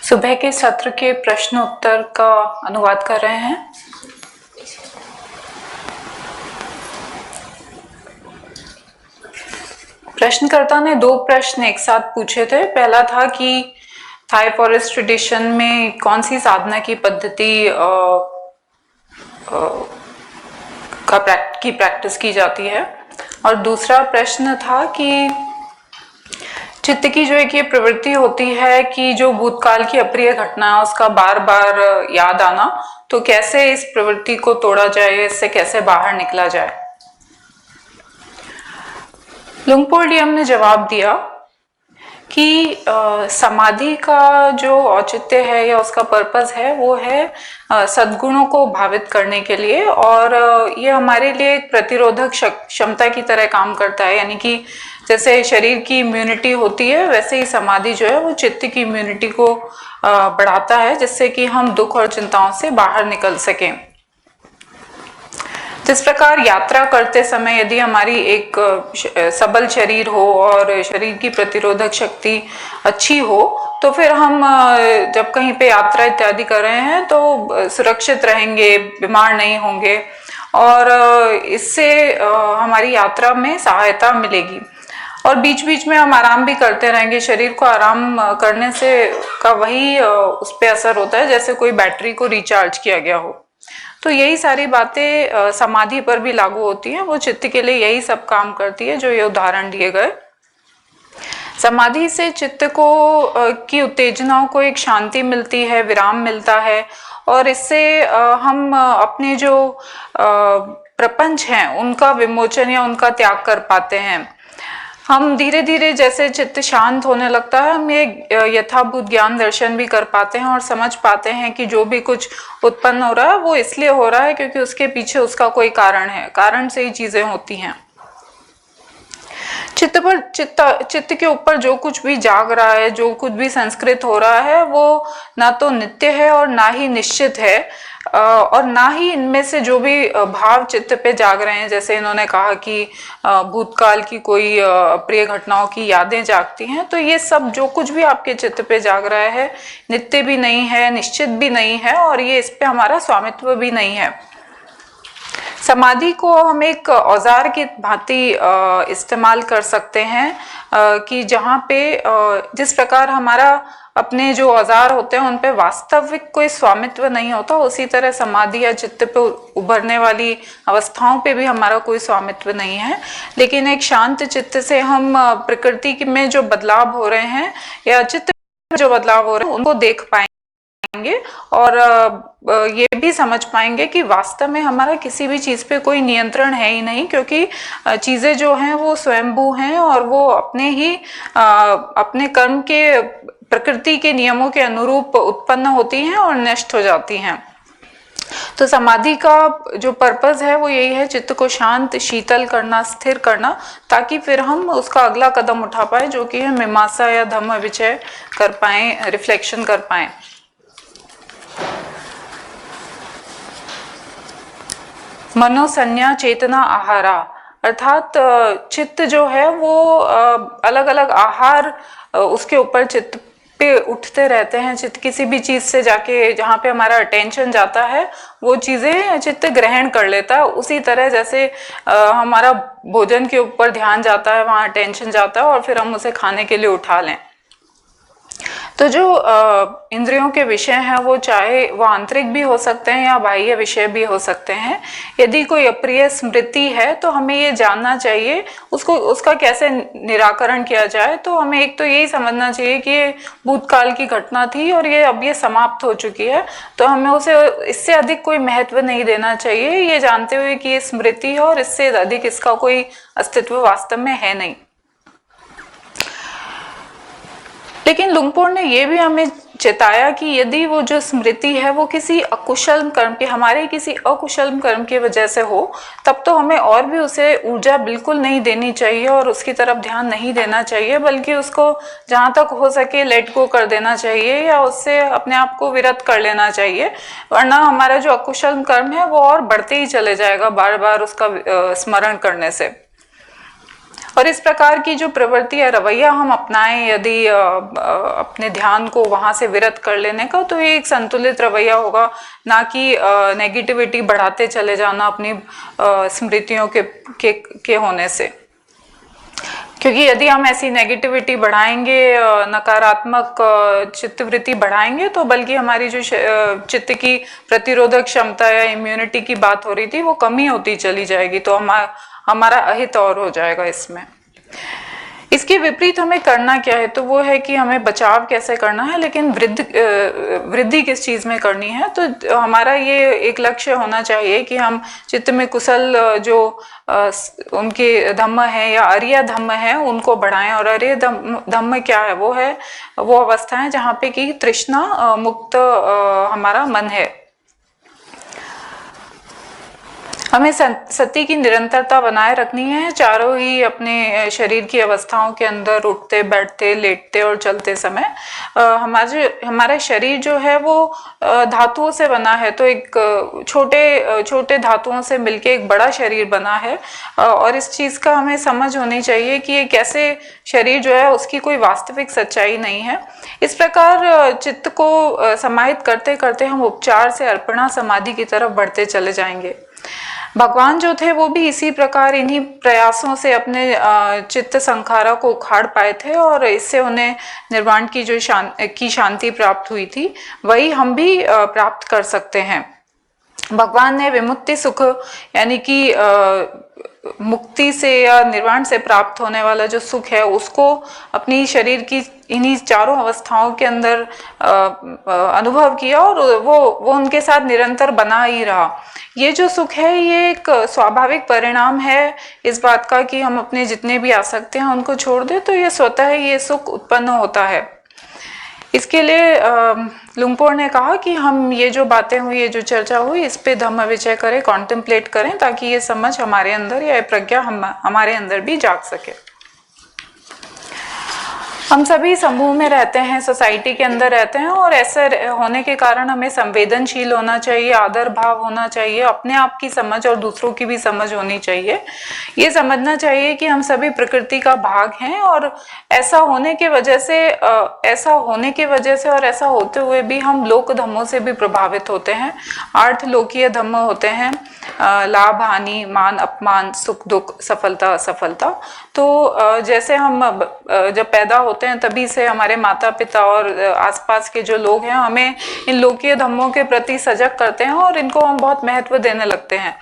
सुबह के सत्र के प्रश्न उत्तर का अनुवाद कर रहे हैं। प्रश्नकर्ता ने 2 प्रश्न एक साथ पूछे थे। पहला था कि थाई फॉरेस्ट ट्रेडिशन में कौन सी साधना की पद्धति की प्रैक्टिस की जाती है, और दूसरा प्रश्न था कि चित्त की जो एक ये प्रवृत्ति होती है कि जो भूतकाल की अप्रिय घटना है उसका बार बार याद आना, तो कैसे इस प्रवृत्ति को तोड़ा जाए, इससे कैसे बाहर निकला जाए। लुंग पोर लियम ने जवाब दिया कि समाधि का जो औचित्य है या उसका पर्पस है वो है सद्गुणों को भावित करने के लिए, और ये हमारे लिए एक प्रतिरोधक क्षमता की तरह काम करता है। यानी कि जैसे शरीर की इम्यूनिटी होती है, वैसे ही समाधि जो है वो चित्त की इम्यूनिटी को बढ़ाता है, जिससे कि हम दुख और चिंताओं से बाहर निकल सकें। जिस प्रकार यात्रा करते समय यदि हमारी एक सबल शरीर हो और शरीर की प्रतिरोधक शक्ति अच्छी हो, तो फिर हम जब कहीं पे यात्रा इत्यादि कर रहे हैं तो सुरक्षित रहेंगे, बीमार नहीं होंगे, और इससे हमारी यात्रा में सहायता मिलेगी। और बीच बीच में हम आराम भी करते रहेंगे। शरीर को आराम करने से का वही उस पर असर होता है जैसे कोई बैटरी को रिचार्ज किया गया हो। तो यही सारी बातें समाधि पर भी लागू होती हैं। वो चित्त के लिए यही सब काम करती है जो ये उदाहरण दिए गए। समाधि से चित्त को की उत्तेजनाओं को एक शांति मिलती है, विराम मिलता है, और इससे हम अपने जो प्रपंच हैं उनका विमोचन या उनका त्याग कर पाते हैं। हम धीरे धीरे जैसे चित्त शांत होने लगता है, हम ये यथाभूत ज्ञान दर्शन भी कर पाते हैं और समझ पाते हैं कि जो भी कुछ उत्पन्न हो रहा है वो इसलिए हो रहा है क्योंकि उसके पीछे उसका कोई कारण है, कारण से ही चीजें होती हैं। चित्त के ऊपर जो कुछ भी जाग रहा है, जो कुछ भी संस्कृत हो रहा है, वो ना तो नित्य है और ना ही निश्चित है, और ना ही इनमें से जो भी भाव चित्त पे जाग रहे हैं, जैसे इन्होंने कहा कि भूतकाल की कोई अप्रिय घटनाओं की यादें जागती हैं, तो ये सब जो कुछ भी आपके चित्त पे जाग रहा है नित्य भी नहीं है, निश्चित भी नहीं है, और ये इस पे हमारा स्वामित्व भी नहीं है। समाधि को हम एक औजार की भांति इस्तेमाल कर सकते हैं कि जहाँ पे जिस प्रकार हमारा अपने जो औजार होते हैं उन पे वास्तविक कोई स्वामित्व नहीं होता, उसी तरह समाधि या चित्त पे उभरने वाली अवस्थाओं पे भी हमारा कोई स्वामित्व नहीं है। लेकिन एक शांत चित्त से हम प्रकृति में जो बदलाव हो रहे हैं या चित्त में जो बदलाव हो रहे हैं उनको देख पाएंगे और ये भी समझ पाएंगे कि वास्तव में हमारा किसी भी चीज पे कोई नियंत्रण है ही नहीं, क्योंकि चीजें जो हैं वो स्वयंभू हैं और वो अपने ही अपने कर्म के प्रकृति के नियमों के अनुरूप उत्पन्न होती हैं और नष्ट हो जाती हैं। तो समाधि का जो पर्पस है वो यही है, चित्त को शांत शीतल करना, स्थिर करना, ताकि फिर हम उसका अगला कदम उठा पाए जो कि है मीमांसा या धम्म विचय कर पाए, रिफ्लेक्शन कर पाए। मनोसंज्ञा चेतना आहारा, अर्थात चित्त जो है वो अलग अलग आहार उसके ऊपर चित्त पे उठते रहते हैं। चित्त किसी भी चीज से जाके जहाँ पे हमारा अटेंशन जाता है वो चीजें चित्त ग्रहण कर लेता है। उसी तरह जैसे हमारा भोजन के ऊपर ध्यान जाता है, वहाँ अटेंशन जाता है और फिर हम उसे खाने के लिए उठा लें। तो जो इंद्रियों के विषय हैं वो चाहे वो आंतरिक भी हो सकते हैं या बाह्य विषय भी हो सकते हैं। यदि कोई अप्रिय स्मृति है तो हमें ये जानना चाहिए उसका कैसे निराकरण किया जाए। तो हमें एक तो यही समझना चाहिए कि ये भूतकाल की घटना थी और ये समाप्त हो चुकी है, तो हमें उसे इससे अधिक कोई महत्व नहीं देना चाहिए, ये जानते हुए कि ये स्मृति है और इससे अधिक इसका कोई अस्तित्व वास्तव में है नहीं। लेकिन लुंगपोर ने यह भी हमें चेताया कि यदि वो जो स्मृति है वो किसी अकुशल कर्म के, हमारे किसी अकुशल कर्म की वजह से हो, तब तो हमें और भी उसे ऊर्जा बिल्कुल नहीं देनी चाहिए और उसकी तरफ ध्यान नहीं देना चाहिए, बल्कि उसको जहाँ तक हो सके लेट गो कर देना चाहिए या उससे अपने आप को विरत कर लेना चाहिए। वरना हमारा जो अकुशल कर्म है वो और बढ़ते ही चले जाएगा बार बार उसका स्मरण करने से। और इस प्रकार की जो प्रवृत्ति या रवैया हम अपनाएं यदि अपने ध्यान को वहां से विरत कर लेने का, तो ये एक संतुलित रवैया होगा, ना कि नेगेटिविटी बढ़ाते चले जाना अपनी स्मृतियों के होने से। क्योंकि यदि हम ऐसी नेगेटिविटी बढ़ाएंगे, नकारात्मक चित्तवृत्ति बढ़ाएंगे, तो बल्कि हमारी जो चित्त की प्रतिरोधक क्षमता या इम्यूनिटी की बात हो रही थी वो कमी होती चली जाएगी, तो हमारा अहित और हो जाएगा इसमें। इसके विपरीत हमें करना क्या है, तो वो है कि हमें बचाव कैसे करना है, लेकिन वृद्धि किस चीज में करनी है। तो हमारा ये एक लक्ष्य होना चाहिए कि हम चित्त में कुशल जो उनके धम्म है या आर्य धम्म है उनको बढ़ाएं। और आर्य धम्म क्या है, वो अवस्था है जहाँ पे कि तृष्णा मुक्त हमारा मन है। हमें सती की निरंतरता बनाए रखनी है चारों ही अपने शरीर की अवस्थाओं के अंदर, उठते बैठते लेटते और चलते समय। हमारा शरीर जो है वो धातुओं से बना है, तो एक छोटे छोटे धातुओं से मिलके एक बड़ा शरीर बना है। और इस चीज का हमें समझ होनी चाहिए कि ये कैसे शरीर जो है उसकी कोई वास्तविक सच्चाई नहीं है। इस प्रकार चित्त को समाहित करते करते हम उपचार से अर्पणा समाधि की तरफ बढ़ते चले जाएंगे। भगवान जो थे वो भी इसी प्रकार इन्हीं प्रयासों से अपने चित्त संखारा को उखाड़ पाए थे, और इससे उन्हें निर्वाण की जो शांति प्राप्त हुई थी वही हम भी प्राप्त कर सकते हैं। भगवान ने विमुक्ति सुख यानी कि मुक्ति से या निर्वाण से प्राप्त होने वाला जो सुख है उसको अपनी शरीर की इन्हीं चारों अवस्थाओं के अंदर अनुभव किया, और वो उनके साथ निरंतर बना ही रहा। ये जो सुख है ये एक स्वाभाविक परिणाम है इस बात का कि हम अपने जितने भी आसक्ति हैं उनको छोड़ दें तो ये स्वतः ही ये सुख उत्पन्न होता है। इसके लिए लुंगपोर ने कहा कि हम ये जो बातें हुई, ये जो चर्चा हुई, इस पे धम्म विचय करें, कॉन्टेम्पलेट करें, ताकि ये समझ हमारे अंदर या प्रज्ञा हमारे अंदर भी जाग सके। हम सभी समूह में रहते हैं, सोसाइटी के अंदर रहते हैं, और ऐसे होने के कारण हमें संवेदनशील होना चाहिए, आदर भाव होना चाहिए, अपने आप की समझ और दूसरों की भी समझ होनी चाहिए। ये समझना चाहिए कि हम सभी प्रकृति का भाग हैं, और ऐसा होने के वजह से और ऐसा होते हुए भी हम लोक धम्मों से भी प्रभावित होते हैं। आर्थ लोकीय धम्म होते हैं, लाभ हानि, मान अपमान, सुख दुख, सफलता असफलता। तो जैसे हम जब पैदा होते हैं तभी से हमारे माता पिता और आसपास के जो लोग हैं हमें इन लोकीय धम्मों के प्रति सजग करते हैं और इनको हम बहुत महत्व देने लगते हैं।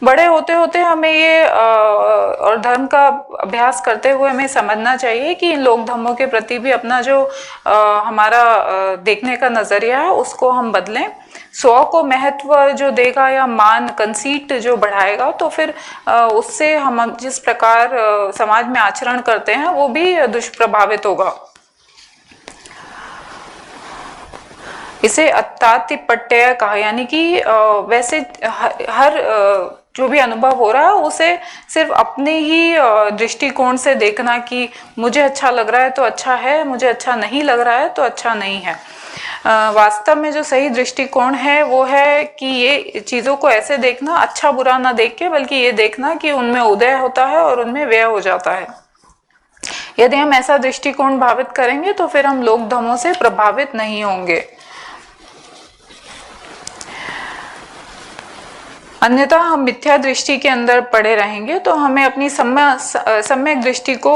बड़े होते होते हमें ये और धर्म का अभ्यास करते हुए हमें समझना चाहिए कि इन लोक धर्मों के प्रति भी अपना जो हमारा देखने का नजरिया है उसको हम बदलें। स्व को महत्व जो देगा या मान कंसीट जो बढ़ाएगा तो फिर उससे हम जिस प्रकार समाज में आचरण करते हैं वो भी दुष्प्रभावित होगा। इसे अत्तातिपट्टय कहा, यानी कि वैसे हर जो भी अनुभव हो रहा है उसे सिर्फ अपने ही दृष्टिकोण से देखना कि मुझे अच्छा लग रहा है तो अच्छा है, मुझे अच्छा नहीं लग रहा है तो अच्छा नहीं है। वास्तव में जो सही दृष्टिकोण है वो है कि ये चीजों को ऐसे देखना, अच्छा बुरा ना देख के, बल्कि ये देखना कि उनमें उदय होता है और उनमें व्यय हो जाता है। यदि हम ऐसा दृष्टिकोण भावित करेंगे तो फिर हम लोक धर्मों से प्रभावित नहीं होंगे। अन्यथा हम मिथ्या दृष्टि के अंदर पड़े रहेंगे। तो हमें अपनी सम्यक दृष्टि को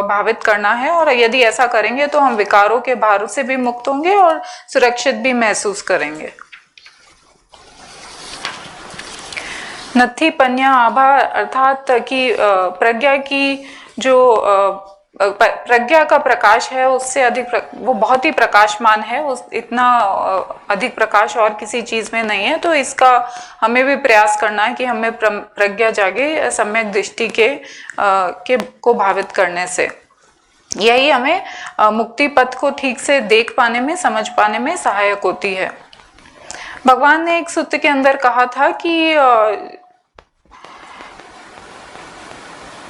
भावित करना है, और यदि ऐसा करेंगे तो हम विकारों के भार से भी मुक्त होंगे और सुरक्षित भी महसूस करेंगे। नत्थी पन्या आभा अर्थात कि प्रज्ञा की जो प्रज्ञा का प्रकाश है उससे अधिक वो बहुत ही प्रकाशमान है, उस इतना अधिक प्रकाश और किसी चीज में नहीं है। तो इसका हमें भी प्रयास करना है कि हमें प्रज्ञा जागे सम्यक दृष्टि को भावित करने से। यही हमें मुक्ति पथ को ठीक से देख पाने में, समझ पाने में सहायक होती है। भगवान ने एक सूत्र के अंदर कहा था कि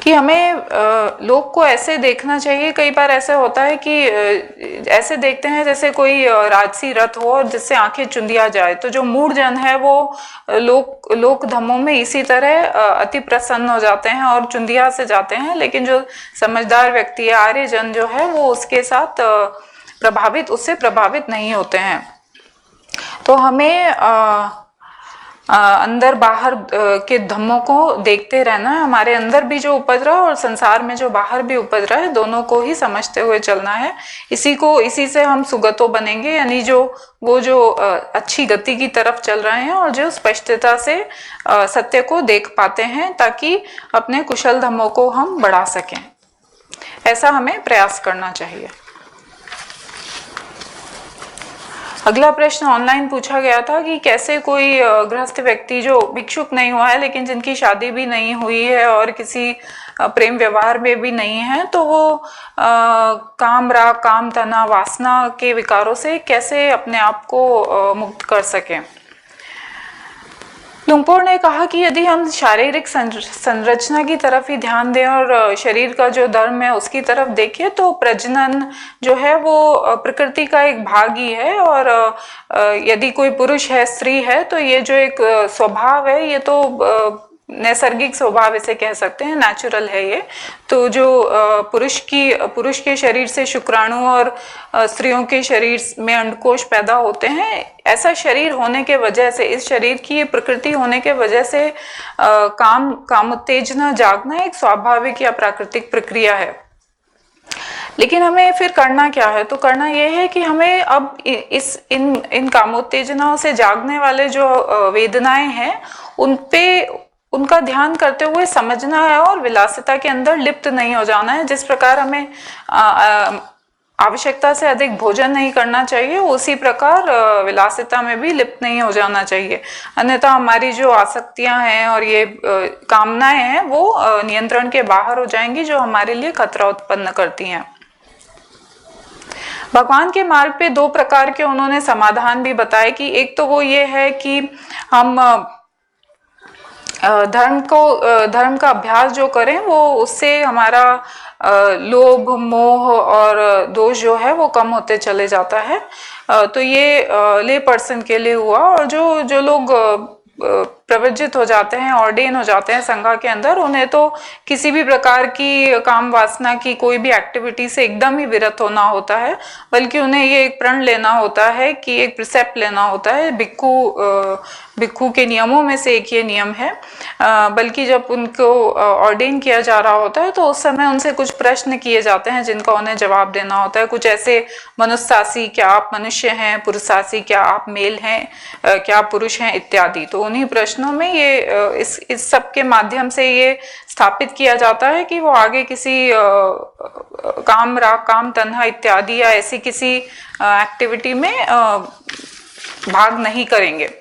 कि हमें लोग को ऐसे देखना चाहिए। कई बार ऐसे होता है कि ऐसे देखते हैं जैसे कोई राजसी रथ हो और जिससे आंखें चुंदिया जाए। तो जो मूढ़ जन है वो लोक धर्मों में इसी तरह अति प्रसन्न हो जाते हैं और चुंदिया से जाते हैं, लेकिन जो समझदार व्यक्ति है, आर्य जन जो है, वो उसके साथ उससे प्रभावित नहीं होते हैं। तो हमें अंदर बाहर के धम्मों को देखते रहना है। हमारे अंदर भी जो उपज रहा है और संसार में जो बाहर भी उपज रहा है, दोनों को ही समझते हुए चलना है। इसी से हम सुगतो बनेंगे, यानी जो अच्छी गति की तरफ चल रहे हैं और जो स्पष्टता से सत्य को देख पाते हैं, ताकि अपने कुशल धम्मों को हम बढ़ा सकें। ऐसा हमें प्रयास करना चाहिए। अगला प्रश्न ऑनलाइन पूछा गया था कि कैसे कोई गृहस्थ व्यक्ति जो भिक्षुक नहीं हुआ है लेकिन जिनकी शादी भी नहीं हुई है और किसी प्रेम व्यवहार में भी नहीं है, तो वो काम राग काम तना वासना के विकारों से कैसे अपने आप को मुक्त कर सके। लुंगपोर ने कहा कि यदि हम शारीरिक संरचना की तरफ ही ध्यान दें और शरीर का जो धर्म है उसकी तरफ देखें, तो प्रजनन जो है वो प्रकृति का एक भाग ही है। और यदि कोई पुरुष है, स्त्री है, तो ये जो एक स्वभाव है, ये तो नैसर्गिक स्वभाव इसे कह सकते हैं, नेचुरल है ये। तो जो पुरुष के शरीर से शुक्राणु और स्त्रियों के शरीर में अंडकोश पैदा होते हैं, ऐसा शरीर होने के वजह से, इस शरीर की ये प्रकृति होने के वजह से काम उत्तेजना जागना एक स्वाभाविक या प्राकृतिक प्रक्रिया है। लेकिन हमें फिर करना क्या है? तो करना यह है कि हमें अब इन कामोत्तेजनाओं से जागने वाले जो वेदनाएं हैं उनका ध्यान करते हुए समझना है और विलासिता के अंदर लिप्त नहीं हो जाना है। जिस प्रकार हमें आवश्यकता से अधिक भोजन नहीं करना चाहिए, उसी प्रकार विलासिता में भी लिप्त नहीं हो जाना चाहिए। अन्यथा हमारी जो आसक्तियां हैं और ये कामनाएं हैं वो नियंत्रण के बाहर हो जाएंगी, जो हमारे लिए खतरा उत्पन्न करती हैं। भगवान के मार्ग पे दो प्रकार के उन्होंने समाधान भी बताए कि एक तो वो ये है कि हम धर्म का अभ्यास जो करें, वो उससे हमारा लोभ मोह और दोष जो है वो कम होते चले जाता है। तो ये ले पर्सन के लिए हुआ। और जो लोग प्रवृत्त हो जाते हैं, ऑर्डेन हो जाते हैं संघा के अंदर, उन्हें तो किसी भी प्रकार की काम वासना की कोई भी एक्टिविटी से एकदम ही विरत होना होता है, बल्कि उन्हें ये एक प्रण लेना होता है कि एक प्रिसेप्ट लेना होता है। भिक्खु के नियमों में से एक ये नियम है। बल्कि जब उनको ऑर्डेन किया जा रहा होता है तो उस समय उनसे कुछ प्रश्न किए जाते हैं जिनका उन्हें जवाब देना होता है। कुछ ऐसे, मनुष्यासी क्या आप मनुष्य हैं, पुरुषासी क्या आप मेल हैं, क्या आप पुरुष हैं, इत्यादि। तो उन्हीं प्रश्नों में ये इस सब के माध्यम से ये स्थापित किया जाता है कि वो आगे किसी काम राग काम तन्हा इत्यादि या ऐसी किसी एक्टिविटी में भाग नहीं करेंगे।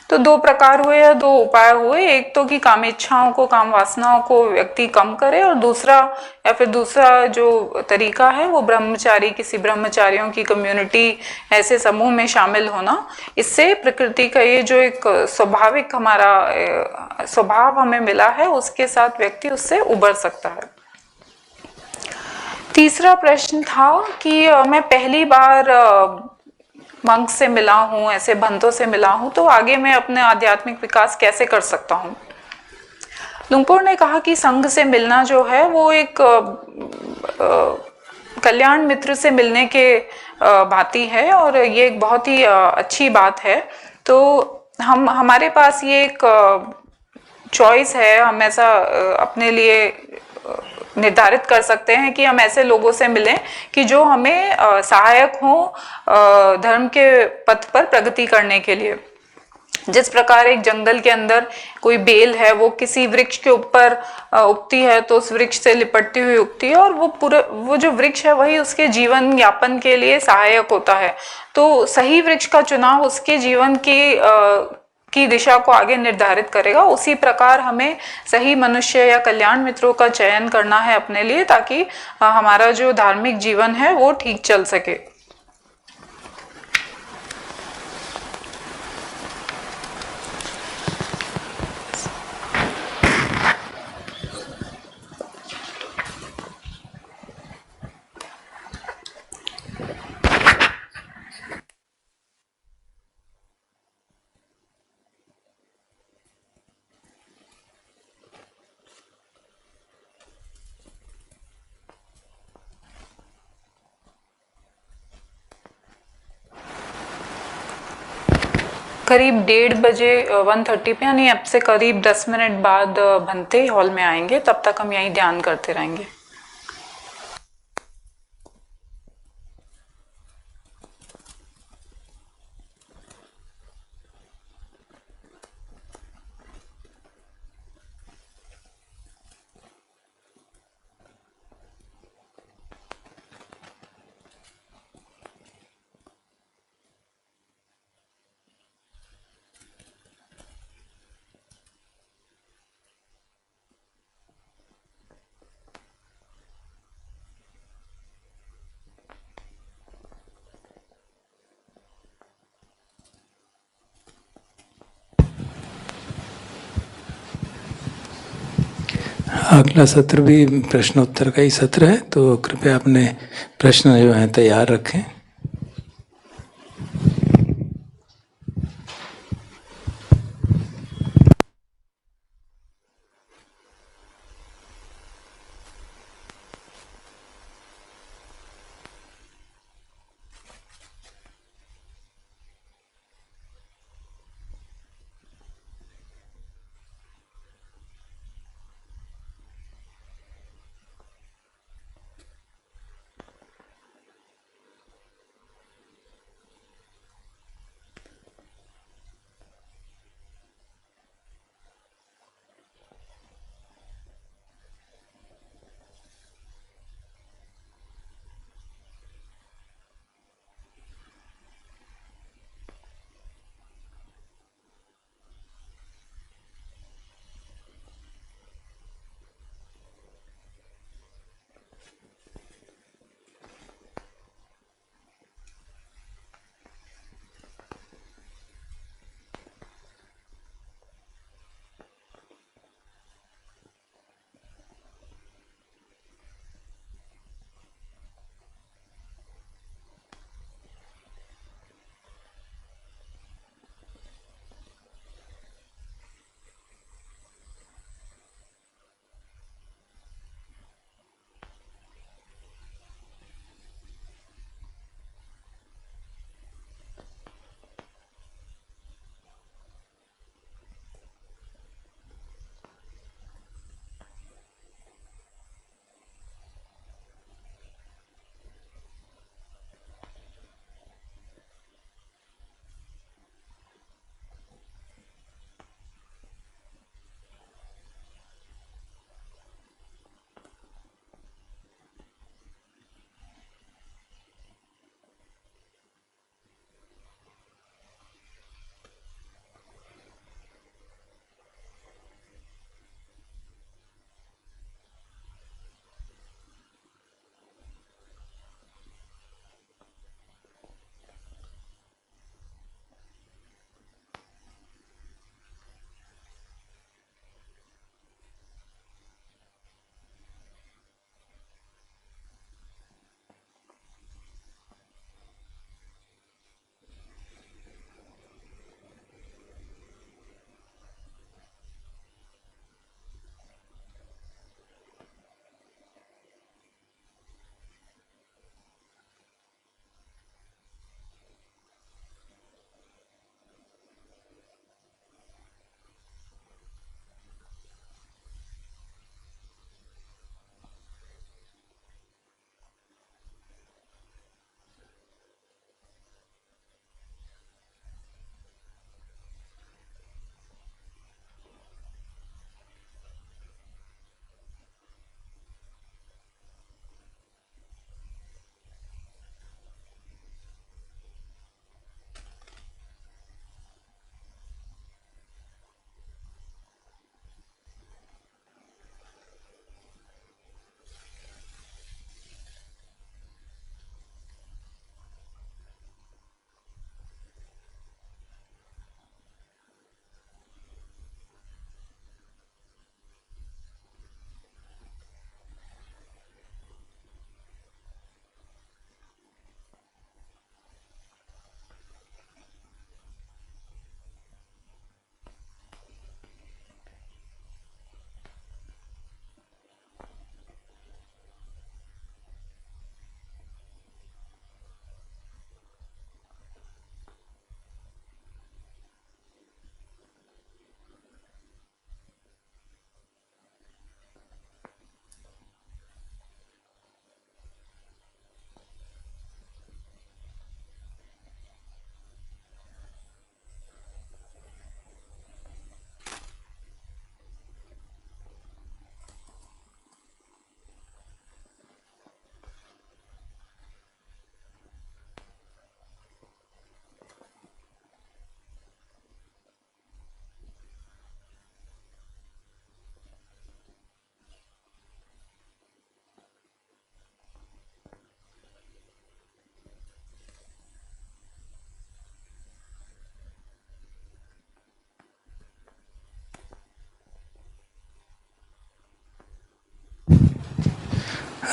तो दो प्रकार हुए या दो उपाय हुए। एक तो कि कामेच्छाओं को, काम वासनाओं को व्यक्ति कम करे, और दूसरा जो तरीका है वो ब्रह्मचारी, किसी ब्रह्मचारियों की कम्युनिटी, ऐसे समूह में शामिल होना। इससे प्रकृति का ये जो एक स्वाभाविक हमारा स्वभाव हमें मिला है, उसके साथ व्यक्ति उससे उबर सकता है। तीसरा प्रश्न था कि मैं पहली बार मंक से मिला हूँ, ऐसे भंतों से मिला हूँ, तो आगे मैं अपने आध्यात्मिक विकास कैसे कर सकता हूँ। लुंगपोर ने कहा कि संघ से मिलना जो है वो एक कल्याण मित्र से मिलने के भांति है, और ये एक बहुत ही अच्छी बात है। तो हमारे पास ये एक चॉइस है, हम ऐसा अपने लिए निर्धारित कर सकते हैं कि हम ऐसे लोगों से मिलें कि जो हमें सहायक हों धर्म के पथ पर प्रगति करने के लिए। जिस प्रकार एक जंगल के अंदर कोई बेल है, वो किसी वृक्ष के ऊपर उगती है तो उस वृक्ष से लिपटती हुई उगती है, और वो जो वृक्ष है वही उसके जीवन यापन के लिए सहायक होता है। तो सही वृक्ष का चुनाव उसके जीवन की दिशा को आगे निर्धारित करेगा। उसी प्रकार हमें सही मनुष्य या कल्याण मित्रों का चयन करना है अपने लिए, ताकि हमारा जो धार्मिक जीवन है वो ठीक चल सके। करीब 1:30 बजे 1:30 पे, यानी अब से करीब 10 मिनट बाद भंते हॉल में आएंगे, तब तक हम यहीं ध्यान करते रहेंगे। अगला सत्र भी प्रश्नोत्तर का ही सत्र है, तो कृपया अपने प्रश्न जो हैं तैयार रखें।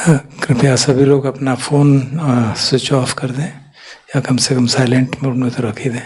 कृपया सभी लोग अपना फ़ोन स्विच ऑफ कर दें या कम से कम साइलेंट मोड में तो रख ही दें.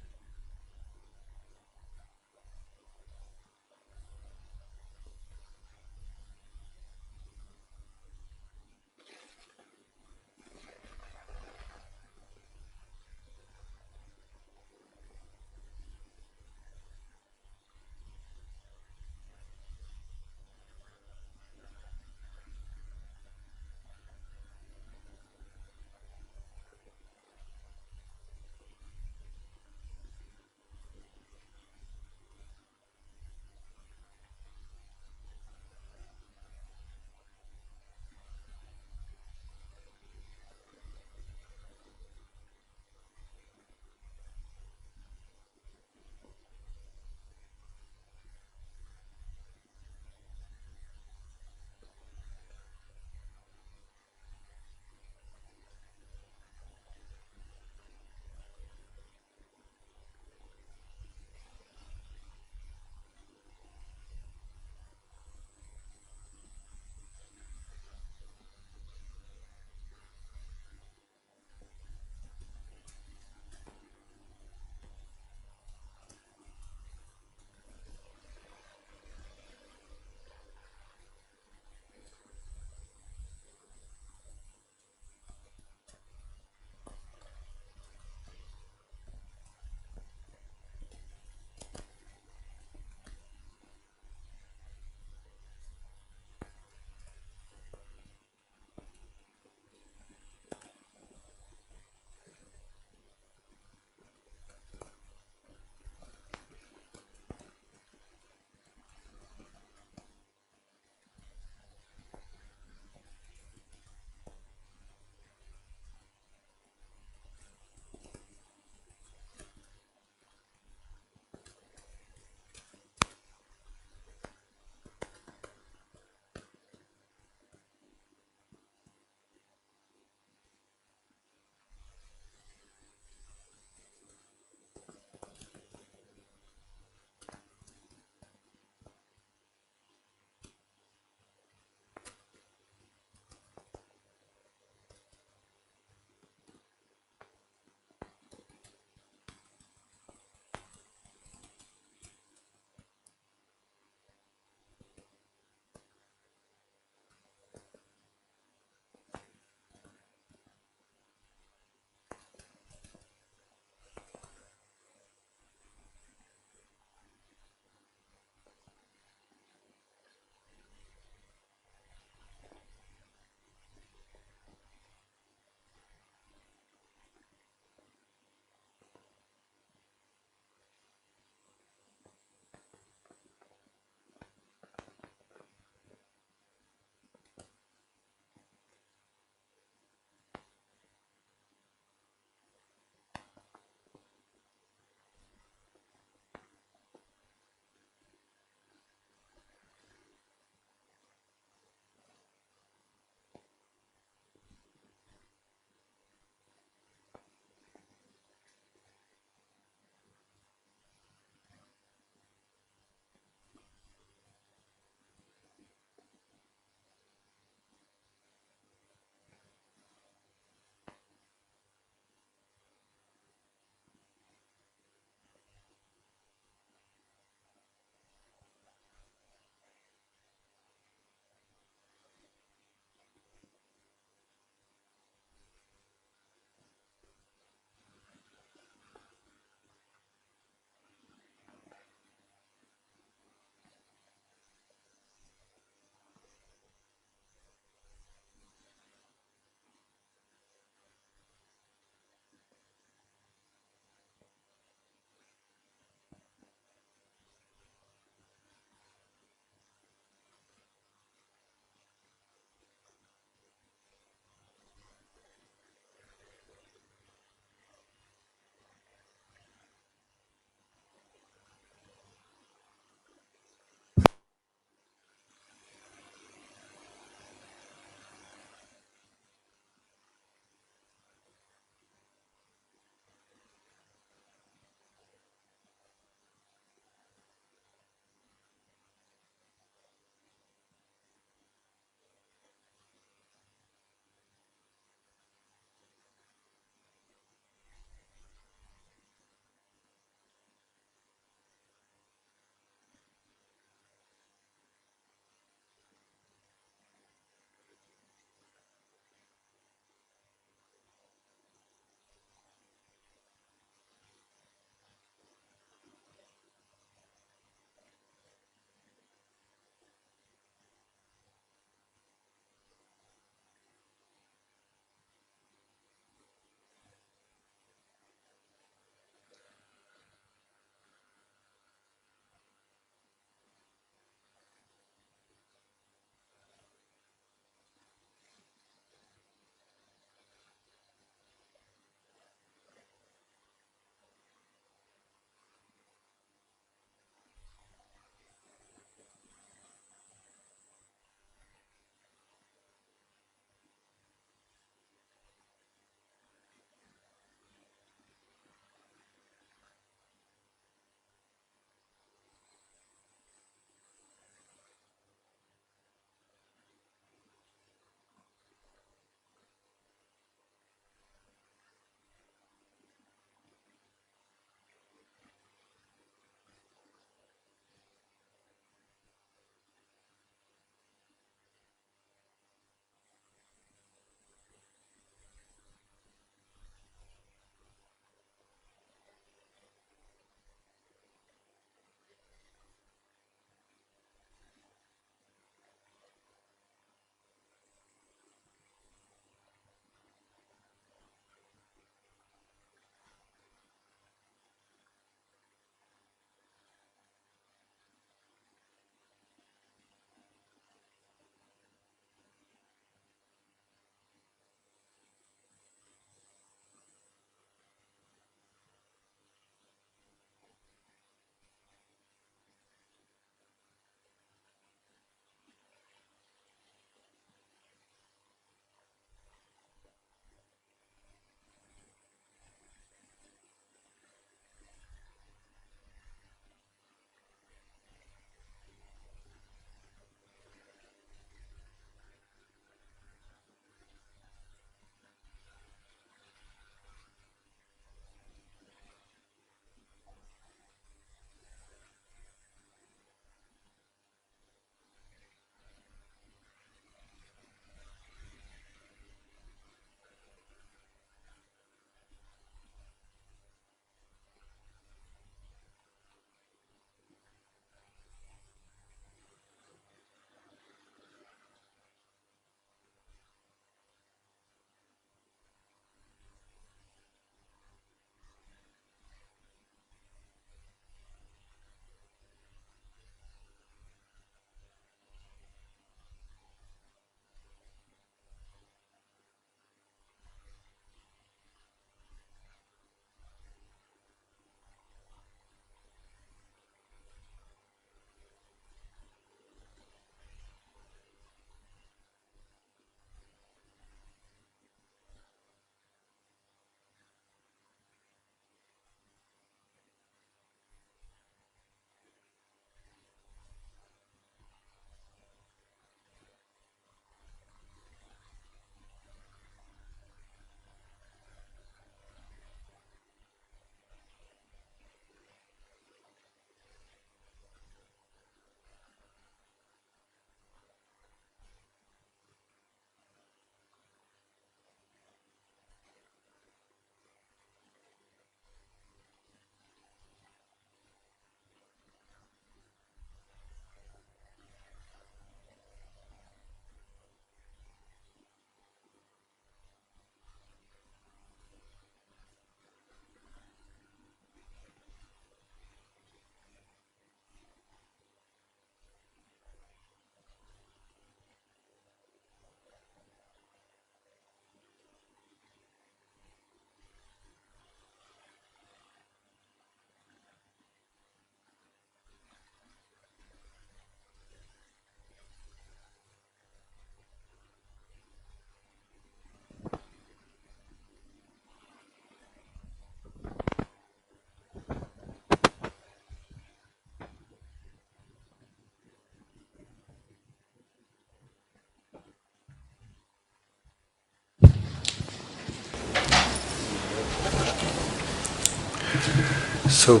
So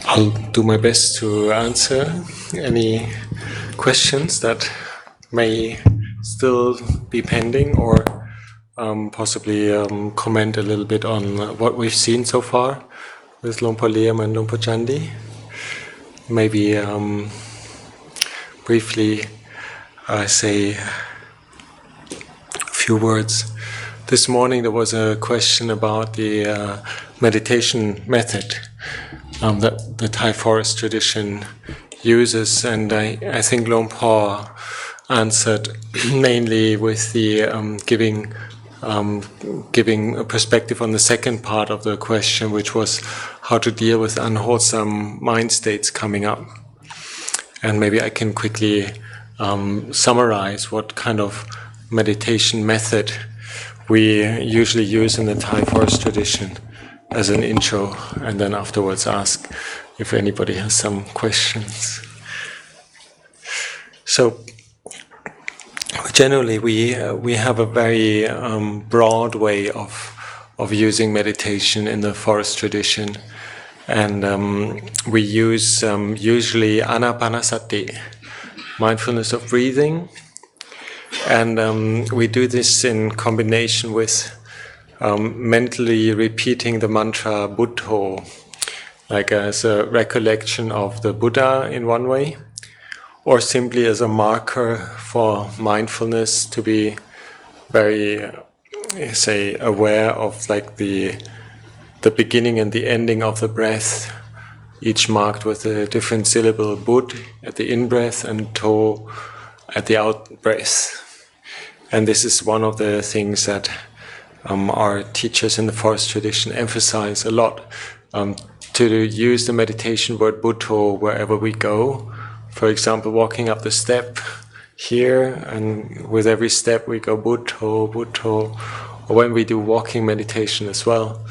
I'll do my best to answer any questions that may still be pending, or possibly comment a little bit on what we've seen so far with Luang Por Liem and Luang Por Jundee. Maybe briefly say a few words. This morning there was a question about the meditation method that the Thai forest tradition uses, and I think Luang Por answered mainly with the giving a perspective on the second part of the question, which was how to deal with unwholesome mind states coming up. And maybe I can quickly summarize what kind of meditation method we usually use in the Thai forest tradition as an intro, and then afterwards ask if anybody has some questions. So generally we have a very broad way of using meditation in the forest tradition, and we use usually anapanasati, mindfulness of breathing, and we do this in combination with mentally repeating the mantra Buddho, like as a recollection of the Buddha in one way, or simply as a marker for mindfulness, to be very, say, aware of like the beginning and the ending of the breath, each marked with a different syllable, Bud at the in-breath and To at the out-breath. And this is one of the things that our teachers in the forest tradition emphasize a lot, to use the meditation word Buddho wherever we go. For example, walking up the step here, and with every step we go Buddho, Buddho, or when we do walking meditation as well.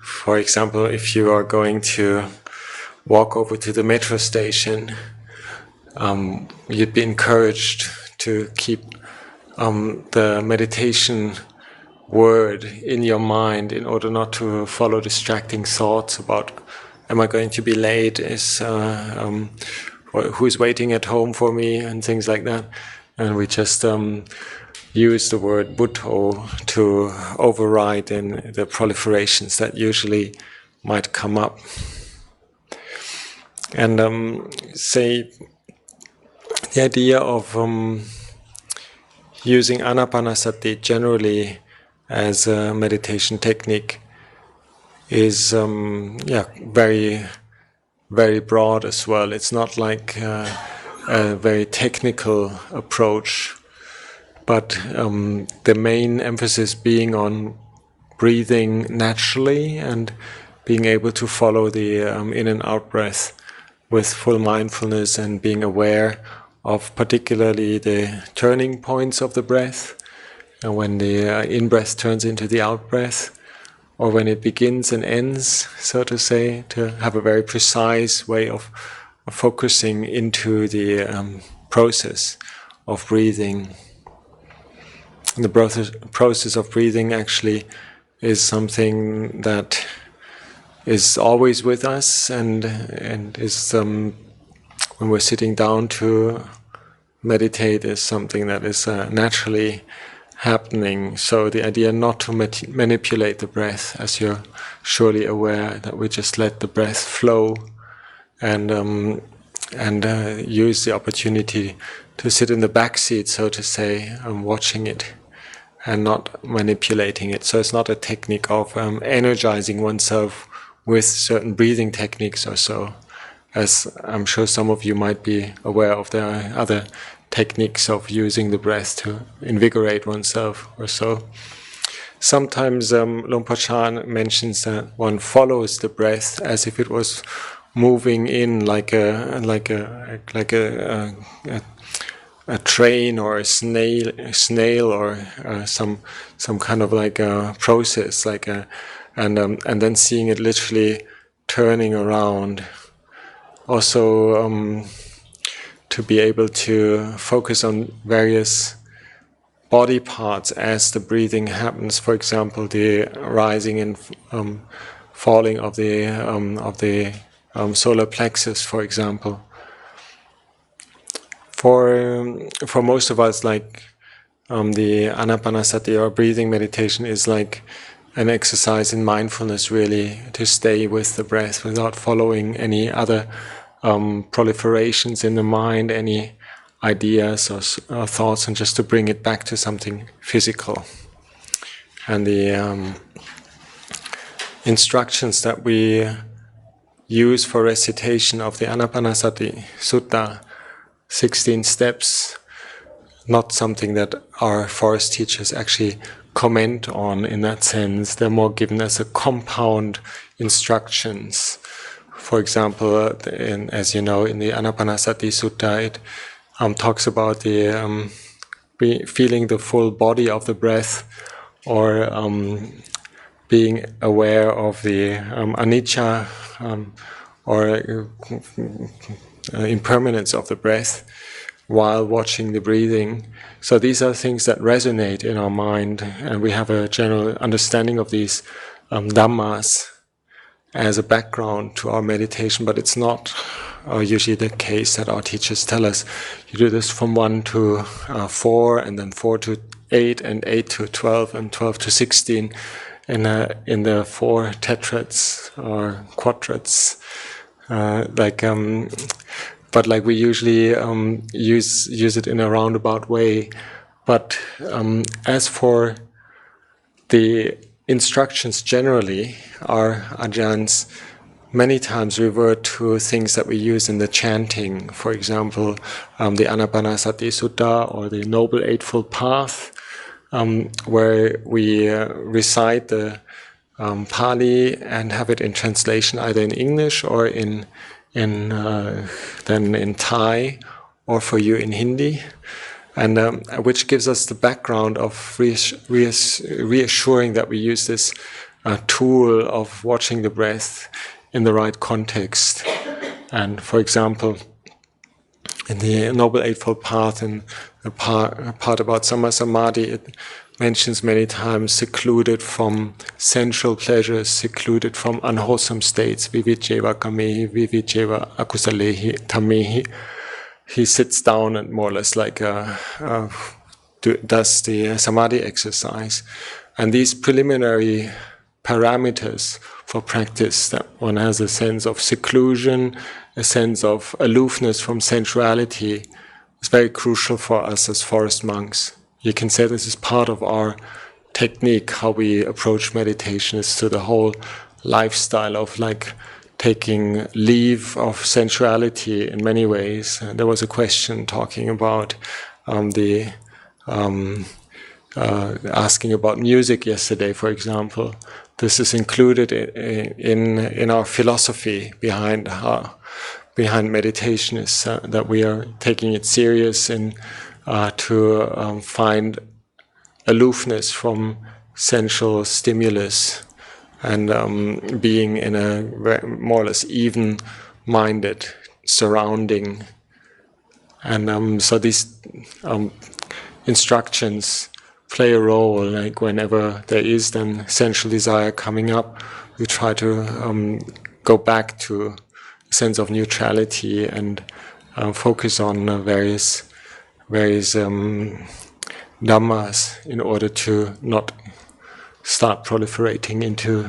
For example, if you are going to walk over to the metro station, you'd be encouraged to keep the meditation word in your mind in order not to follow distracting thoughts about, am I going to be late, who's waiting at home for me, and things like that. And we just use the word Buddho to override in the proliferations that usually might come up. And say the idea of using anapanasati generally as a meditation technique is very, very broad as well. It's not like a very technical approach, but the main emphasis being on breathing naturally and being able to follow the in and out breath with full mindfulness, and being aware of particularly the turning points of the breath, and when the in-breath turns into the out-breath, or when it begins and ends, so to say, to have a very precise way of focusing into the process of breathing. And the process of breathing actually is something that is always with us, and is when we're sitting down to meditate, is something that is naturally happening. So the idea not to manipulate the breath, as you're surely aware, that we just let the breath flow, and use the opportunity to sit in the back seat, so to say, watching it and not manipulating it. So it's not a technique of energizing oneself with certain breathing techniques or so, as I'm sure some of you might be aware of. There are other techniques of using the breath to invigorate oneself or so. Sometimes Luang Por Chan mentions that one follows the breath as if it was moving in like a train or a snail or some kind of like a process, and then seeing it literally turning around. Also, to be able to focus on various body parts as the breathing happens. For example, the rising and falling of the solar plexus, for example. For most of us, like the anapanasati or breathing meditation is like an exercise in mindfulness, really, to stay with the breath without following any other proliferations in the mind, any ideas or thoughts, and just to bring it back to something physical. And the instructions that we use for recitation of the Anapanasati Sutta, 16 steps, not something that our forest teachers actually comment on in that sense. They're more given as a compound instructions. For example, as you know, in the Anapanasati Sutta, it talks about the feeling the full body of the breath, or being aware of the anicca or impermanence of the breath while watching the breathing. So these are things that resonate in our mind, and we have a general understanding of these Dhammas as a background to our meditation, but it's not usually the case that our teachers tell us. You do this from 1 to 4, and then 4 to 8, and 8 to 12, and 12 to 16 in the 4 tetrads or quadrats. But like we usually use it in a roundabout way. But as for the instructions generally, our ajahns many times revert to things that we use in the chanting. For example, the Anapanasati Sutta or the Noble Eightfold Path, where we recite the Pali and have it in translation either in English or then in Thai, or for you in Hindi, and which gives us the background of reassuring that we use this tool of watching the breath in the right context. And for example, in the Noble Eightfold Path, in the part about Samma Samadhi, it mentions many times secluded from sensual pleasures, secluded from unwholesome states. Vivijeva kamehi, vivijeva akusalehi tamehi. He sits down and more or less like does the samadhi exercise. And these preliminary parameters for practice, that one has a sense of seclusion, a sense of aloofness from sensuality, is very crucial for us as forest monks. You can say this is part of our technique, how we approach meditation, is to the whole lifestyle of like taking leave of sensuality in many ways. There was a question talking about asking about music yesterday, for example. This is included in our philosophy behind meditation, is that we are taking it serious and to find aloofness from sensual stimulus, and being in a more or less even-minded surrounding. And so these instructions play a role. Like whenever there is then sensual desire coming up, we try to go back to a sense of neutrality and focus on various dhammas in order to not start proliferating into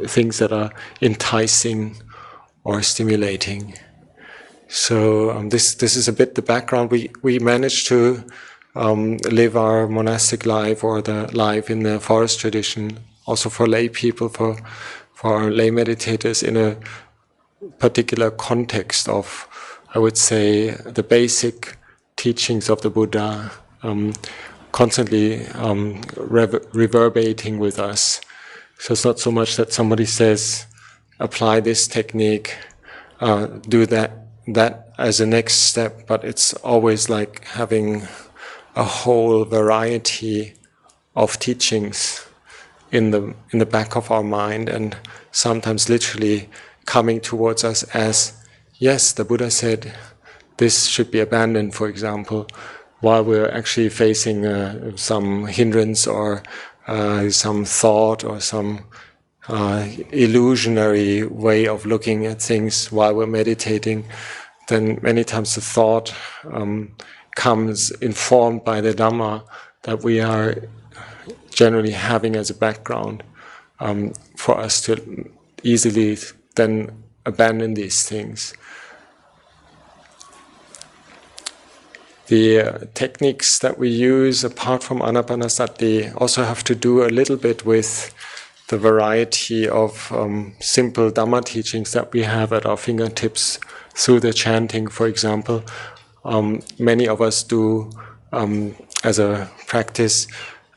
things that are enticing or stimulating. So this is a bit the background. We managed to live our monastic life, or the life in the forest tradition, also for lay people, for our lay meditators, in a particular context of, I would say, the basic teachings of the Buddha, constantly reverberating with us. So it's not so much that somebody says, apply this technique, do that as a next step, but it's always like having a whole variety of teachings in the back of our mind, and sometimes literally coming towards us as, yes, the Buddha said this should be abandoned, for example, while we're actually facing some hindrance or some thought or some illusionary way of looking at things while we're meditating, then many times the thought comes informed by the Dhamma that we are generally having as a background, for us to easily then abandon these things. The techniques that we use apart from Anapanasati also have to do a little bit with the variety of simple Dhamma teachings that we have at our fingertips through the chanting, for example. Many of us do, as a practice,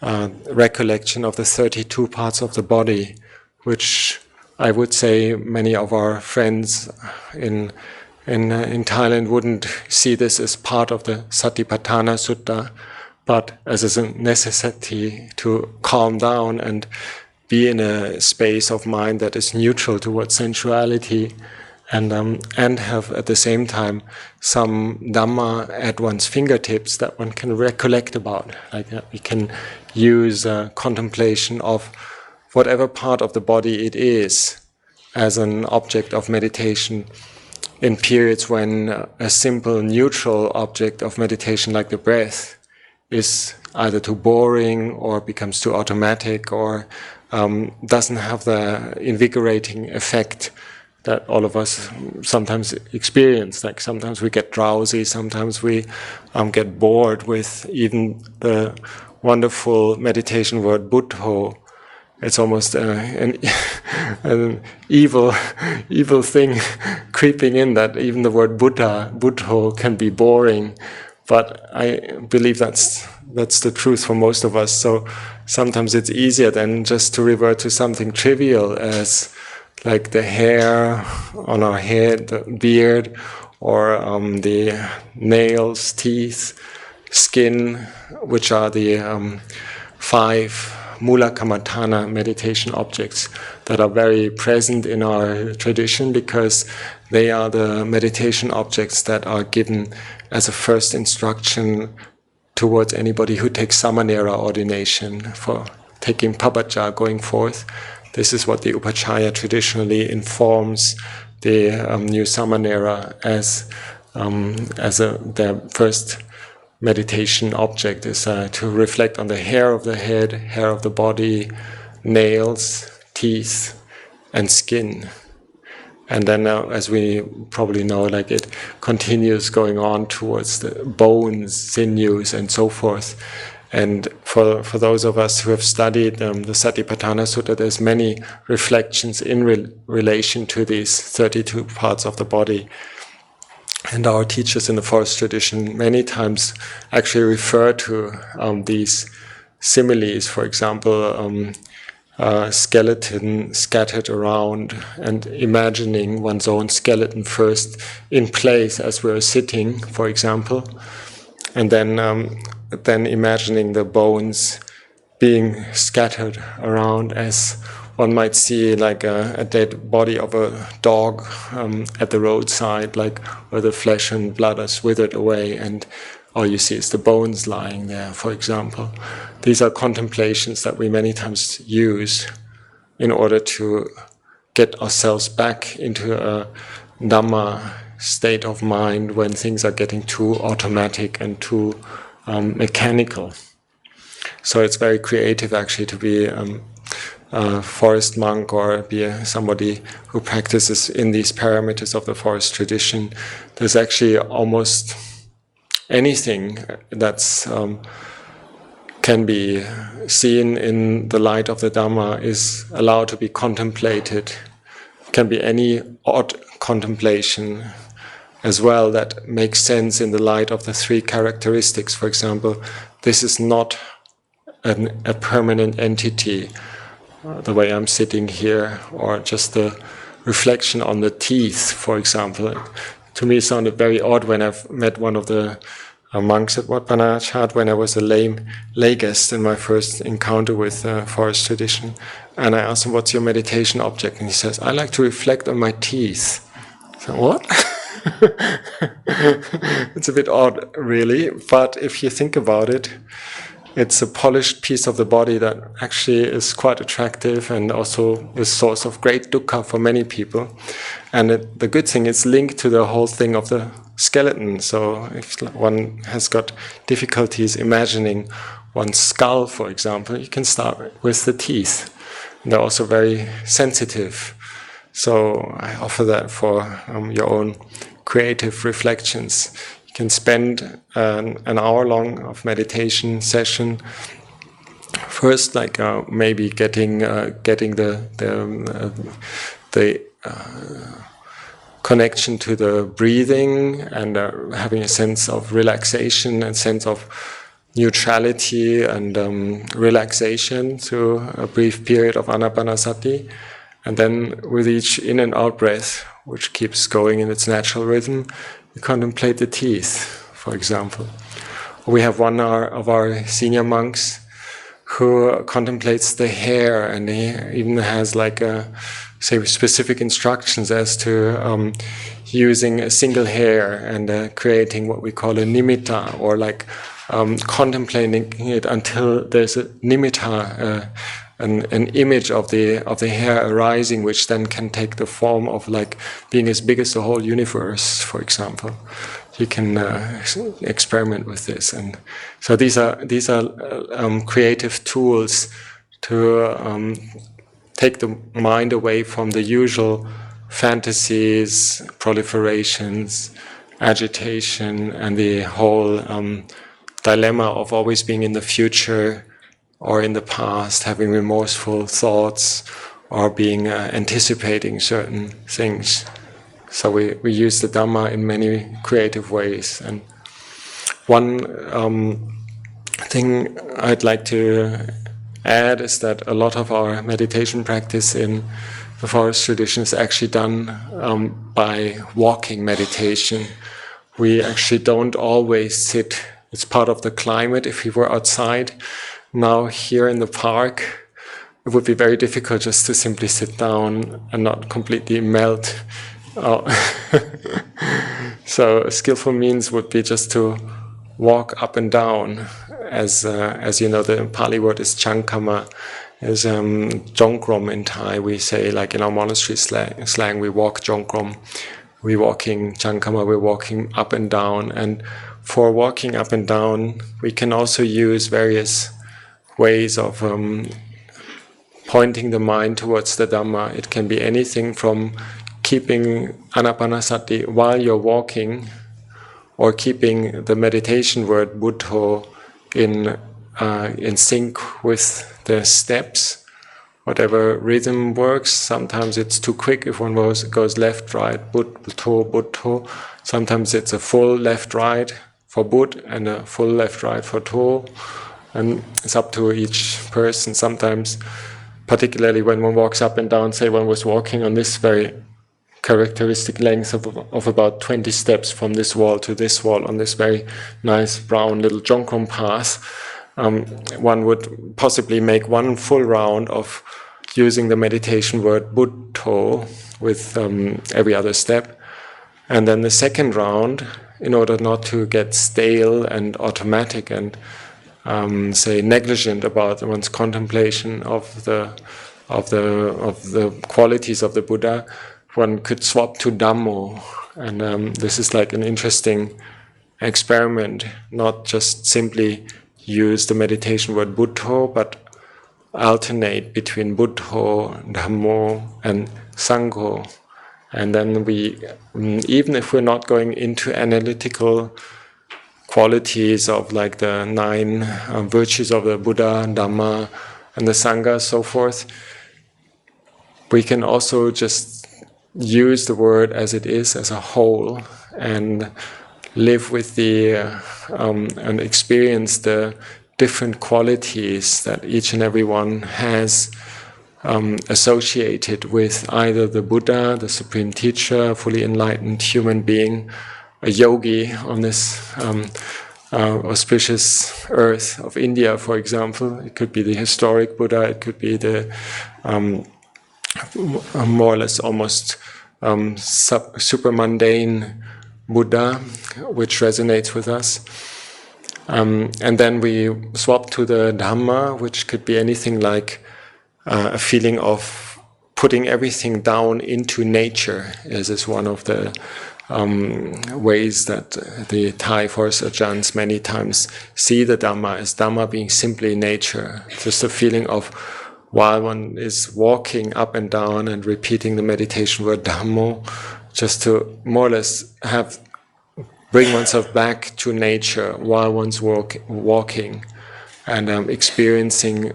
recollection of the 32 parts of the body, which I would say many of our friends in Thailand wouldn't see this as part of the Satipatthana Sutta, but as a necessity to calm down and be in a space of mind that is neutral towards sensuality, and have at the same time some Dhamma at one's fingertips that one can recollect about. Like we can use contemplation of whatever part of the body it is as an object of meditation in periods when a simple neutral object of meditation like the breath is either too boring or becomes too automatic or doesn't have the invigorating effect that all of us sometimes experience. Like sometimes we get drowsy, sometimes we get bored with even the wonderful meditation word buddho. It's almost an evil thing creeping in, that even the word buddho can be boring. But I believe that's the truth for most of us. So sometimes it's easier than just to revert to something trivial as like the hair on our head, the beard, or the nails, teeth, skin, which are the 5 Mula Kammatthana meditation objects that are very present in our tradition, because they are the meditation objects that are given as a first instruction towards anybody who takes samanera ordination, for taking pabbajja going forth. This is what the upachaya traditionally informs the new samanera as their first meditation object is to reflect on the hair of the head, hair of the body, nails, teeth, and skin. And then as we probably know, like it continues going on towards the bones, sinews, and so forth. And for those of us who have studied the Satipatthana Sutta, there's many reflections in relation to these 32 parts of the body. And our teachers in the forest tradition many times actually refer to these similes, for example, skeleton scattered around, and imagining one's own skeleton first in place as we're sitting, for example, and then imagining the bones being scattered around as one might see like a dead body of a dog at the roadside, like where the flesh and blood is withered away and all you see is the bones lying there, for example. These are contemplations that we many times use in order to get ourselves back into a Dhamma state of mind when things are getting too automatic and too mechanical. So it's very creative actually to be a forest monk or be somebody who practices in these parameters of the forest tradition. There's actually almost anything that's can be seen in the light of the Dhamma is allowed to be contemplated. Can be any odd contemplation as well that makes sense in the light of the 3 characteristics. For example, this is not a permanent entity, the way I'm sitting here, or just the reflection on the teeth, for example. To me, it sounded very odd when I've met one of the monks at Wat Pah Pong Sangha when I was a lay guest in my first encounter with forest tradition. And I asked him, "What's your meditation object?" And he says, "I like to reflect on my teeth." So, what? It's a bit odd, really. But if you think about it, it's a polished piece of the body that actually is quite attractive and also a source of great dukkha for many people. And the good thing, it's linked to the whole thing of the skeleton. So if one has got difficulties imagining one's skull, for example, you can start with the teeth. And they're also very sensitive. So I offer that for your own creative reflections. You can spend an hour long of meditation session. First, like maybe getting the connection to the breathing and having a sense of relaxation and sense of neutrality and relaxation through a brief period of anapanasati. And then with each in and out breath, which keeps going in its natural rhythm, you contemplate the teeth, for example. We have one of our senior monks who contemplates the hair, and he even has like specific instructions as to using a single hair and creating what we call a nimitta, or like contemplating it until there's a nimitta, an image of the hair arising, which then can take the form of like being as big as the whole universe, for example. You can experiment with this, and so these are creative tools to take the mind away from the usual fantasies, proliferations, agitation, and the whole dilemma of always being in the future or in the past, having remorseful thoughts, or being anticipating certain things. So we use the Dhamma in many creative ways. And one thing I'd like to add is that a lot of our meditation practice in the forest tradition is actually done by walking meditation. We actually don't always sit. It's part of the climate if we were outside. Now here in the park, it would be very difficult just to simply sit down and not completely melt. So a skillful means would be just to walk up and down, as you know, the Pali word is chankama, as jongkrom in Thai. We say, like in our monastery slang, we walk jongkrom. We're walking chankama, we're walking up and down. And for walking up and down, we can also use various ways of pointing the mind towards the Dhamma. It can be anything from keeping anapanasati while you're walking, or keeping the meditation word buddho in sync with the steps, whatever rhythm works. Sometimes it's too quick if one goes left, right, buddho, buddho. Sometimes it's a full left, right for bud and a full left, right for to. And it's up to each person. Sometimes, particularly when one walks up and down, say one was walking on this very characteristic length of about 20 steps from this wall to this wall on this very nice brown little jongkrom path, one would possibly make one full round of using the meditation word buddho with every other step. And then the second round, in order not to get stale and automatic and say negligent about one's contemplation of the qualities of the Buddha, one could swap to Dhammo. And this is like an interesting experiment, not just simply use the meditation word buddho, but alternate between buddho, Dhammo, and Sangho. And then we, even if we're not going into analytical qualities of like the 9 virtues of the Buddha, Dhamma, and the Sangha, so forth, we can also just use the word as it is, as a whole, and live with the and experience the different qualities that each and every one has associated with either the Buddha, the supreme teacher, fully enlightened human being, a yogi on this auspicious earth of India, for example. It could be the historic Buddha, it could be the more or less almost super mundane Buddha, which resonates with us. And then we swap to the Dhamma, which could be anything like a feeling of putting everything down into nature, as is one of the ways that the Thai forest Ajahns many times see the Dhamma as Dhamma being simply nature. Just a feeling of while one is walking up and down and repeating the meditation word Dhammo, just to more or less bring oneself back to nature while one's walking and experiencing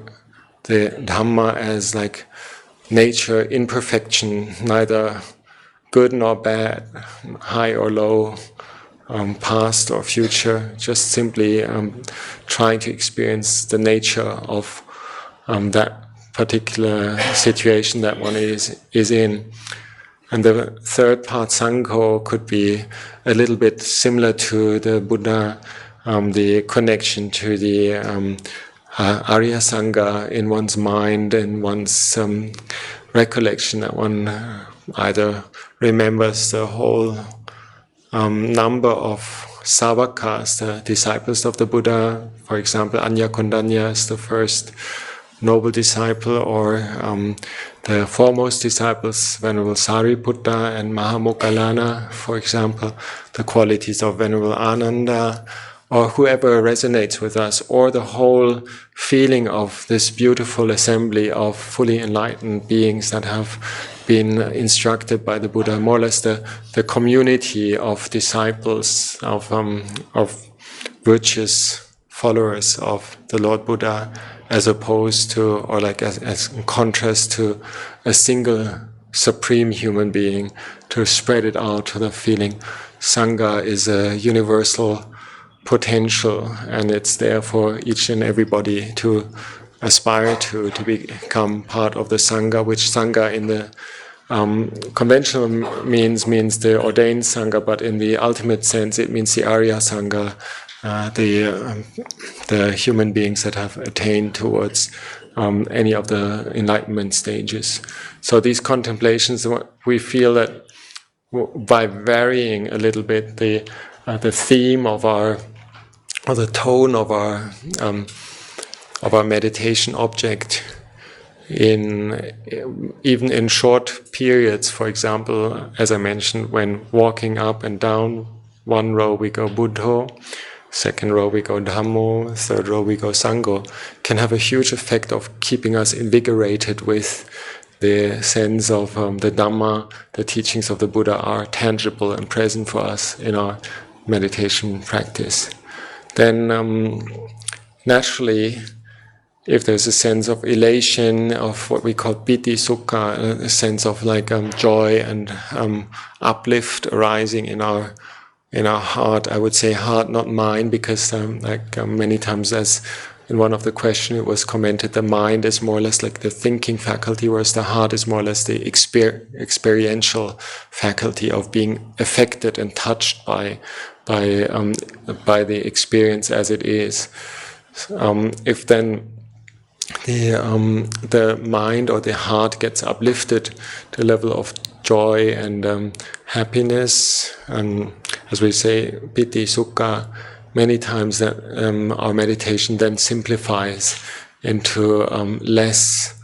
the Dhamma as like nature in perfection, neither good nor bad, high or low, past or future, just simply trying to experience the nature of that particular situation that one is in. And the third part, Sangho, could be a little bit similar to the Buddha, the connection to the Arya Sangha in one's mind and one's recollection, that one either remembers the whole number of Savakas, the disciples of the Buddha. For example, Anya Kondanya is the first noble disciple, or the foremost disciples, Venerable Sariputta and Mahamoggallana, for example, the qualities of Venerable Ananda, or whoever resonates with us, or the whole feeling of this beautiful assembly of fully enlightened beings that have been instructed by the Buddha, more or less the community of disciples, of virtuous followers of the Lord Buddha, as opposed to, or like as in contrast to a single supreme human being, to spread it out to the feeling. Sangha is a universal potential, and it's there for each and everybody to aspire to become part of the Sangha, which Sangha in the conventional means the ordained Sangha, but in the ultimate sense it means the Arya Sangha, the human beings that have attained towards any of the enlightenment stages. So these contemplations, we feel that by varying a little bit the theme of our, or the tone of our meditation object, even in short periods, for example, as I mentioned, when walking up and down, one row we go Buddho, second row we go Dhammo, third row we go Sangho, can have a huge effect of keeping us invigorated with the sense of the Dhamma, the teachings of the Buddha are tangible and present for us in our meditation practice. Then naturally, if there's a sense of elation, of what we call piti sukha, a sense of like joy and uplift arising in our heart, I would say heart, not mind, because many times, as in one of the questions it was commented, the mind is more or less like the thinking faculty, whereas the heart is more or less the experiential faculty of being affected and touched by the experience as it is. If then the mind or the heart gets uplifted to a level of joy and happiness, and as we say, piti sukha, many times that our meditation then simplifies into less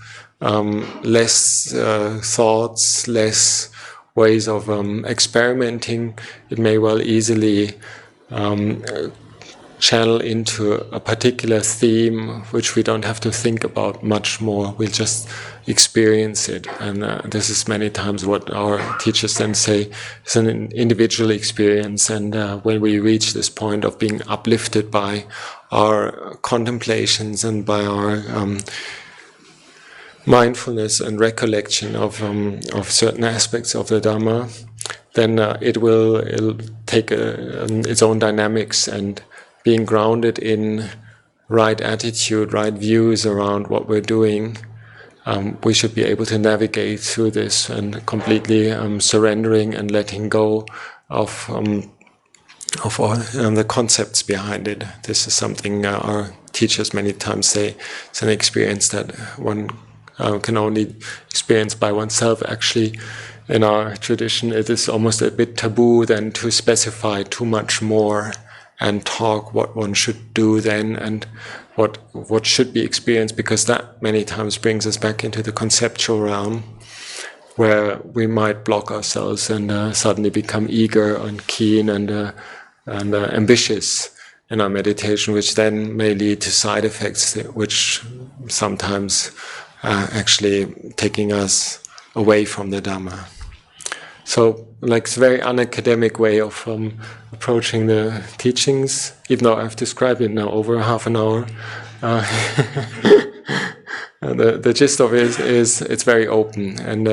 thoughts, less ways of experimenting. It may well easily channel into a particular theme which we don't have to think about much more. We'll just experience it. And this is many times what our teachers then say is an individual experience. And when we reach this point of being uplifted by our contemplations and by our mindfulness and recollection of certain aspects of the Dhamma, then it'll take its own dynamics, and being grounded in right attitude, right views around what we're doing, we should be able to navigate through this and completely surrendering and letting go of all the concepts behind it. This is something our teachers many times say it's an experience that one can only experience by oneself. Actually, in our tradition, it is almost a bit taboo then to specify too much more and talk what one should do then and what should be experienced, because that many times brings us back into the conceptual realm, where we might block ourselves and suddenly become eager and keen and ambitious in our meditation, which then may lead to side effects, which sometimes actually taking us away from the Dhamma. So, like, it's a very unacademic way of approaching the teachings, even though I've described it now over half an hour. The gist of it is it's very open, and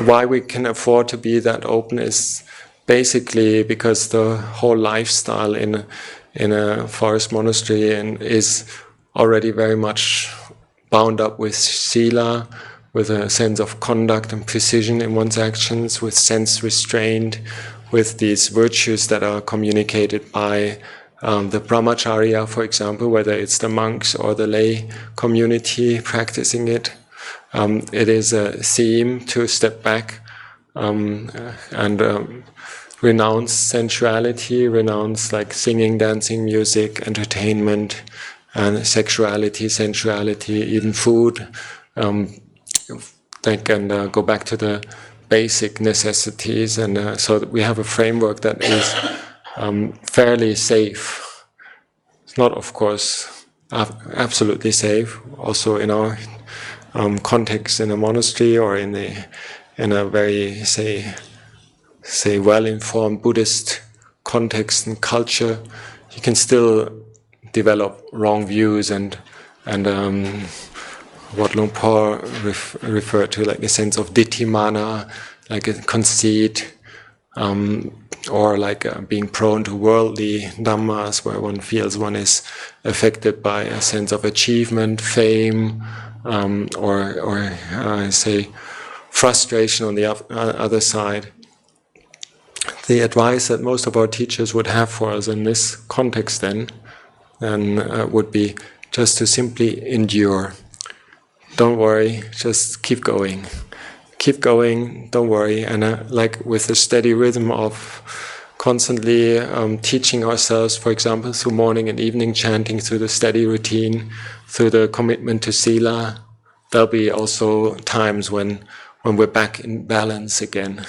why we can afford to be that open is basically because the whole lifestyle in a forest monastery is already very much bound up with sila, with a sense of conduct and precision in one's actions, with sense restraint, with these virtues that are communicated by the brahmacharya, for example, whether it's the monks or the lay community practicing it. It is a theme to step back and renounce sensuality, renounce like singing, dancing, music, entertainment, and sexuality, sensuality, even food. They can go back to the basic necessities, and so that we have a framework that is fairly safe. It's not, of course, absolutely safe. Also, in our context in a monastery or in a very say well-informed Buddhist context and culture, you can still develop wrong views and what Luang Por referred to, like a sense of ditthimana, like a conceit, or like being prone to worldly dhammas, where one feels one is affected by a sense of achievement, fame, or say frustration on the other side. The advice that most of our teachers would have for us in this context then would be just to simply endure. Don't worry, just keep going. Keep going, don't worry. And like with a steady rhythm of constantly teaching ourselves, for example, through morning and evening chanting, through the steady routine, through the commitment to sila, there'll be also times when we're back in balance again.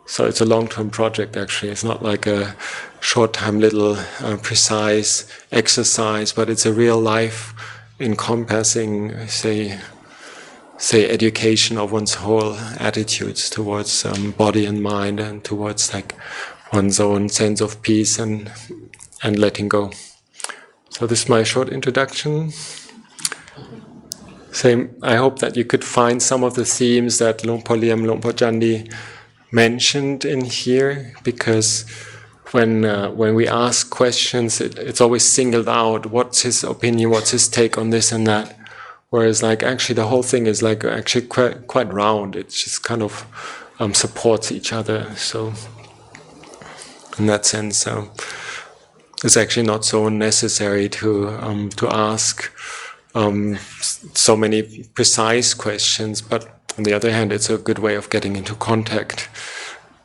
So it's a long-term project, actually. It's not like a short-time little precise exercise, but it's a real life encompassing, say education of one's whole attitudes towards body and mind, and towards like one's own sense of peace and letting go. So this is my short introduction. I hope that you could find some of the themes that Luang Por Liem, Luang Por Jundee mentioned in here, because when we ask questions, it's always singled out. What's his opinion? What's his take on this and that? Whereas, like, actually, the whole thing is like actually quite round. It just kind of supports each other. So, in that sense, it's actually not so necessary to ask so many precise questions. But on the other hand, it's a good way of getting into contact.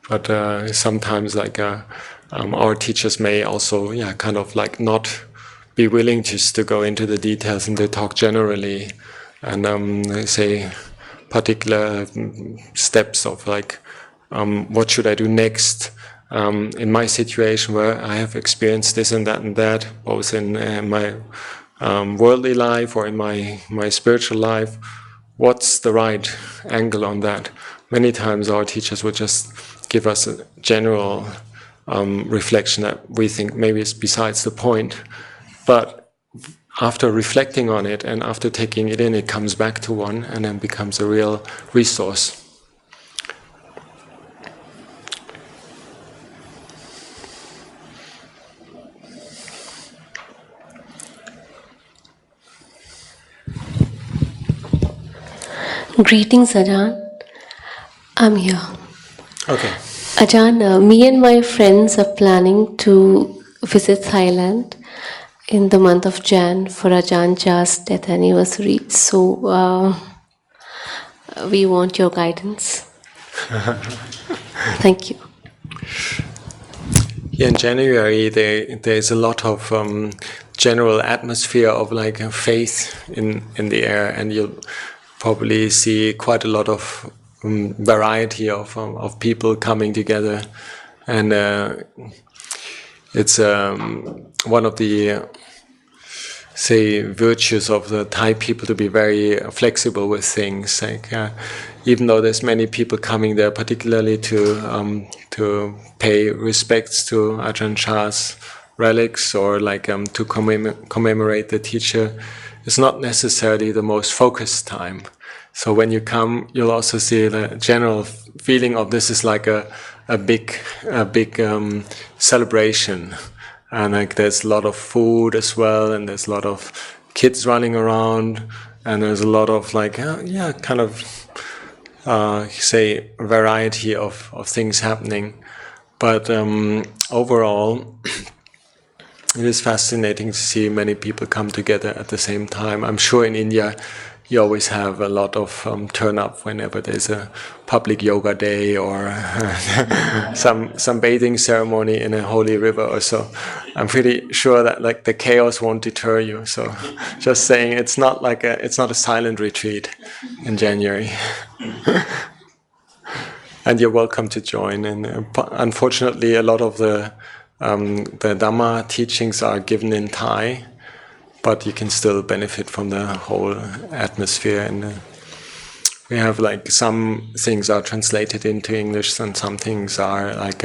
But sometimes, like, our teachers may also, kind of like not be willing just to go into the details and to talk generally, and say particular steps of like, what should I do next in my situation where I have experienced this and that, both in my worldly life or in my spiritual life. What's the right angle on that? Many times our teachers would just give us a general reflection that we think maybe is besides the point. But after reflecting on it and after taking it in, it comes back to one and then becomes a real resource. Greetings, Ajahn. I'm here. Okay. Ajahn, me and my friends are planning to visit Thailand in the month of Jan for Ajahn Jha's death anniversary. So we want your guidance. Thank you. in January there's a lot of general atmosphere of like faith in the air, and you'll probably see quite a lot of variety of people coming together, and it's one of the say virtues of the Thai people to be very flexible with things. Like even though there's many people coming there, particularly to pay respects to Ajahn Chah's relics or like to commemorate the teacher, it's not necessarily the most focused time. So when you come, you'll also see the general feeling of this is like a big celebration. And like there's a lot of food as well, and there's a lot of kids running around, and there's a lot of like kind of say variety of things happening. But overall, it is fascinating to see many people come together at the same time. I'm sure in India you always have a lot of turn up whenever there's a public yoga day or some bathing ceremony in a holy river or so. I'm pretty sure that like the chaos won't deter you. So just saying, it's not a silent retreat in January. And you're welcome to join. And unfortunately, a lot of the Dhamma teachings are given in Thai, but you can still benefit from the whole atmosphere. And we have like some things are translated into English, and some things are like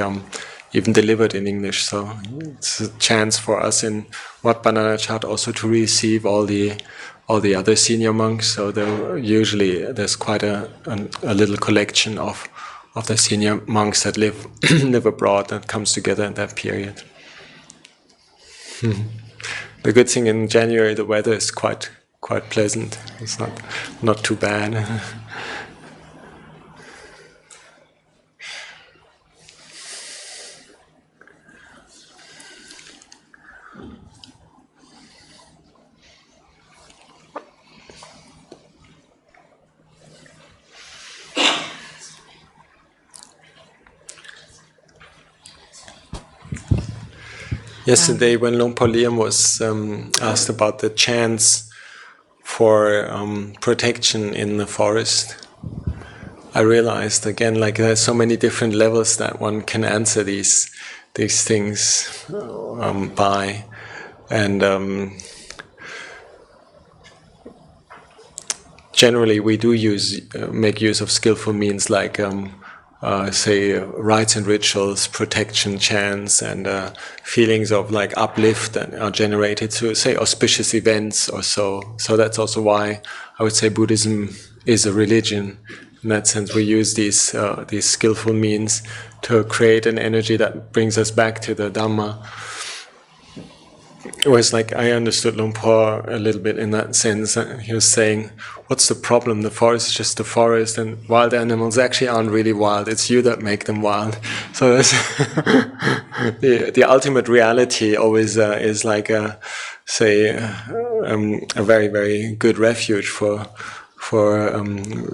even delivered in English. So it's a chance for us in Wat Pah Pong Sangha also to receive all the other senior monks. So there's quite a little collection of the senior monks that live abroad that comes together in that period. The good thing in January, the weather is quite pleasant. It's not too bad. Yesterday, when Luang Por Liem was asked about the chants for protection in the forest, I realized again, like there's so many different levels that one can answer these things by, and generally we do make use of skillful means like. Say rites and rituals, protection chants, and feelings of like uplift that are generated through, say, auspicious events or so. So that's also why I would say Buddhism is a religion. In that sense, we use these skillful means to create an energy that brings us back to the Dhamma. It was like I understood Luang Por a little bit in that sense. He was saying, what's the problem? The forest is just the forest, and wild animals actually aren't really wild. It's you that make them wild. So the ultimate reality always is like a very, very good refuge for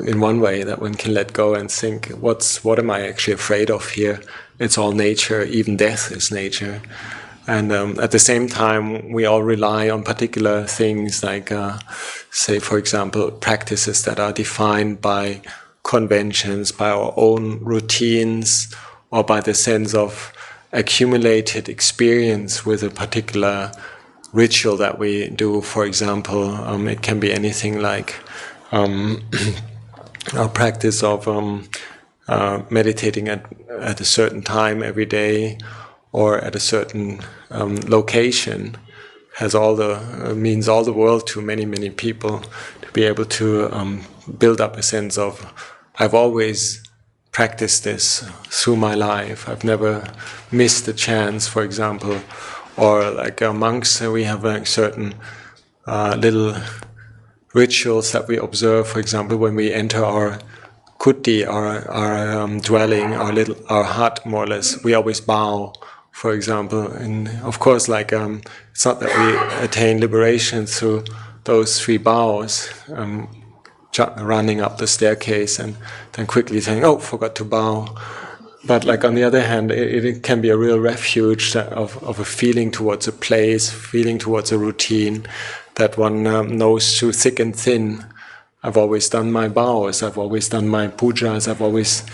in one way that one can let go and think, what am I actually afraid of here? It's all nature. Even death is nature. And at the same time, we all rely on particular things like, say, for example, practices that are defined by conventions, by our own routines, or by the sense of accumulated experience with a particular ritual that we do. For example, it can be anything like our practice of meditating at a certain time every day, or at a certain location, means all the world to many, many people. To be able to build up a sense of, I've always practiced this through my life. I've never missed a chance, for example. Or like monks, we have like certain little rituals that we observe. For example, when we enter our kuti, our dwelling, our hut, more or less, we always bow. For example, and of course, like it's not that we attain liberation through those 3 bows, running up the staircase and then quickly saying, "Oh, forgot to bow." But like on the other hand, it can be a real refuge of a feeling towards a place, feeling towards a routine that one knows through thick and thin. I've always done my vows, I've always done my pujas, I've always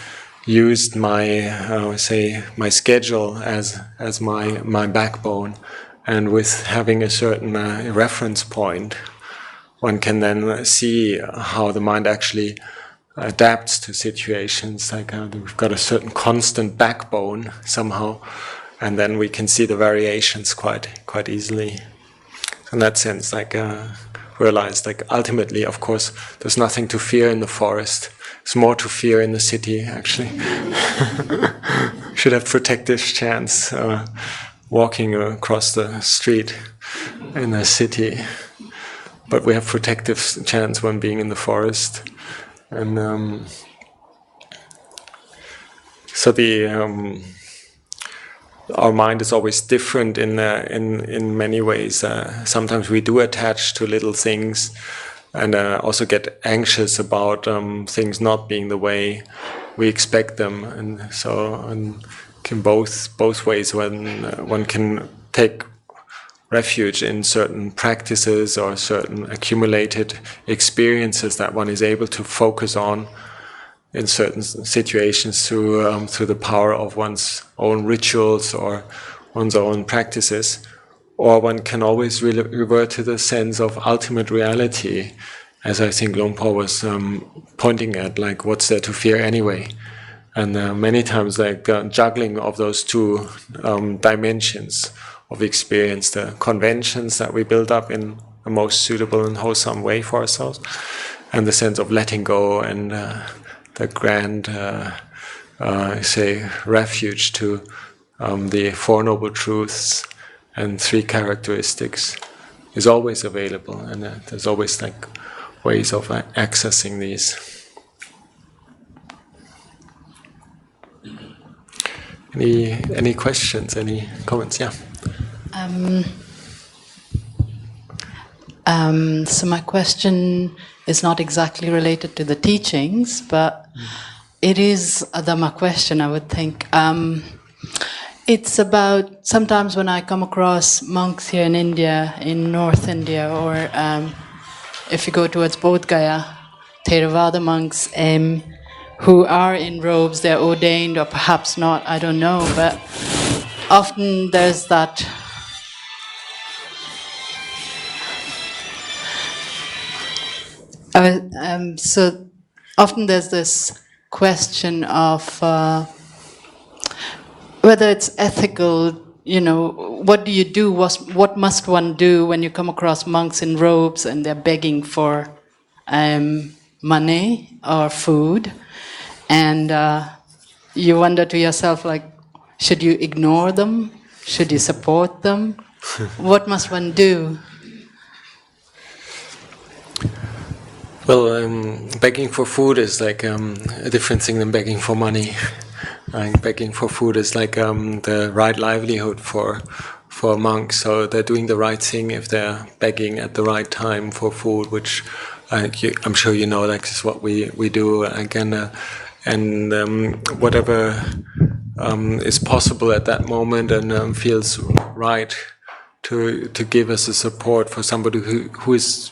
used my my schedule as my backbone, and with having a certain reference point, one can then see how the mind actually adapts to situations. Like we've got a certain constant backbone somehow, and then we can see the variations quite easily. In that sense, like realize, like ultimately, of course, there's nothing to fear in the forest. There's more to fear in the city, actually. Should have protective chants walking across the street in a city, but we have protective chants when being in the forest. And so our mind is always different in many ways. Sometimes we do attach to little things, and also get anxious about things not being the way we expect them. And so can both ways, when one can take refuge in certain practices or certain accumulated experiences that one is able to focus on in certain situations through the power of one's own rituals or one's own practices. Or one can always revert to the sense of ultimate reality, as I think Luang Por was pointing at, like what's there to fear anyway? And many times, like juggling of those two dimensions of experience, the conventions that we build up in the most suitable and wholesome way for ourselves, and the sense of letting go and the grand, refuge to the Four Noble Truths and three characteristics is always available, and there's always like ways of accessing these. Any questions? Any comments? Yeah. So my question is not exactly related to the teachings, but it is a Dhamma question, I would think. It's about, sometimes when I come across monks here in India, in North India, or if you go towards Bodh Gaya, Theravada monks who are in robes, they're ordained or perhaps not, I don't know, but often there's that so often there's this question of whether it's ethical, what do you do, what must one do when you come across monks in robes and they're begging for money or food, and you wonder to yourself, like, should you ignore them? Should you support them? What must one do? Well, begging for food is like a different thing than begging for money. Begging for food is like the right livelihood for monks. So they're doing the right thing if they're begging at the right time for food, which I'm sure you know, like is what we do again. And whatever is possible at that moment and feels right to give us a support for somebody who is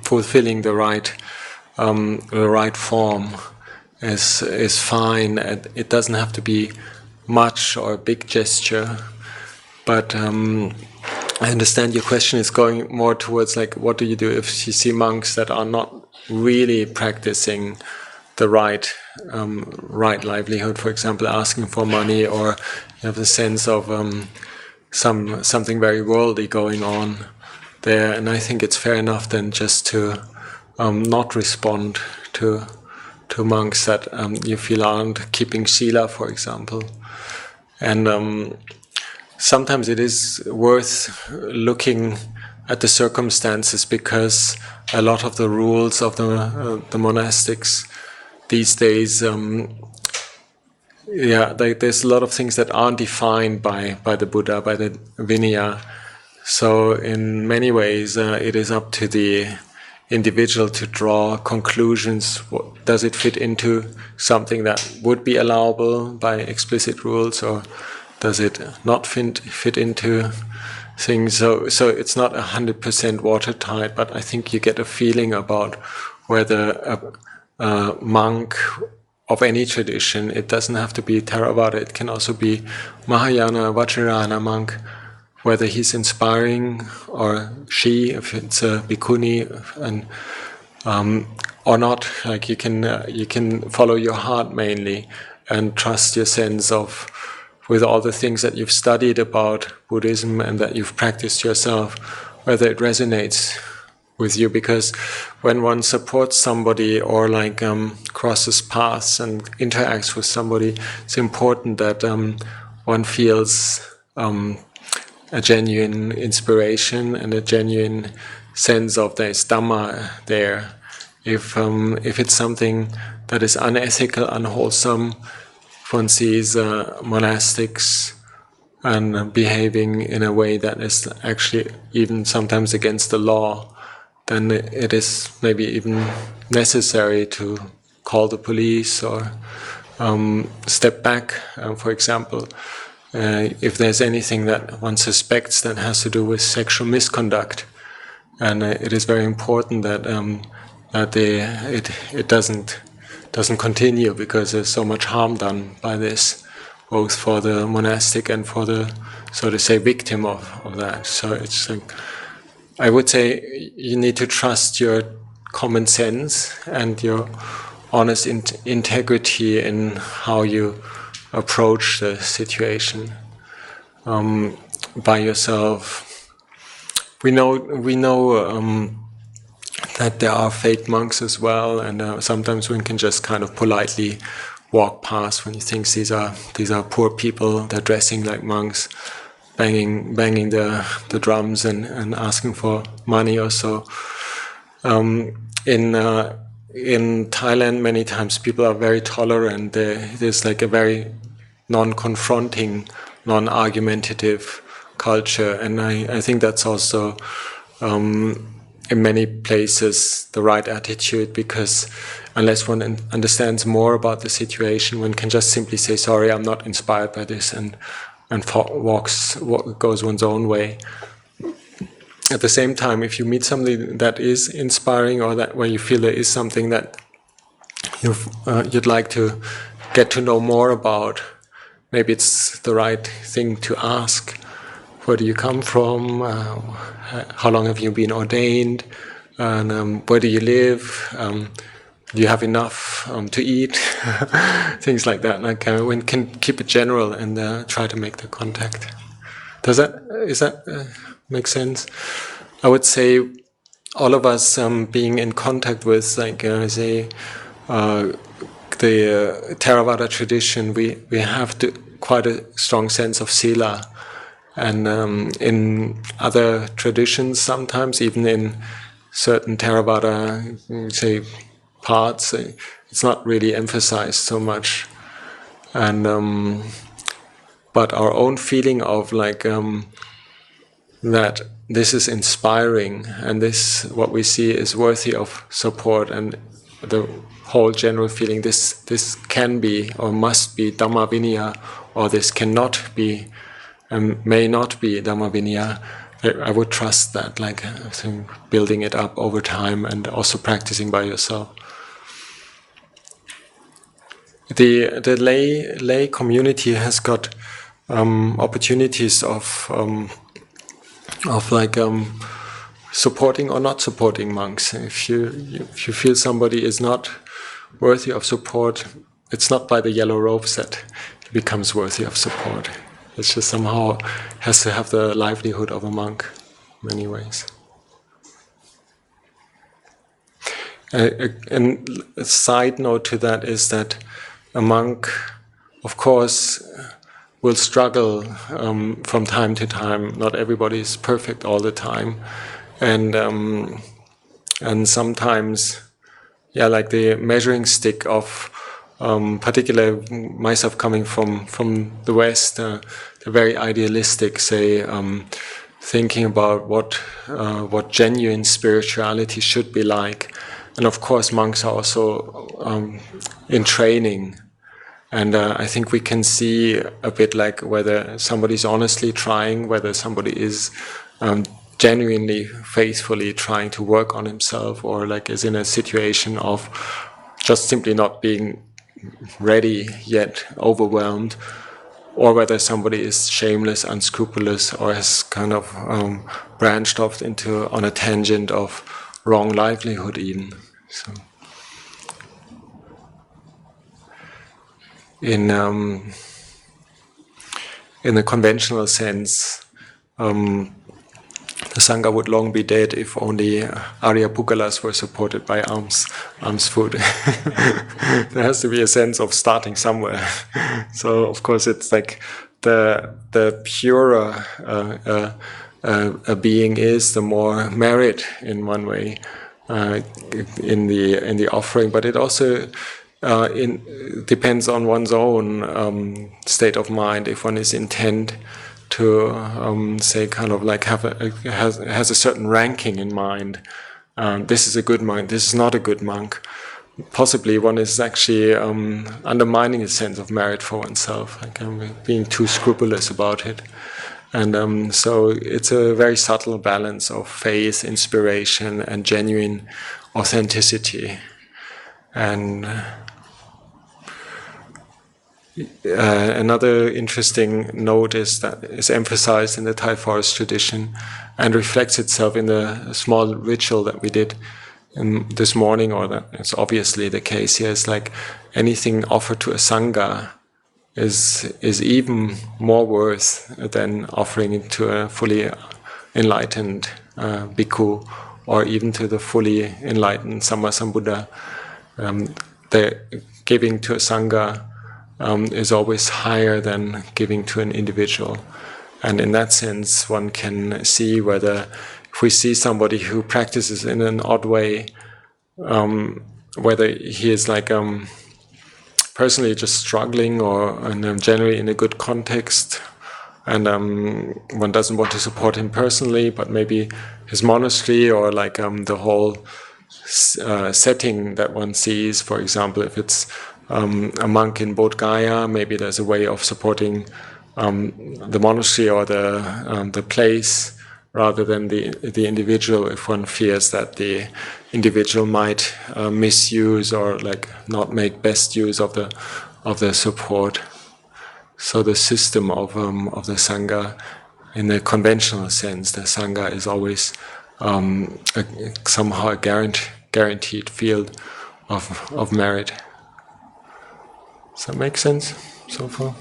fulfilling the right form is fine. It doesn't have to be much or a big gesture, but I understand your question is going more towards like, what do you do if you see monks that are not really practicing the right livelihood, for example, asking for money, or you have the sense of something very worldly going on there. And I think it's fair enough then just to not respond to monks that you feel aren't keeping sila, for example. And sometimes it is worth looking at the circumstances, because a lot of the rules of the monastics these days, there's a lot of things that aren't defined by the Buddha, by the Vinaya. So in many ways, it is up to the individual to draw conclusions. Does it fit into something that would be allowable by explicit rules, or does it not fit into things? So it's not 100% watertight, but I think you get a feeling about whether a monk of any tradition, it doesn't have to be Theravada, it can also be Mahayana, Vajrayana monk, whether he's inspiring or she, if it's a bhikkhuni, and or not. Like you can follow your heart mainly and trust your sense of, with all the things that you've studied about Buddhism and that you've practiced yourself, whether it resonates with you. Because when one supports somebody or crosses paths and interacts with somebody, it's important that one feels a genuine inspiration and a genuine sense of there's Dhamma there. If it's something that is unethical, unwholesome, one sees monastics and behaving in a way that is actually even sometimes against the law, then it is maybe even necessary to call the police or step back, for example. If there's anything that one suspects that has to do with sexual misconduct, and it is very important that it doesn't continue, because there's so much harm done by this, both for the monastic and for the, so to say, victim of that. So it's I would say you need to trust your common sense and your honest integrity in how you approach the situation by yourself. We know that there are fake monks as well, and sometimes one can just kind of politely walk past when you think these are poor people. They're dressing like monks, banging the drums and asking for money or so. In Thailand, many times people are very tolerant. There's like a very non-confronting, non-argumentative culture, and I think that's also in many places the right attitude, because unless one understands more about the situation, one can just simply say, sorry, I'm not inspired by this, and goes one's own way. At the same time, if you meet somebody that is inspiring, or that where you feel there is something that you'd like to get to know more about, maybe it's the right thing to ask. Where do you come from? How long have you been ordained? And where do you live? Do you have enough to eat? Things like that. Like one can keep it general and try to make the contact. Does that make sense? I would say all of us being in contact with, say, the Theravada tradition, we have quite a strong sense of sila. And in other traditions, sometimes even in certain Theravada, say, parts, it's not really emphasized so much. And but our own feeling of that this is inspiring, and this, what we see, is worthy of support, and the whole general feeling, this can be or must be Dhamma Vinaya, or this cannot be and may not be Dhamma Vinaya. I would trust that, building it up over time and also practicing by yourself. The lay community has got opportunities of supporting or not supporting monks. If you feel somebody is not worthy of support, it's not by the yellow robes that he becomes worthy of support. It's just somehow has to have the livelihood of a monk in many ways. And a side note to that is that a monk, of course, will struggle from time to time. Not everybody is perfect all the time, and sometimes, like the measuring stick of, particularly myself coming from the West, the very idealistic, say, thinking about what genuine spirituality should be like. And of course, monks are also in training. And I think we can see a bit like whether somebody's honestly trying, whether somebody is genuinely, faithfully trying to work on himself, or like is in a situation of just simply not being ready yet, overwhelmed, or whether somebody is shameless, unscrupulous, or has kind of branched off into on a tangent of wrong livelihood even. So. In the conventional sense, the Sangha would long be dead if only Arya Pugalas were supported by alms food. There has to be a sense of starting somewhere. So of course it's like the purer a being is, the more merit in one way in the offering, but it also depends on one's own state of mind. If one is intent to say kind of like has a certain ranking in mind, this is a good monk, this is not a good monk, possibly one is actually undermining a sense of merit for oneself, like being too scrupulous about it. And so it's a very subtle balance of faith, inspiration, and genuine authenticity. And another interesting note is that is emphasized in the Thai forest tradition and reflects itself in the small ritual that we did this morning, or that it's obviously the case here. It's like anything offered to a Sangha is even more worth than offering it to a fully enlightened bhikkhu, or even to the fully enlightened Sammasambuddha. The giving to a Sangha is always higher than giving to an individual. And in that sense, one can see whether, if we see somebody who practices in an odd way, whether he is like personally just struggling, or generally in a good context, and one doesn't want to support him personally, but maybe his monastery, or like the whole setting that one sees. For example, if it's a monk in Bodh Gaya, maybe there's a way of supporting the monastery or the place rather than the individual, if one fears that the individual might misuse or like not make best use of the support. So the system of the Sangha, in the conventional sense, the Sangha is always somehow a guaranteed field of merit. Does that make sense so far?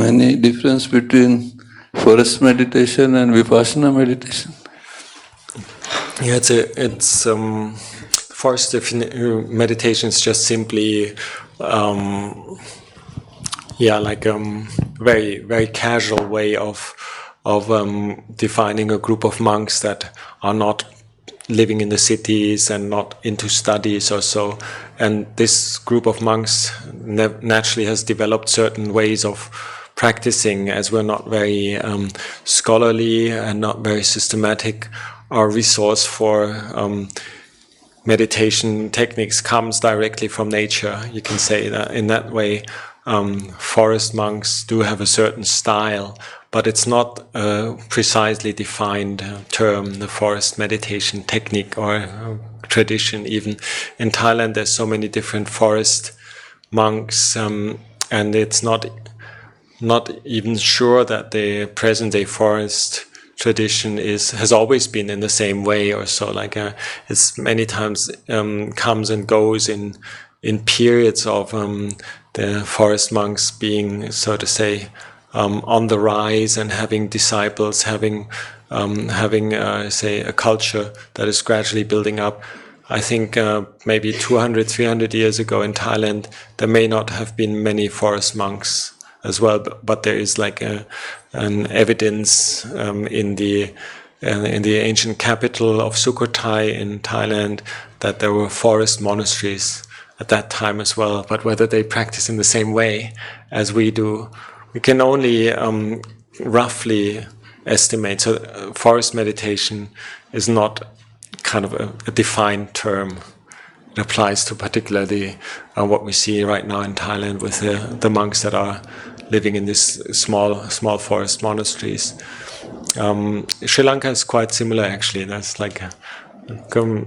Any difference between forest meditation and vipassana meditation? Yeah, it's forest meditation is just simply like very very casual way of defining a group of monks that are not living in the cities and not into studies or so. And this group of monks naturally has developed certain ways of practicing, as we're not very scholarly and not very systematic. Our resource for meditation techniques comes directly from nature. You can say that in that way. Forest monks do have a certain style, but it's not a precisely defined term, the forest meditation technique or tradition. Even in Thailand, there's so many different forest monks, and it's not even sure that the present-day forest tradition has always been in the same way or so. Like it's many times comes and goes in periods of the forest monks being, so to say, on the rise and having disciples, having say a culture that is gradually building up. I think maybe 200, 300 years ago in Thailand, there may not have been many forest monks as well, but there is like an evidence in the ancient capital of Sukhothai in Thailand that there were forest monasteries at that time as well. But whether they practice in the same way as we do, we can only roughly estimate. So forest meditation is not kind of a defined term. It applies to particularly what we see right now in Thailand with the monks that are living in these small forest monasteries. Sri Lanka is quite similar actually. There's like the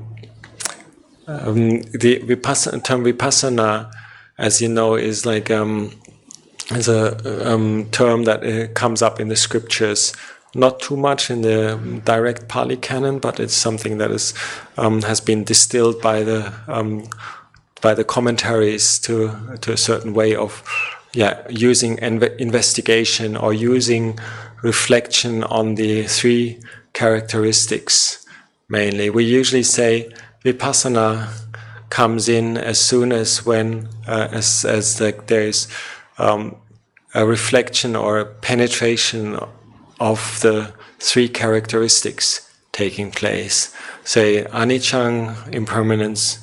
term vipassana, as you know, is like is a term that comes up in the scriptures. Not too much in the direct Pali canon, but it's something that is has been distilled by the commentaries to a certain way of using investigation or using reflection on the three characteristics mainly. We usually say vipassana comes in as soon as when as like there is a reflection or a penetration of the three characteristics taking place. Say anicca, impermanence,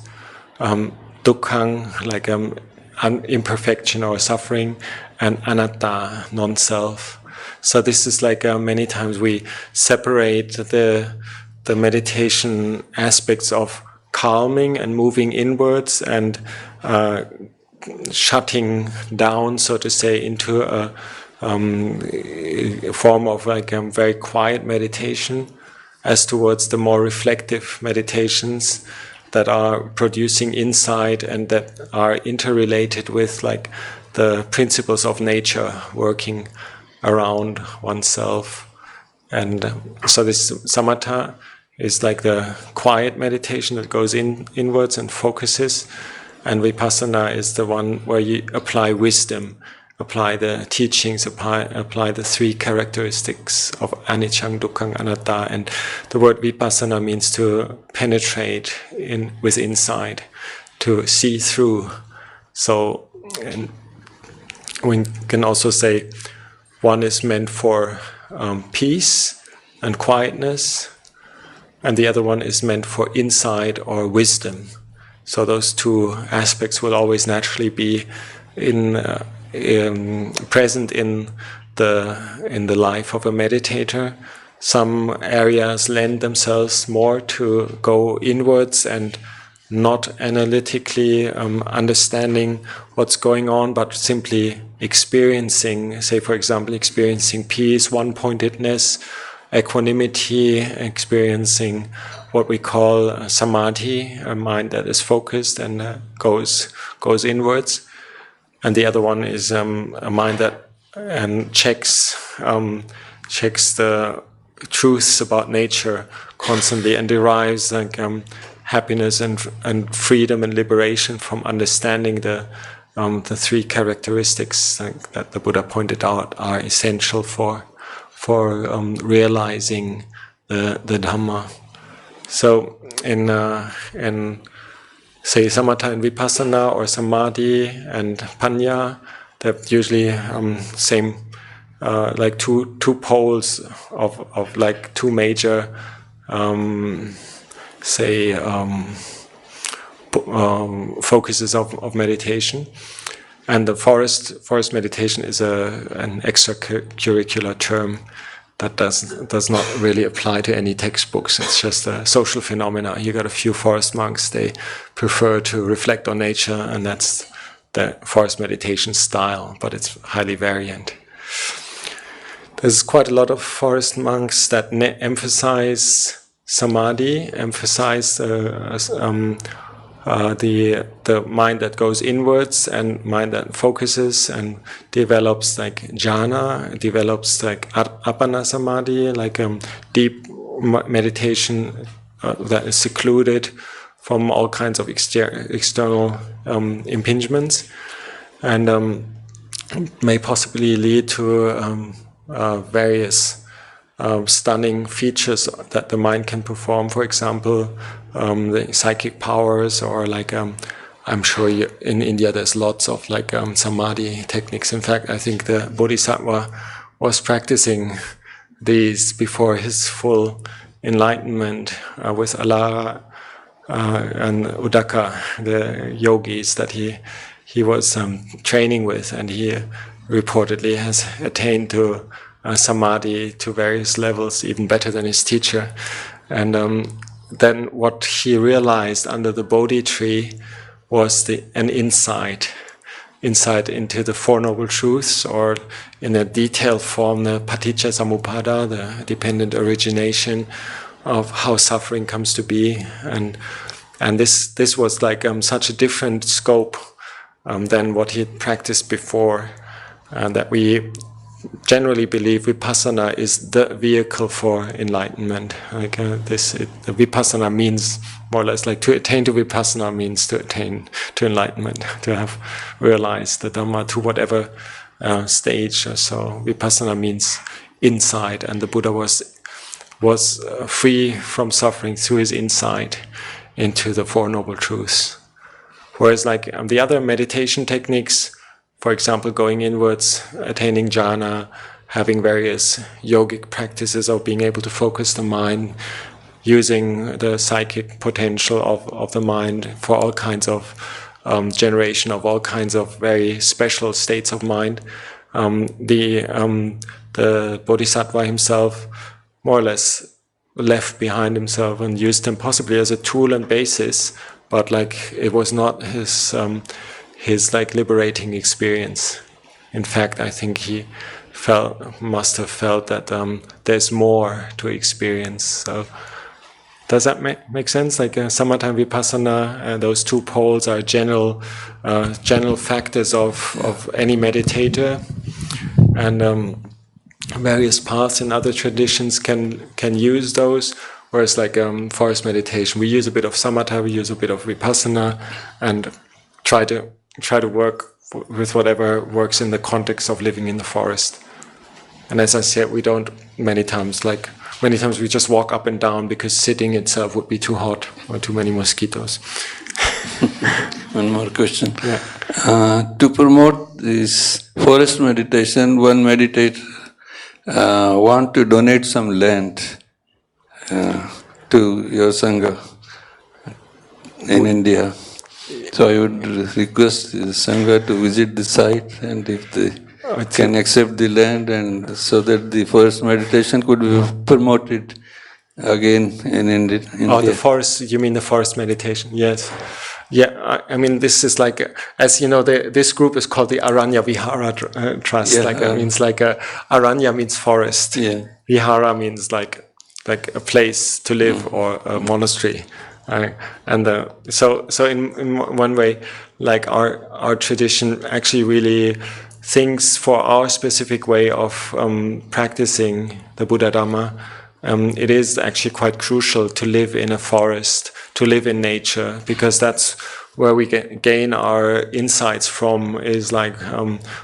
dukkhang, like imperfection or suffering, and anatta, non-self. So this is like many times we separate the meditation aspects of calming and moving inwards and shutting down, so to say, into a form of like very quiet meditation, as towards the more reflective meditations that are producing insight and that are interrelated with like the principles of nature working around oneself. And so this samatha is like the quiet meditation that goes inwards and focuses, and vipassana is the one where you apply wisdom, apply the teachings, apply the three characteristics of anicca, dukkhang, anatta. And the word vipassana means to penetrate with insight, to see through. So, and we can also say one is meant for peace and quietness, and the other one is meant for insight or wisdom. So those two aspects will always naturally be present in the life of a meditator. Some areas lend themselves more to go inwards and not analytically understanding what's going on, but simply experiencing, say for example, experiencing peace, one-pointedness, equanimity, experiencing what we call samadhi, a mind that is focused and goes inwards. And the other one is a mind that checks the truths about nature constantly and derives like happiness and freedom and liberation from understanding the three characteristics that the Buddha pointed out are essential for realizing the Dhamma. So in say samatha and vipassana, or samadhi and panya, they're usually same like two poles of like two major focuses of meditation. And the forest meditation is an extracurricular term that does not really apply to any textbooks. It's just a social phenomena. You got a few forest monks, they prefer to reflect on nature, and that's the forest meditation style, but it's highly variant. There's quite a lot of forest monks that emphasize samadhi, emphasize the mind that goes inwards and mind that focuses and develops like jhana, develops like appana samadhi, like deep meditation that is secluded from all kinds of external impingements, and may possibly lead to various stunning features that the mind can perform. For example, the psychic powers, or like I'm sure in India there's lots of like samadhi techniques. In fact, I think the Bodhisattva was practicing these before his full enlightenment with Alara and Uddaka, the yogis that he was training with, and he reportedly has attained to samadhi to various levels, even better than his teacher. And then what he realized under the Bodhi tree was an insight into the Four Noble Truths, or in a detailed form, the Paticca Samuppada, the dependent origination of how suffering comes to be. And this was like such a different scope than what he had practiced before, that we generally believe Vipassana is the vehicle for enlightenment. Like the Vipassana means more or less like to attain to Vipassana means to attain to enlightenment, to have realized the Dhamma to whatever stage or so. Vipassana means insight, and the Buddha was free from suffering through his insight into the Four Noble Truths. Whereas like the other meditation techniques, for example, going inwards, attaining jhana, having various yogic practices of being able to focus the mind, using the psychic potential of the mind for all kinds of generation of all kinds of very special states of mind. The Bodhisattva himself more or less left behind himself and used them possibly as a tool and basis, but like it was not his like liberating experience. In fact, I think he must have felt that there's more to experience. So does that make sense? Like samatha and vipassana, those two poles are general factors of any meditator, and various paths in other traditions can use those. Whereas like forest meditation, we use a bit of samatha, we use a bit of vipassana, and try to work with whatever works in the context of living in the forest. And as I said, many times we just walk up and down because sitting itself would be too hot or too many mosquitoes. One more question. Yeah. To promote this forest meditation, one meditator want to donate some land to your Sangha in India. So I would request the Sangha to visit the site, and if they can accept the land, and so that the forest meditation could be promoted again in India. Oh, the forest, you mean the forest meditation? Yes. Yeah, I mean, this is like, as you know, this group is called the Aranya Vihara Trust. Yeah, means like Aranya means forest. Yeah. Vihara means like a place to live, or a monastery. So in one way, like our tradition actually really thinks for our specific way of practicing the Buddha Dhamma. It is actually quite crucial to live in a forest, to live in nature, because that's where we gain our insights from, is like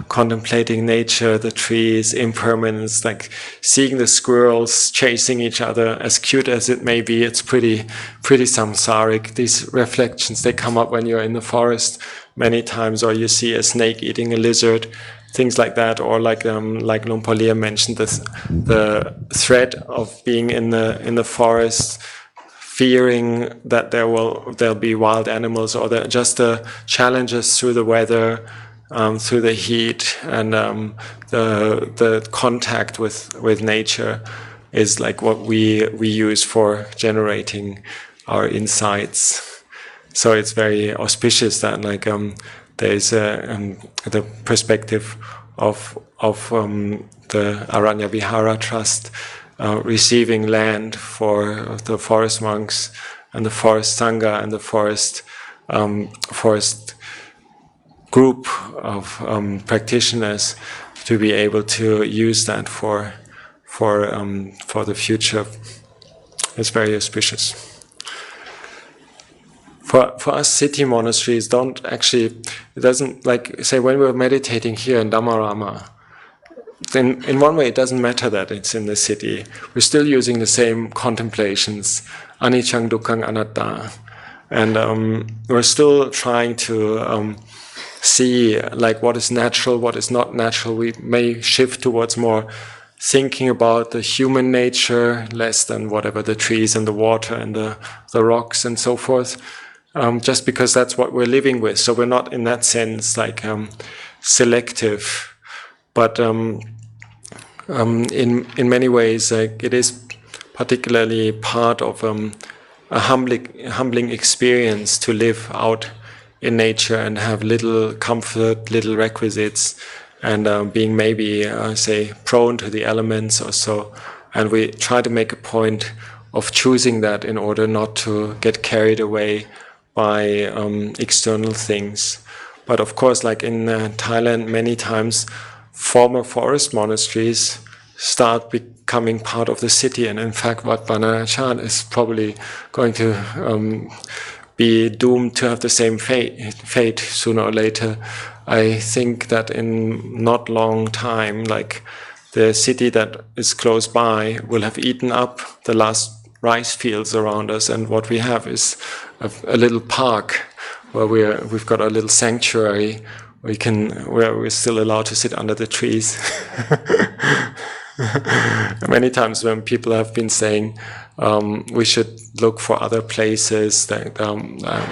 contemplating nature, the trees, impermanence, like seeing the squirrels chasing each other. As cute as it may be, it's pretty samsaric. These reflections, they come up when you're in the forest many times, or you see a snake eating a lizard, things like that, or like Luang Por Liem mentioned, the threat of being in the forest, fearing that there'll be wild animals, or just the challenges through the weather, through the heat, and the contact with nature is like what we use for generating our insights. So it's very auspicious that like there is the perspective of the Aranya Vihara Trust receiving land for the forest monks and the forest sangha and the forest group of practitioners to be able to use that for the future. It's very auspicious. For us, city monasteries it doesn't, like, say, when we're meditating here in Dhammarama, in one way, it doesn't matter that it's in the city. We're still using the same contemplations, anicca, dukkha, anatta, and we're still trying to see like what is natural, what is not natural. We may shift towards more thinking about the human nature, less than whatever the trees and the water and the rocks and so forth, just because that's what we're living with. So we're not in that sense like selective. But in many ways, like, it is particularly part of a humbling experience to live out in nature and have little comfort, little requisites, and being maybe, say, prone to the elements or so. And we try to make a point of choosing that in order not to get carried away by external things. But of course, like in Thailand, many times former forest monasteries start becoming part of the city, and in fact Wat Pah Pong Sangha is probably going to be doomed to have the same fate sooner or later. I think that in not long time, like, the city that is close by will have eaten up the last rice fields around us, and what we have is a little park where we've got a little sanctuary where we're still allowed to sit under the trees. Many times when people have been saying we should look for other places that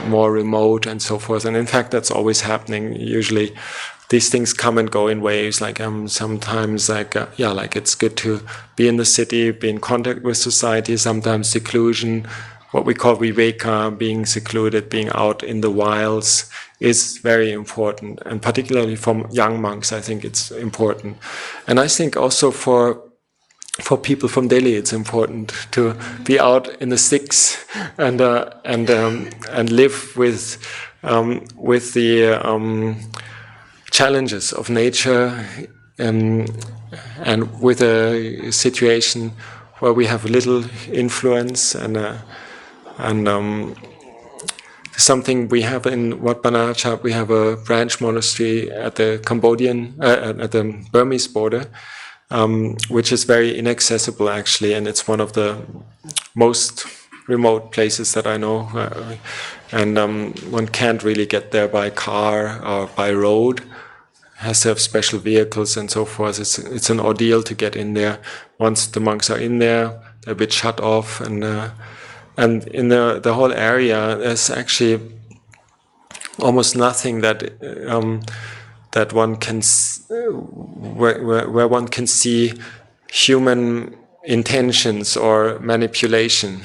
more remote and so forth, and in fact that's always happening. Usually these things come and go in waves. Like sometimes like it's good to be in the city, be in contact with society. Sometimes seclusion, what we call viveka, being secluded, being out in the wilds, is very important, and particularly for young monks, I think it's important. And I think also for people from Delhi, it's important to be out in the sticks and live with the challenges of nature, and with a situation where we have little influence and something we have in Wat Pah Pong Sangha. We have a branch monastery at the at the Burmese border, which is very inaccessible actually, and it's one of the most remote places that I know, and one can't really get there by car or by road. Has to have special vehicles and so forth. It's an ordeal to get in there. Once the monks are in there, they're a bit shut off, and in the whole area, there's actually almost nothing that one can where one can see human intentions or manipulation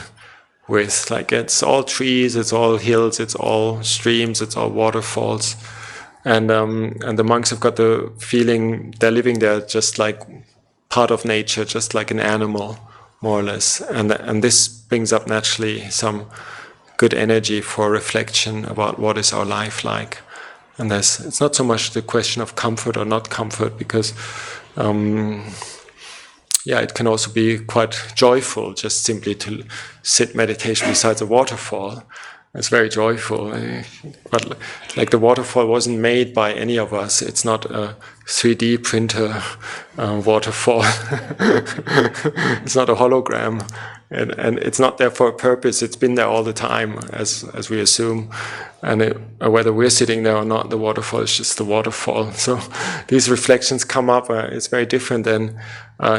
with. Like, it's all trees, it's all hills, it's all streams, it's all waterfalls, and the monks have got the feeling they're living there just like part of nature, just like an animal, more or less, and this brings up naturally some good energy for reflection about what is our life like. And it's not so much the question of comfort or not comfort, because it can also be quite joyful just simply to sit meditation beside a waterfall. It's very joyful, but like, the waterfall wasn't made by any of us. It's not a 3D printer waterfall. It's not a hologram, and it's not there for a purpose. It's been there all the time, as we assume, and whether we're sitting there or not, the waterfall is just the waterfall. So these reflections come up. It's very different than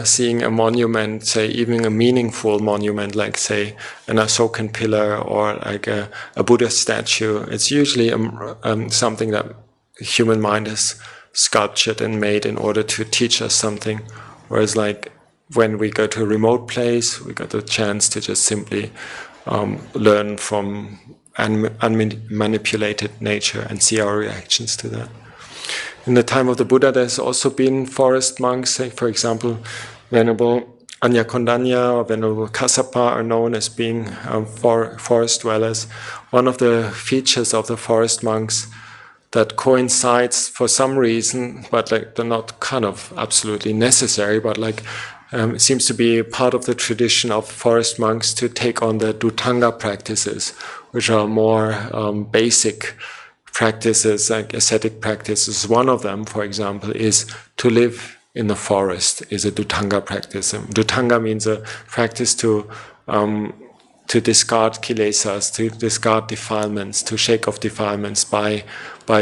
seeing a monument, say even a meaningful monument, like say an Ashokan pillar or like a Buddha statue. It's usually something that the human mind has sculptured and made in order to teach us something. Whereas like when we go to a remote place, we got the chance to just simply learn from unmanipulated nature and see our reactions to that. In the time of the Buddha, there's also been forest monks. Say, for example, Venerable Anyakondanya or Venerable Kassapa are known as being forest dwellers. One of the features of the forest monks that coincides for some reason, but like they're not kind of absolutely necessary, but like it seems to be part of the tradition of forest monks to take on the Dhutanga practices, which are more basic practices, like ascetic practices. One of them, for example, is to live in the forest is a Dhutanga practice. Dhutanga means a practice to discard kilesas, to discard defilements, to shake off defilements by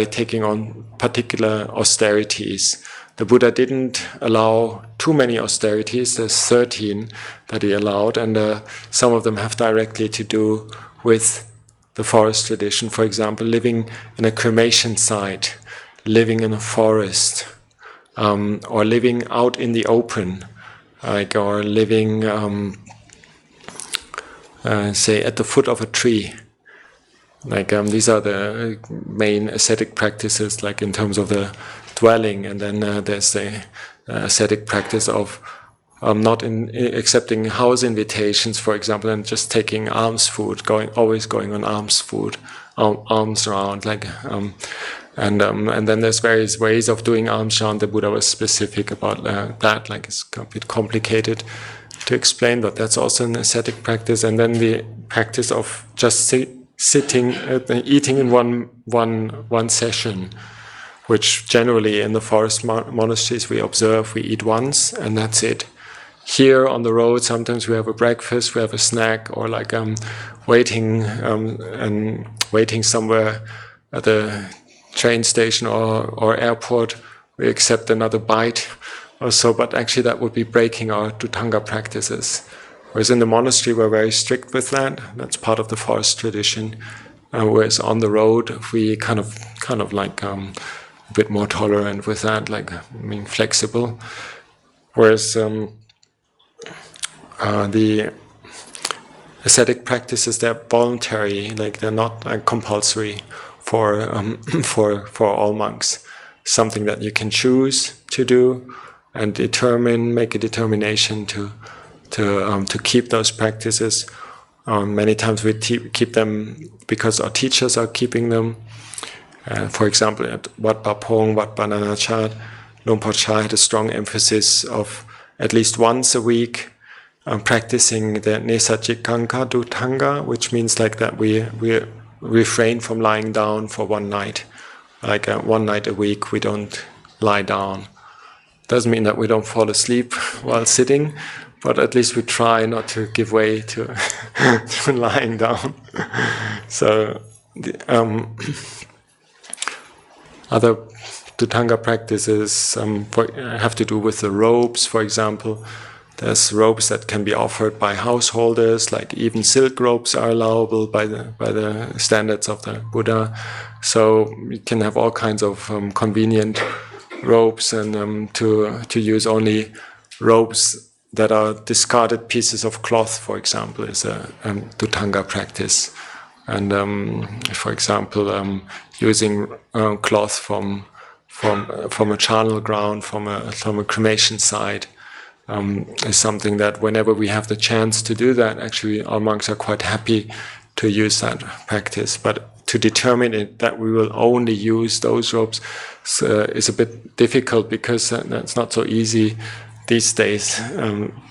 taking on particular austerities. The Buddha didn't allow too many austerities. There's 13 that he allowed, and some of them have directly to do with the forest tradition. For example, living in a cremation site, living in a forest, or living out in the open, or living, say, at the foot of a tree. These are the main ascetic practices, like in terms of the dwelling, and then there's the ascetic practice of not accepting house invitations, for example, and just taking alms food, always going on alms round, and then there's various ways of doing alms round. The Buddha was specific about that. It's a bit complicated to explain, but that's also an ascetic practice. And then the practice of just sitting, eating in one session, which generally in the forest monasteries we observe, we eat once and that's it. Here on the road, sometimes we have a breakfast, we have a snack, or waiting somewhere at the train station or airport, we accept another bite or so, but actually that would be breaking our Dhutanga practices. Whereas in the monastery we're very strict with that. That's part of the forest tradition. Whereas on the road we kind of a bit more tolerant with that, flexible. Whereas the ascetic practices, they're voluntary, they're not compulsory for all monks. Something that you can choose to do and make a determination to keep those practices. Many times we keep them because our teachers are keeping them. For example, at Wat Pah Pong, Wat Pah Nanachat, Luang Por Chai had a strong emphasis of at least once a week practicing the Nesajikanka Dhutanga, which means that we refrain from lying down for one night. One night a week we don't lie down. Doesn't mean that we don't fall asleep while sitting, but at least we try not to give way to, to lying down. So other Dhutanga practices have to do with the robes, for example. There's robes that can be offered by householders, even silk robes are allowable by the standards of the Buddha. So you can have all kinds of convenient robes, and to use only robes that are discarded pieces of cloth, for example, is a Dhutanga practice. And for example, using cloth from a charnel ground, from a cremation site, is something that whenever we have the chance to do that, actually our monks are quite happy to use that practice. But to determine that we will only use those robes is a bit difficult, because that's not so easy these days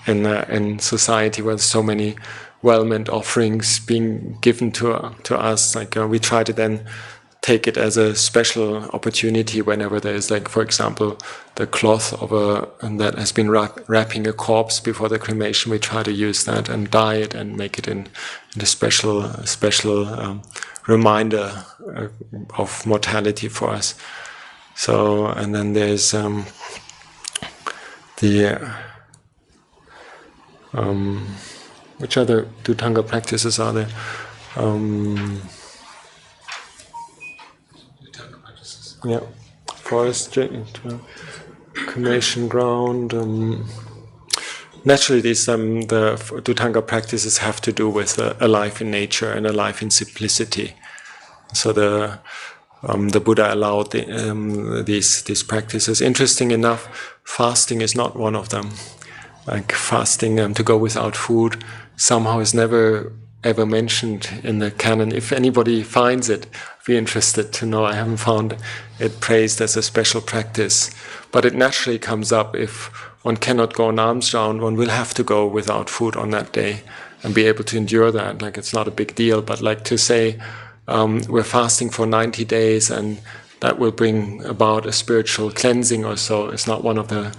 in society, where there's so many well-meant offerings being given to us. We try to then take it as a special opportunity whenever there is, for example, the cloth that has been wrapping a corpse before the cremation. We try to use that and dye it and make it in a special reminder of mortality for us. So, and then there's which other Dhutanga practices are there? Yeah, forest, cremation ground. Naturally, these the Dhutanga practices have to do with a life in nature and a life in simplicity. So the Buddha allowed these practices. Interesting enough, fasting is not one of them. Fasting, to go without food, somehow is never ever mentioned in the canon. If anybody finds it, I'd be interested to know. I haven't found it praised as a special practice, but it naturally comes up. If one cannot go on alms round, one will have to go without food on that day and be able to endure that. It's not a big deal, but to say we're fasting for 90 days and that will bring about a spiritual cleansing or so, is not one of the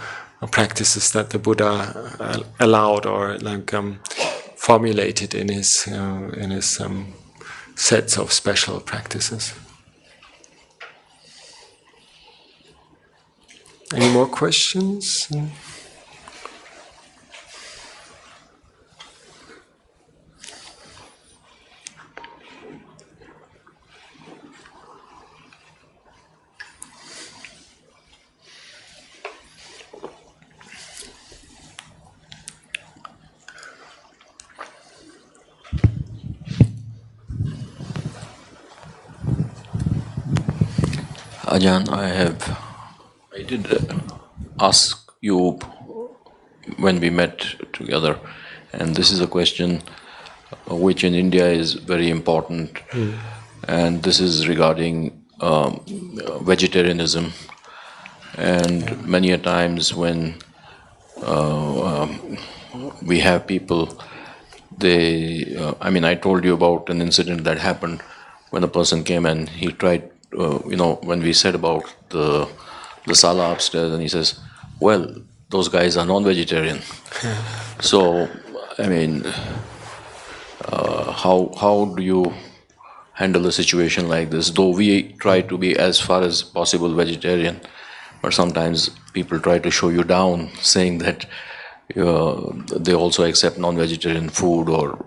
practices that the Buddha allowed or formulated in his sets of special practices. Any more questions? Ajahn, I did ask you when we met together, and this is a question which in India is very important, and this is regarding vegetarianism. And many a times when we have people, I told you about an incident that happened when a person came and he tried, when we said about the sala upstairs, and he says, well, those guys are non-vegetarian. So, how do you handle a situation like this? Though we try to be as far as possible vegetarian, but sometimes people try to show you down, saying that they also accept non-vegetarian food, or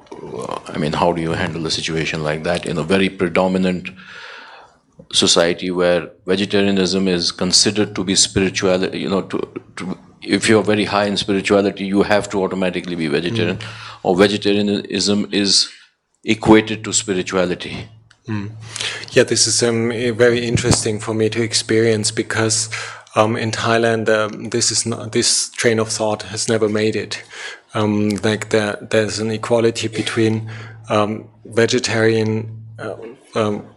how do you handle a situation like that in a very predominant society where vegetarianism is considered to be spirituality? If you're very high in spirituality, you have to automatically be vegetarian, or vegetarianism is equated to spirituality. Yeah, this is very interesting for me to experience, because in Thailand, this train of thought has never made it. There's an equality between vegetarian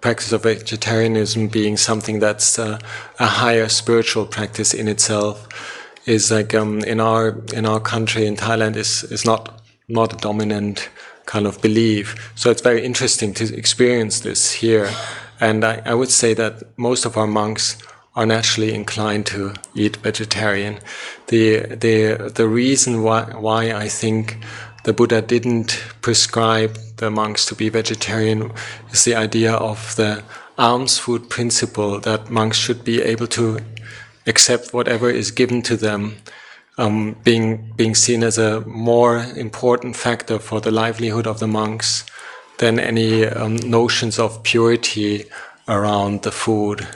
practice of vegetarianism being something that's a higher spiritual practice in itself. Is in our country, in Thailand, is not a dominant kind of belief. So it's very interesting to experience this here. And I would say that most of our monks are naturally inclined to eat vegetarian. The reason why I think the Buddha didn't prescribe the monks to be vegetarian is the idea of the alms food principle, that monks should be able to accept whatever is given to them, being seen as a more important factor for the livelihood of the monks than any notions of purity around the food.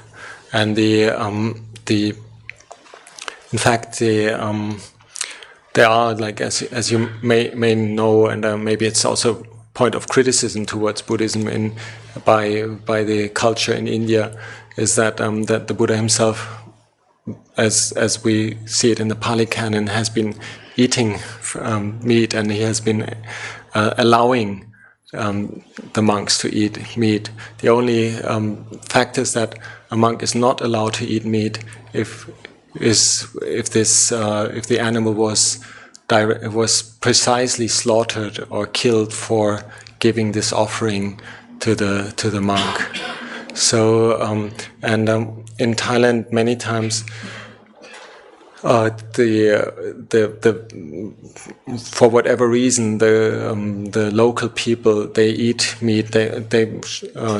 And in fact, there are, as you may know, and maybe it's also a point of criticism towards Buddhism by the culture in India, is that the Buddha himself, as we see it in the Pali Canon, has been eating meat, and he has been allowing the monks to eat meat. The only factors that a monk is not allowed to eat meat if the animal was precisely slaughtered or killed for giving this offering to the monk. So in Thailand, many times for whatever reason, the local people, they eat meat. They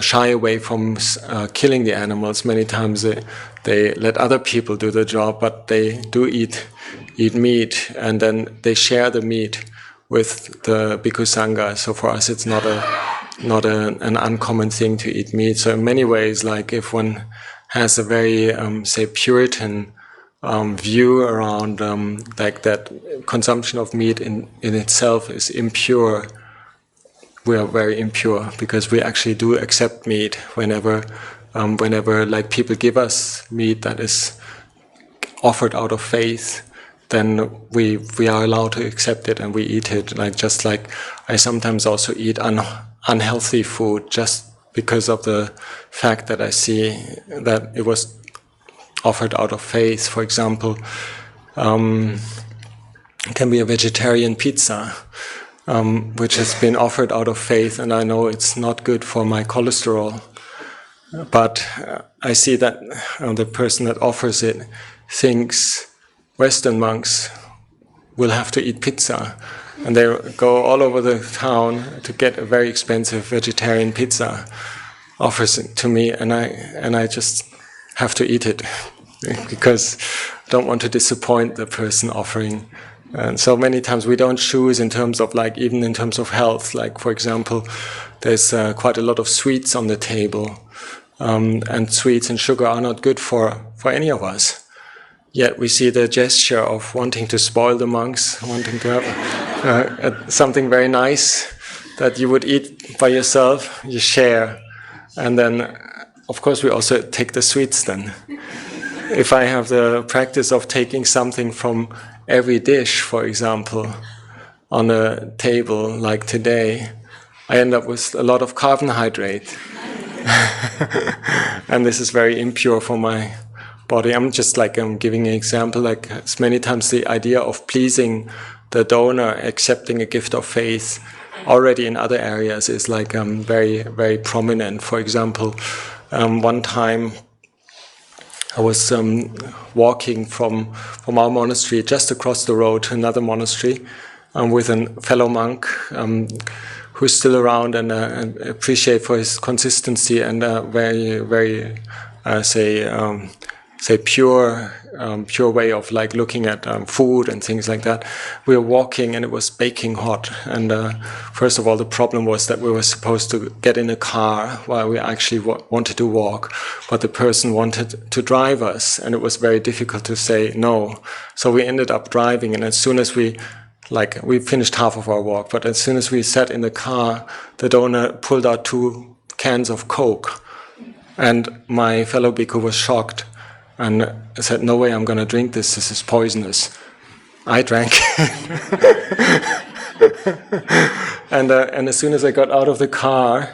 shy away from killing the animals. Many times they let other people do the job, but they do eat meat, and then they share the meat with the Bhikkhu Sangha. So for us, it's not an uncommon thing to eat meat. So in many ways, if one has a very say Puritan view around that consumption of meat in itself is impure, we are very impure, because we actually do accept meat whenever people give us meat that is offered out of faith, then we are allowed to accept it and we eat it. Just like I sometimes also eat unhealthy food just because of the fact that I see that it was offered out of faith. For example, it can be a vegetarian pizza, which has been offered out of faith, and I know it's not good for my cholesterol. But I see that the person that offers it thinks, Western monks will have to eat pizza, and they go all over the town to get a very expensive vegetarian pizza, offers it to me, and I just have to eat it because I don't want to disappoint the person offering. And so many times we don't choose in terms of like, even in terms of health, like for example, there's quite a lot of sweets on the table, and sweets and sugar are not good for any of us. Yet we see the gesture of wanting to spoil the monks, wanting to have something very nice that you would eat by yourself, you share. And then, of course, we also take the sweets then. If I have the practice of taking something from every dish, for example, on a table like today, I end up with a lot of carbohydrate. And this is very impure for my body. I'm just like giving an example, like as many times the idea of pleasing the donor, accepting a gift of faith already in other areas is like very, very prominent. For example, one time I was walking from our monastery just across the road to another monastery with a fellow monk who's still around, and appreciate for his consistency and very, very, say pure way of like looking at food and things like that. We were walking and it was baking hot, and first of all the problem was that we were supposed to get in a car while we actually wanted to walk, but the person wanted to drive us, and it was very difficult to say no. So we ended up driving, and as soon as we finished half of our walk, but as soon as we sat in the car, the donor pulled out 2 cans of Coke, and my fellow bhikkhu was shocked and said, "No way, I'm going to drink this. This is poisonous." I drank and as soon as I got out of the car,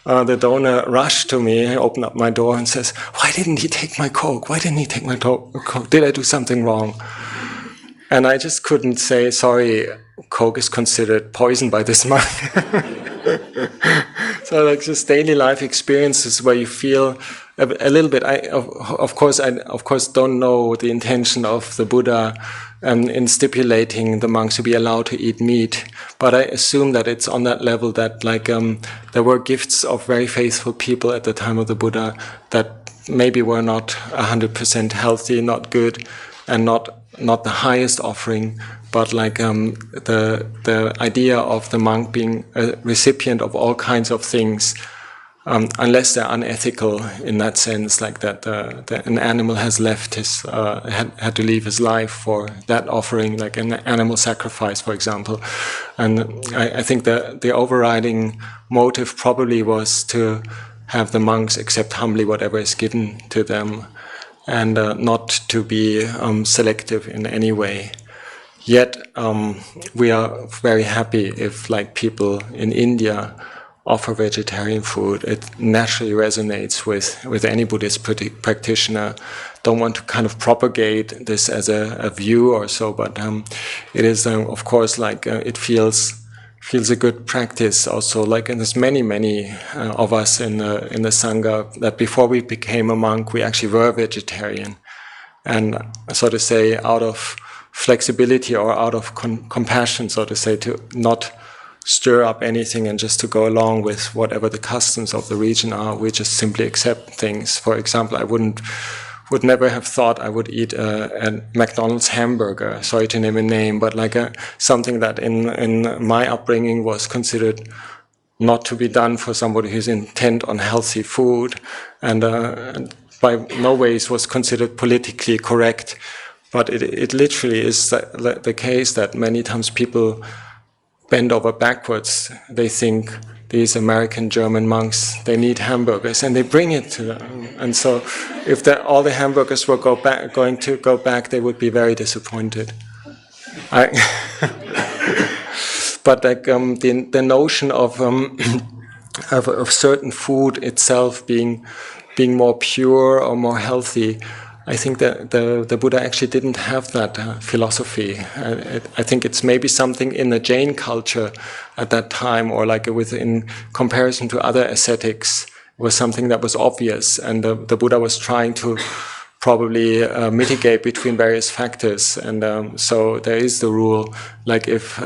the donor rushed to me, opened up my door and says, "Why didn't he take my Coke? Why didn't he take my Coke? Did I do something wrong?" And I just couldn't say, "Sorry, Coke is considered poison by this monk." So like just daily life experiences where you feel a little bit. I of course don't know the intention of the Buddha in stipulating the monks to be allowed to eat meat, but I assume that it's on that level that like there were gifts of very faithful people at the time of the Buddha that maybe were not 100% healthy, not good, and not the highest offering, but like the idea of the monk being a recipient of all kinds of things, unless they're unethical in that sense, like that an animal has left his had to leave his life for that offering, like an animal sacrifice, for example. And I think the overriding motive probably was to have the monks accept humbly whatever is given to them, and not to be selective in any way. Yet we are very happy if like people in India offer vegetarian food. It naturally resonates with any Buddhist practitioner. Don't want to kind of propagate this as a view or so, but it is of course like it feels a good practice also. Like, and there's many of us in the Sangha that before we became a monk we actually were vegetarian, and so to say out of flexibility or out of compassion, so to say, to not stir up anything and just to go along with whatever the customs of the region are. We just simply accept things. For example, I would never have thought I would eat a McDonald's hamburger, sorry to name a name, but like something that in my upbringing was considered not to be done for somebody who's intent on healthy food, and by no ways was considered politically correct. But it literally is the case that many times people bend over backwards. They think these American German monks, they need hamburgers, and they bring it to them. And so if all the hamburgers were going to go back, they would be very disappointed. But like the notion of certain food itself being more pure or more healthy, I think that the Buddha actually didn't have that philosophy. I think it's maybe something in the Jain culture at that time, or like in comparison to other ascetics, was something that was obvious, and the Buddha was trying to probably mitigate between various factors. And so there is the rule, like if,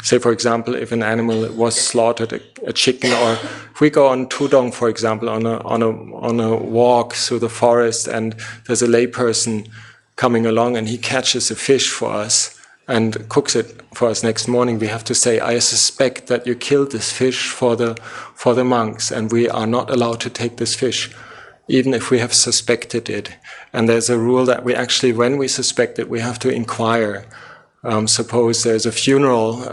say for example, if an animal was slaughtered, a chicken, or if we go on Tudong, for example, on a walk through the forest, and there's a layperson coming along and he catches a fish for us and cooks it for us next morning, we have to say, I suspect that you killed this fish for the monks, and we are not allowed to take this fish, even if we have suspected it. And there's a rule that we actually, when we suspect it, we have to inquire. Suppose there's a funeral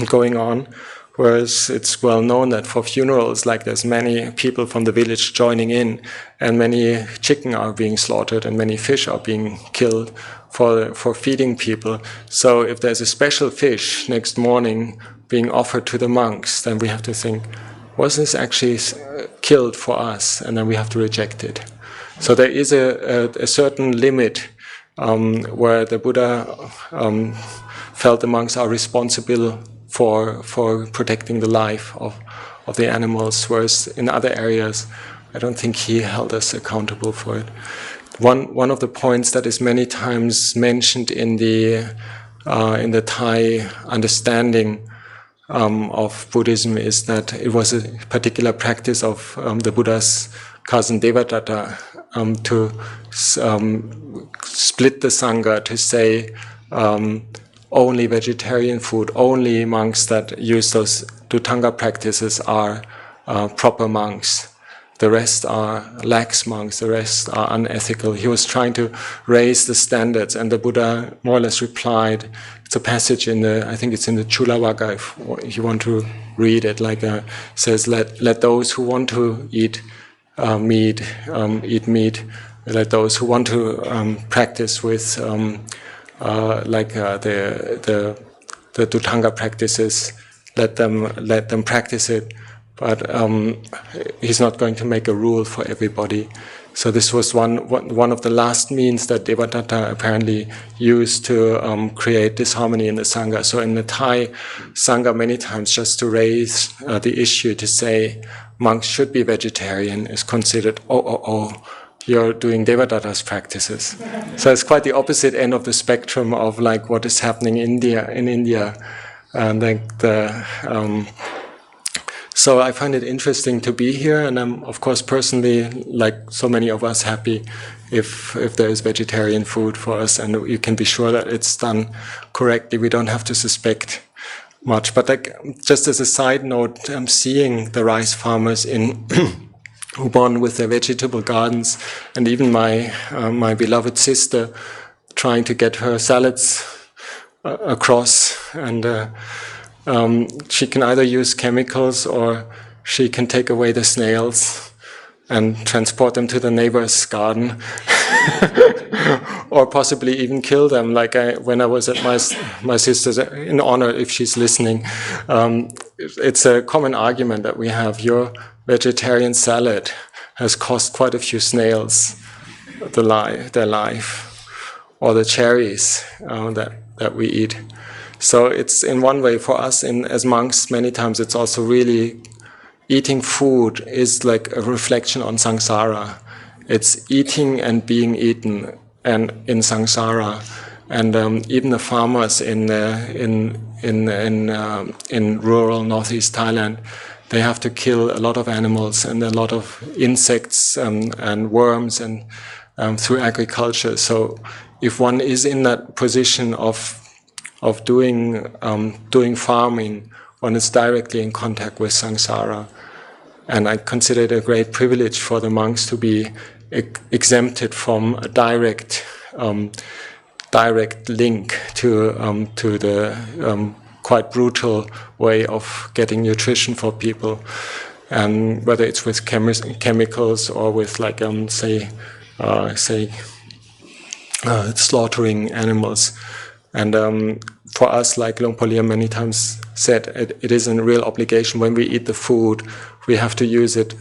going on, whereas it's well known that for funerals, like there's many people from the village joining in, and many chicken are being slaughtered, and many fish are being killed for feeding people. So if there's a special fish next morning being offered to the monks, then we have to think, was this actually killed for us? And then we have to reject it. So there is a certain limit where the Buddha felt the monks are responsible for protecting the life of the animals, whereas in other areas, I don't think he held us accountable for it. One of the points that is many times mentioned in the Thai understanding of Buddhism is that it was a particular practice of the Buddha's cousin Devadatta to split the Sangha, to say only vegetarian food, only monks that use those Dhutanga practices are proper monks. The rest are lax monks, the rest are unethical. He was trying to raise the standards, and the Buddha more or less replied. It's a passage in I think it's in the Chulavagga, if you want to read it, like says, let those who want to eat meat, eat meat. Let those who want to practice with the Dhutanga practices, let them practice it. But he's not going to make a rule for everybody. So this was one of the last means that Devadatta apparently used to create disharmony in the Sangha. So in the Thai Sangha, many times just to raise the issue, to say monks should be vegetarian, is considered, you're doing Devadatta's practices. So it's quite the opposite end of the spectrum of like what is happening in India. And so I find it interesting to be here, and I'm of course personally, like so many of us, happy if there is vegetarian food for us, and you can be sure that it's done correctly. We don't have to suspect much. But like, just as a side note, I'm seeing the rice farmers in Ubon with their vegetable gardens, and even my beloved sister trying to get her salads across, and she can either use chemicals or she can take away the snails and transport them to the neighbor's garden, or possibly even kill them. Like when I was at my sister's, in honor, if she's listening, it's a common argument that we have. Your vegetarian salad has cost quite a few snails their life, or the cherries that we eat. So it's in one way for us, as monks, many times it's also really eating food is like a reflection on samsara. It's eating and being eaten, and in samsara. And even the farmers in rural northeast Thailand, they have to kill a lot of animals and a lot of insects and worms and through agriculture. So if one is in that position of doing farming, one is directly in contact with samsara. And I consider it a great privilege for the monks to be exempted from a direct link to the quite brutal way of getting nutrition for people, and whether it's with chemicals or with like slaughtering animals. And for us, like Luang Por Liem many times said, it is a real obligation. When we eat the food, we have to use it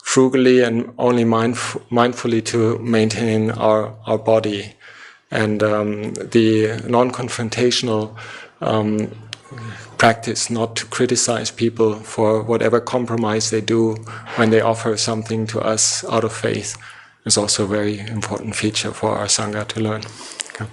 frugally and only mindfully to maintain our body. And the non-confrontational practice, not to criticize people for whatever compromise they do when they offer something to us out of faith. is also a very important feature for our Sangha to learn. Okay.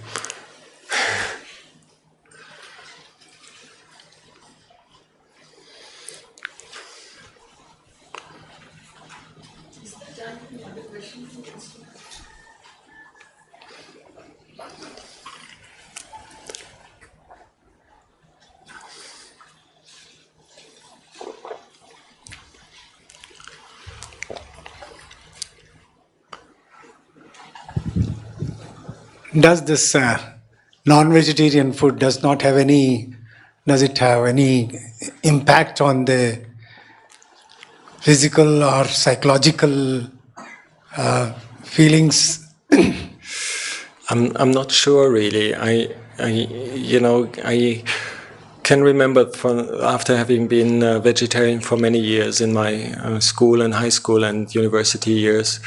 Does this non-vegetarian food does it have any impact on the physical or psychological feelings? I'm not sure really. I can remember after having been a vegetarian for many years in my school and high school and university years,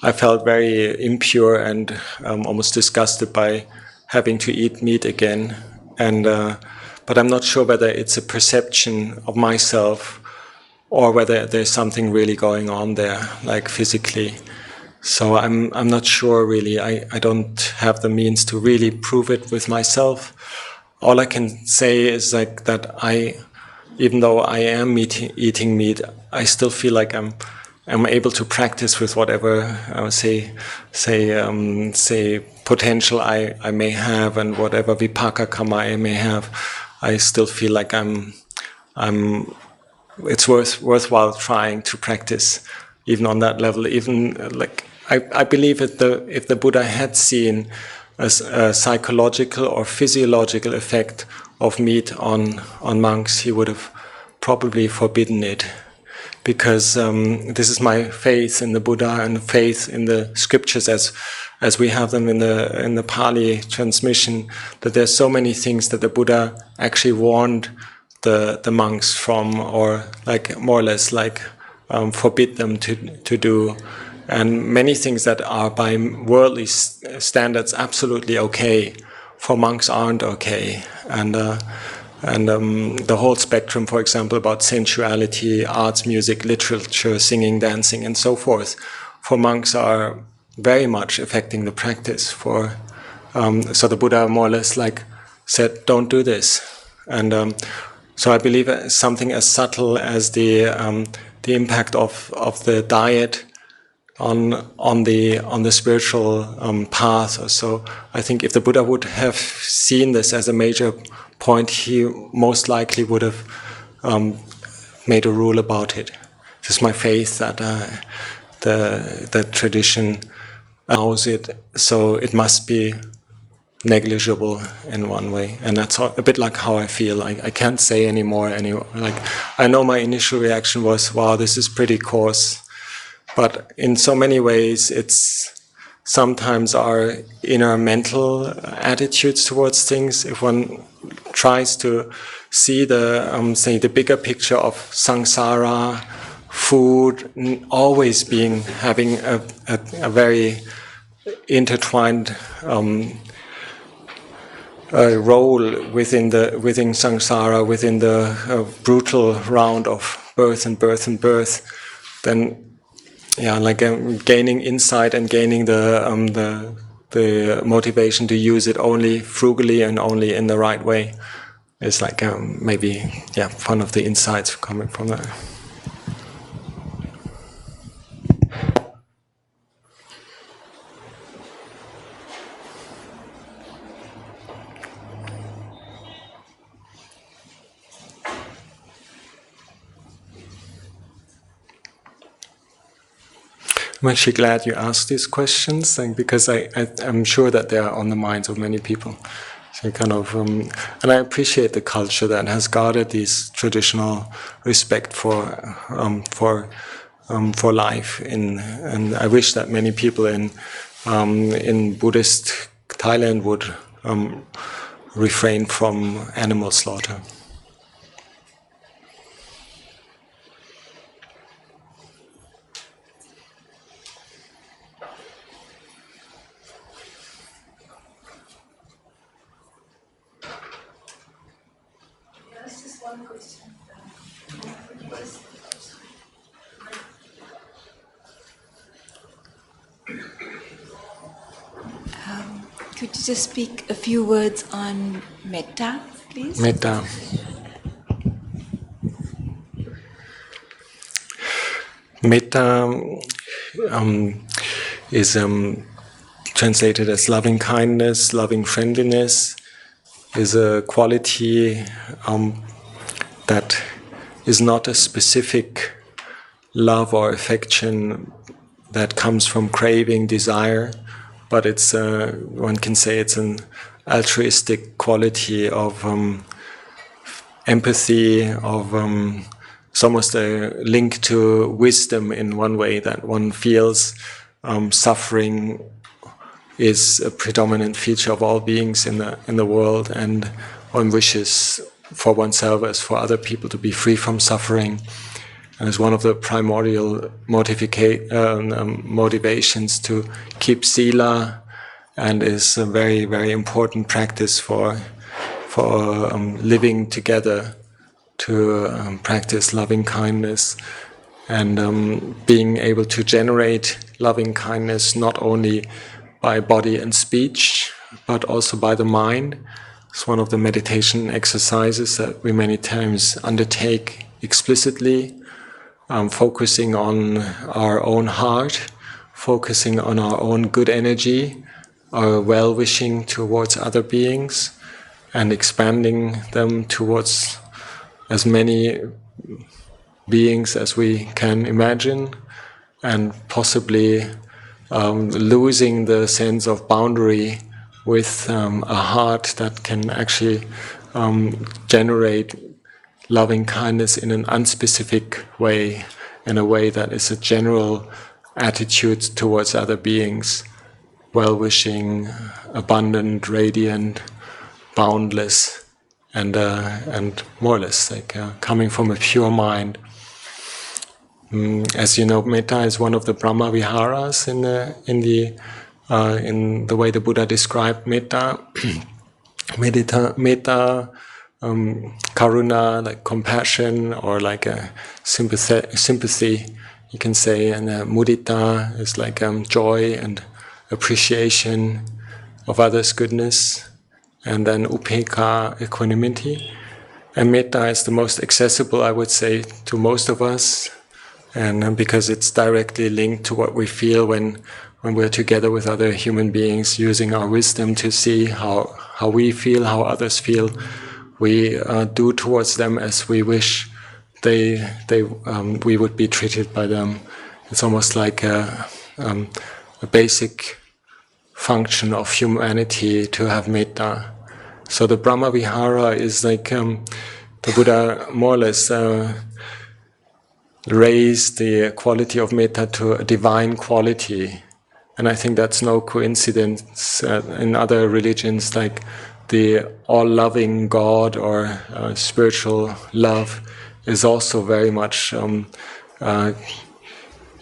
I felt very impure and almost disgusted by having to eat meat again. But I'm not sure whether it's a perception of myself or whether there's something really going on there, like physically. So I'm not sure really. I don't have the means to really prove it with myself. All I can say is like that even though I am eating meat, I still feel like I'm able to practice with whatever say potential I may have and whatever vipaka karma I may have. I still feel like it's worthwhile trying to practice even on that level. Even like I believe if the Buddha had seen a psychological or physiological effect of meat on monks, he would have probably forbidden it. Because this is my faith in the Buddha and faith in the scriptures as we have them in the Pali transmission, that there's so many things that the Buddha actually warned the monks from, or like more or less like forbid them to do, and many things that are by worldly standards absolutely okay, for monks aren't okay, and the whole spectrum, for example, about sensuality, arts, music, literature, singing, dancing, and so forth, for monks are very much affecting the practice. So the Buddha more or less like said, don't do this. And so I believe something as subtle as the impact of the diet on the spiritual path or so. I think if the Buddha would have seen this as a major point, he most likely would have made a rule about it. It's my faith that the tradition allows it, so it must be negligible in one way, and that's a bit like how I feel. I can't say anymore. Like I know my initial reaction was, "Wow, this is pretty coarse," but in so many ways, it's sometimes our inner mental attitudes towards things. If one tries to see the bigger picture of samsara, food, always having a very intertwined role within samsara, within the brutal round of birth and birth and birth, then like gaining insight and gaining the motivation to use it only frugally and only in the right way is like maybe one of the insights coming from that. I'm actually glad you asked these questions, because I'm sure that they are on the minds of many people. So and I appreciate the culture that has guarded this traditional respect for life. And I wish that many people in Buddhist Thailand would refrain from animal slaughter. Could you just speak a few words on metta, please? Metta. Metta is translated as loving kindness, loving friendliness, is a quality that is not a specific love or affection that comes from craving, desire, but it's one can say it's an altruistic quality of empathy, of it's almost a link to wisdom in one way, that one feels suffering is a predominant feature of all beings in the world, and one wishes for oneself as for other people to be free from suffering. And it's one of the primordial motivations to keep sila, and is a very, very important practice for living together, to practice loving kindness, and being able to generate loving kindness not only by body and speech, but also by the mind. It's one of the meditation exercises that we many times undertake explicitly, focusing on our own heart, focusing on our own good energy, our well-wishing towards other beings, and expanding them towards as many beings as we can imagine, and possibly losing the sense of boundary with a heart that can actually generate loving kindness in an unspecific way, in a way that is a general attitude towards other beings, well-wishing, abundant, radiant, boundless, and more or less like coming from a pure mind. As you know, Metta is one of the Brahma Viharas in the way the Buddha described Metta. Metta, karuna, like compassion, or like a sympathy, you can say, and mudita is like joy and appreciation of others' goodness, and then upekkha, equanimity. And metta is the most accessible, I would say, to most of us, and because it's directly linked to what we feel when we're together with other human beings, using our wisdom to see how we feel, how others feel. We do towards them as we wish we would be treated by them. It's almost like a basic function of humanity to have metta. So the Brahma Vihara is like the Buddha more or less raised the quality of metta to a divine quality. And I think that's no coincidence. In other religions, like the all-loving God or spiritual love is also very much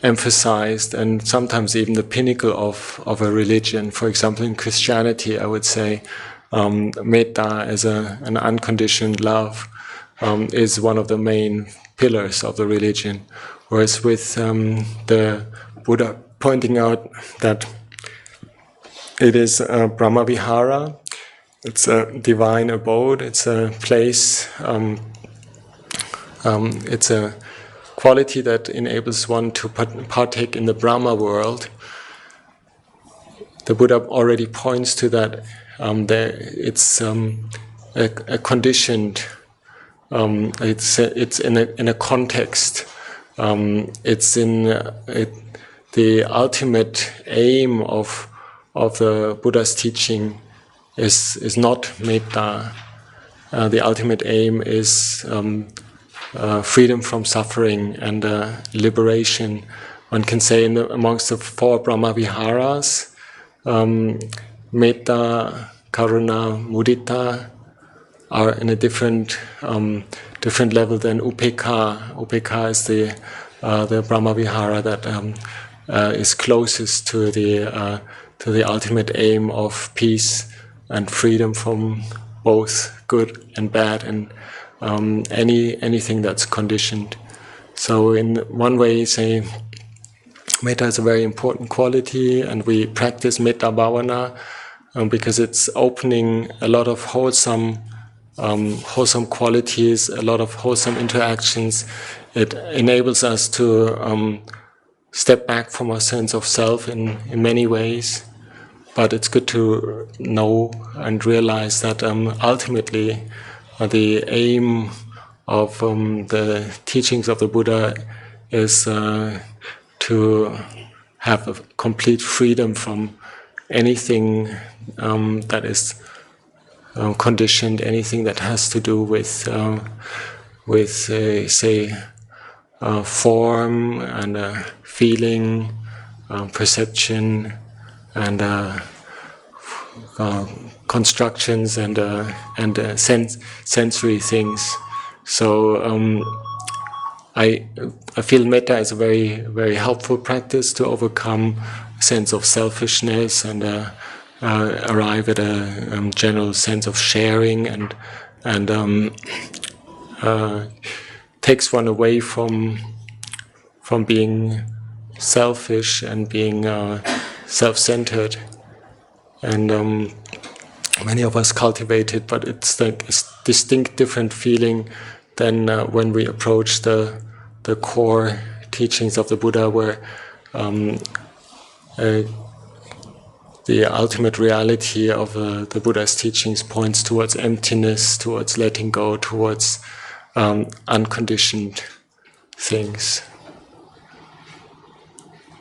emphasized, and sometimes even the pinnacle of a religion. For example, in Christianity, I would say metta as an unconditioned love is one of the main pillars of the religion. Whereas with the Buddha pointing out that it is Brahma Vihara, it's a divine abode, it's a place, it's a quality that enables one to partake in the Brahma world. The Buddha already points to that. It's a conditioned. It's in a context. It's in the ultimate aim of the Buddha's teaching is not metta. The ultimate aim is freedom from suffering and liberation. One can say amongst the four Brahma Viharas, metta, karuna, mudita are in a different level than upekkha. Upekkha is the Brahma Vihara that is closest to the ultimate aim of peace and freedom from both good and bad and anything that's conditioned. So in one way, say, Metta is a very important quality, and we practice Metta Bhavana because it's opening a lot of wholesome qualities, a lot of wholesome interactions. It enables us to step back from our sense of self in many ways. But it's good to know and realize that ultimately the aim of the teachings of the Buddha is to have a complete freedom from anything that is conditioned, anything that has to do with say, form and feeling, perception, and constructions and sensory things. So I feel Metta is a very, very helpful practice to overcome a sense of selfishness and arrive at a general sense of sharing and takes one away from being selfish and being self-centered. And many of us cultivate it, but it's like a distinct different feeling than when we approach the core teachings of the Buddha, where the ultimate reality of the Buddha's teachings points towards emptiness, towards letting go, towards unconditioned things.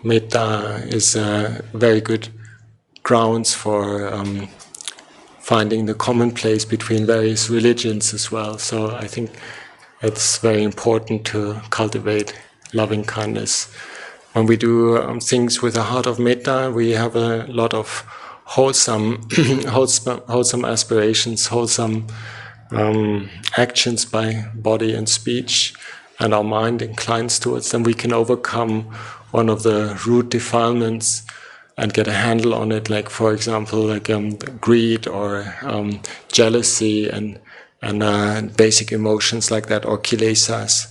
Metta is very good grounds for finding the common place between various religions as well. So I think it's very important to cultivate loving kindness. When we do things with a heart of metta, we have a lot of wholesome aspirations, wholesome actions by body and speech, and our mind inclines towards them. We can overcome one of the root defilements and get a handle on it, like, for example, like greed or jealousy and basic emotions like that, or kilesas.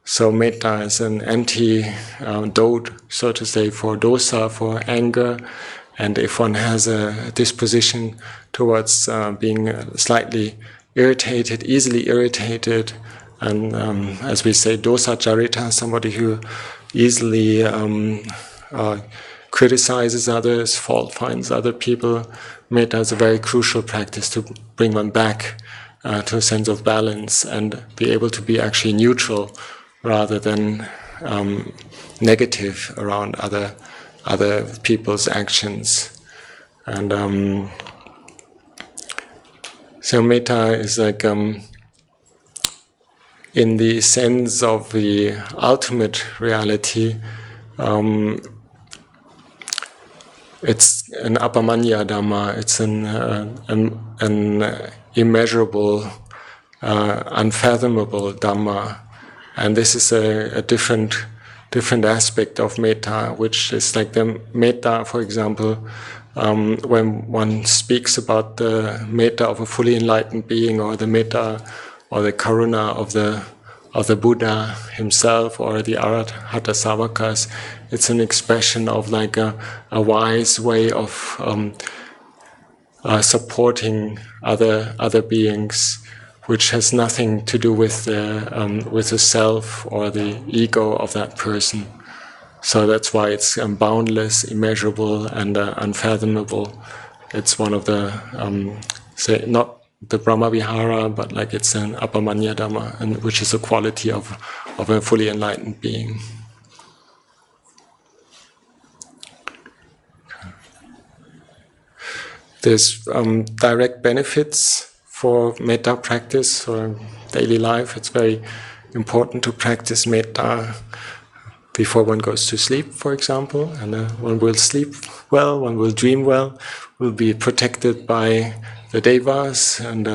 So metta is an antidote, so to say, for dosa, for anger. And if one has a disposition towards being slightly irritated, easily irritated, and as we say, dosa charita, somebody who easily criticizes others, fault finds other people, metta is a very crucial practice to bring one back to a sense of balance and be able to be actually neutral rather than negative around other people's actions. And so metta is like, in the sense of the ultimate reality, it's an apamanya Dhamma. It's an immeasurable, unfathomable Dhamma, and this is a different aspect of metta, which is like the metta, for example, when one speaks about the metta of a fully enlightened being, or the metta or the karuna of the Buddha himself, or the Arahata Savakas, it's an expression of like a wise way of supporting other beings, which has nothing to do with the self or the ego of that person. So that's why it's boundless, immeasurable, and unfathomable. It's one of the say, not the Brahma Vihara, but like it's an apamanya Dhamma, and which is a quality of a fully enlightened being. There's direct benefits for metta practice or daily life. It's very important to practice metta before one goes to sleep, for example, and one will sleep well, one will dream well, will be protected by the devas, and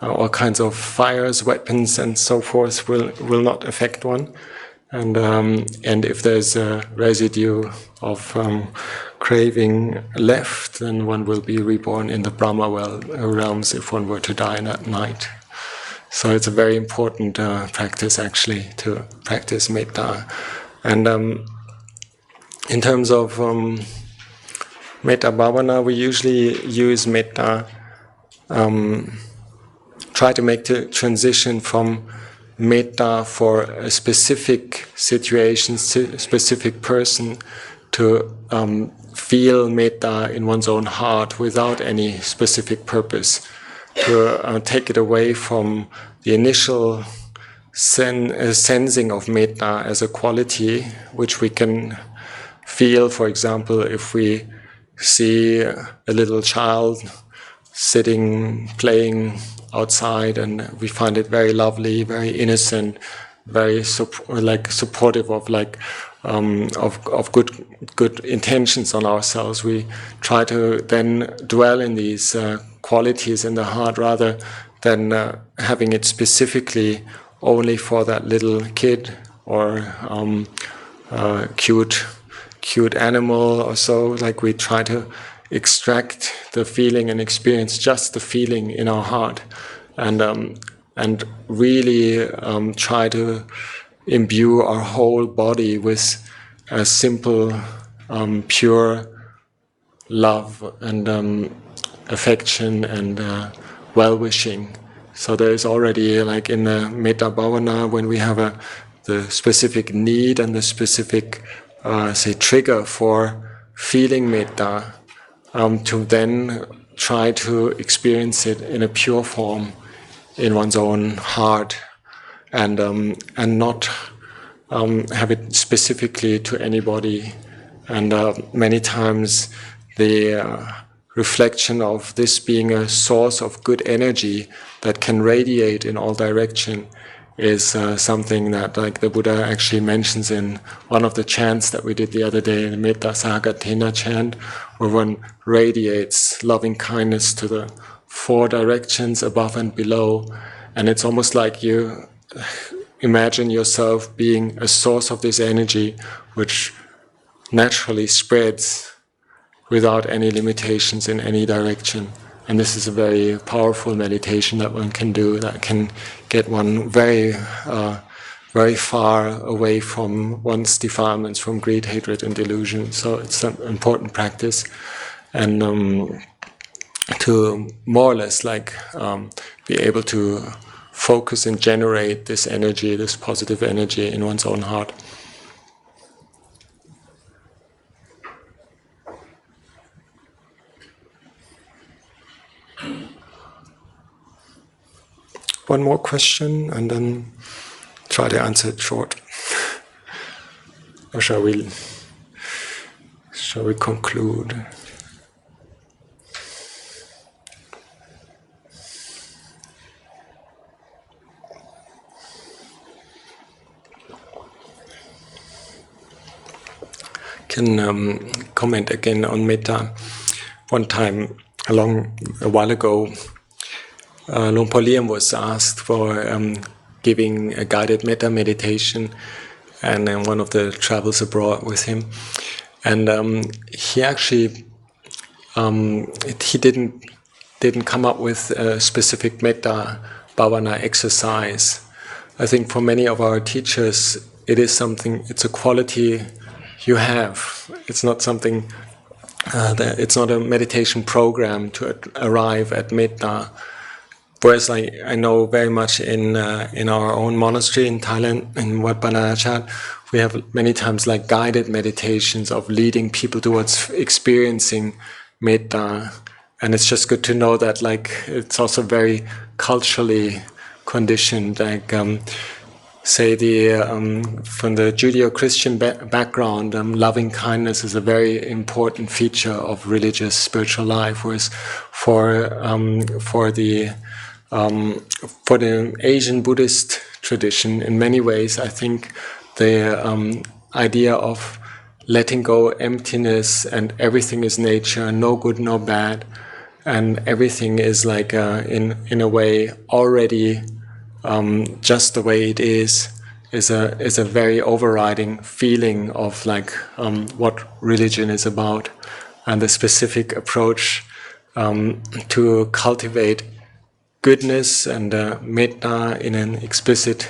all kinds of fires, weapons, and so forth will not affect one. And if there's a residue of craving left, then one will be reborn in the Brahma realms if one were to die that night. So it's a very important practice, actually, to practice metta. And in terms of Metta Bhavana, we usually use Metta, try to make the transition from Metta for a specific situation, specific person, to feel Metta in one's own heart without any specific purpose, to take it away from the initial sensing of Metta as a quality which we can feel. For example, if we see a little child sitting, playing outside, and we find it very lovely, very innocent, very supportive of of good intentions on ourselves. We try to then dwell in these qualities in the heart rather than having it specifically only for that little kid or cute animal or so. Like we try to extract the feeling and experience just the feeling in our heart, and really try to imbue our whole body with a simple, pure love and affection and well-wishing. So there is already, like in the Metta Bhavana, when we have the specific need and the specific, trigger for feeling Metta, to then try to experience it in a pure form in one's own heart, and not have it specifically to anybody. And many times the reflection of this being a source of good energy that can radiate in all direction is something that, like, the Buddha actually mentions in one of the chants that we did the other day, the Metta Sahagatena chant, where one radiates loving kindness to the four directions above and below. And it's almost like you imagine yourself being a source of this energy which naturally spreads without any limitations in any direction. And this is a very powerful meditation that one can do, that can get one very, very far away from one's defilements, from greed, hatred, and delusion. So it's an important practice, and to more or less be able to focus and generate this energy, this positive energy in one's own heart. One more question, and then try to answer it short. Or shall we conclude? Can comment again on Metta. One time, a while ago, Luang Por Liem was asked for giving a guided Metta meditation, and one of the travels abroad with him, and he actually he didn't come up with a specific Metta Bhavana exercise. I think for many of our teachers, it's a quality you have. It's not something. It's not a meditation program to arrive at Metta. Whereas I know very much in our own monastery in Thailand, in Wat Pah Pong Sangha, we have many times guided meditations of leading people towards experiencing Metta. And it's just good to know that it's also very culturally conditioned. Say from the Judeo-Christian background, loving kindness is a very important feature of religious spiritual life. Whereas for the Asian Buddhist tradition, in many ways, I think the idea of letting go emptiness and everything is nature, no good, no bad, and everything is in a way already just the way it is a very overriding feeling of what religion is about, and the specific approach to cultivate goodness and metta in an explicit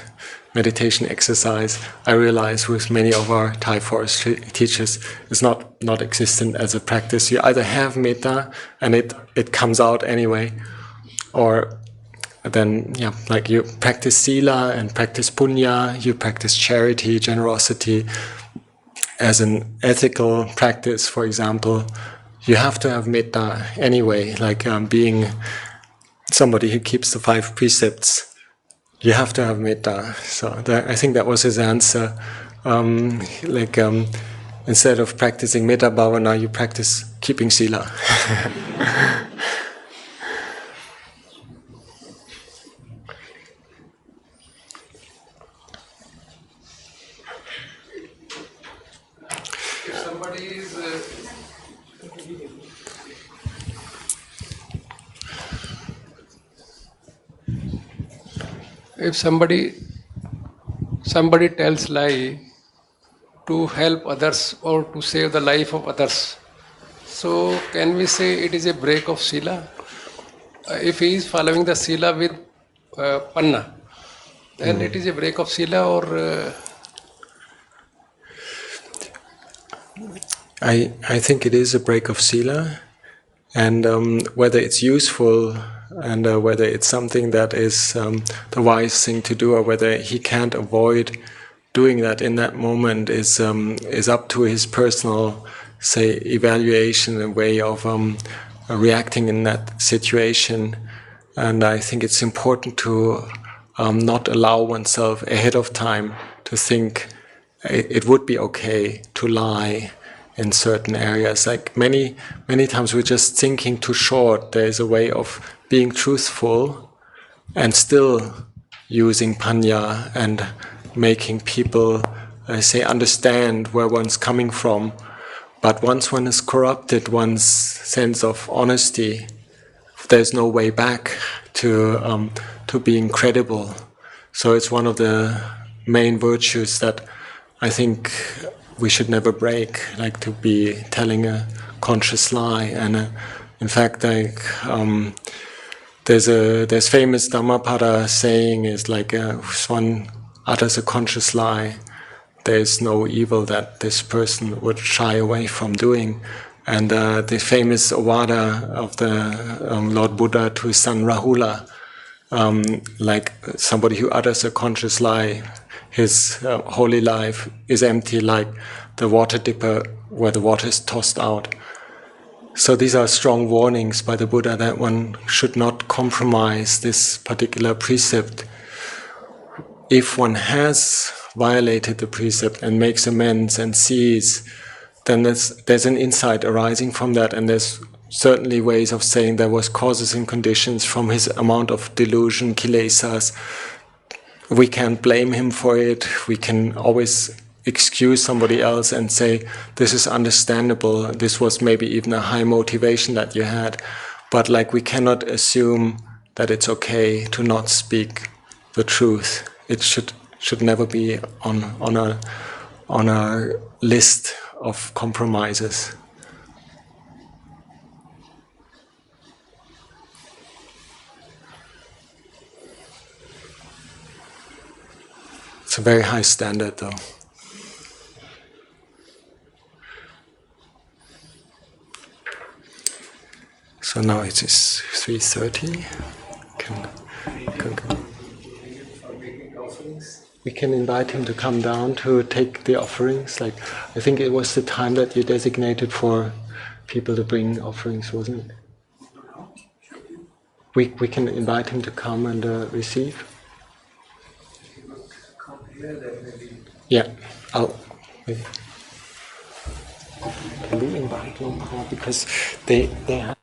meditation exercise, I realize with many of our Thai forest teachers, is not existent as a practice. You either have metta and it comes out anyway, or then like you practice sila and practice punya, you practice charity, generosity as an ethical practice, for example. You have to have metta anyway, like being somebody who keeps the 5 precepts. You have to have metta. So I think that was his answer. Instead of practicing metta bhavana, you practice keeping sila. If somebody tells lie to help others or to save the life of others, so can we say it is a break of sila? If he is following the sila with panna, then it is a break of sila, or I think it is a break of sila, and whether it's useful and whether it's something that is the wise thing to do, or whether he can't avoid doing that in that moment is up to his personal, say, evaluation and way of reacting in that situation. And I think it's important to not allow oneself ahead of time to think it would be okay to lie in certain areas. Like many times we're just thinking too short. There is a way of being truthful and still using panya and making people, say, understand where one's coming from. But once one has corrupted one's sense of honesty, there's no way back to being credible. So it's one of the main virtues that I think we should never break, like to be telling a conscious lie. And in fact, like there's famous Dhammapada saying is like if one utters a conscious lie, there's no evil that this person would shy away from doing. And the famous Avada of the Lord Buddha to his son Rahula, like somebody who utters a conscious lie, his holy life is empty like the water dipper where the water is tossed out. So these are strong warnings by the Buddha that one should not compromise this particular precept. If one has violated the precept and makes amends and sees, then there's an insight arising from that, and there's certainly ways of saying there was causes and conditions from his amount of delusion, kilesas. We can't blame him for it. We can always excuse somebody else and say, this is understandable, this was maybe even a high motivation that you had, but like we cannot assume that it's okay to not speak the truth. It should never be on a list of compromises. It's a very high standard, though. So now it is 3:30. We can invite him to come down to take the offerings. Like I think it was the time that you designated for people to bring offerings, wasn't it? We can invite him to come and receive. Yeah, can we invite Luang Por because they have.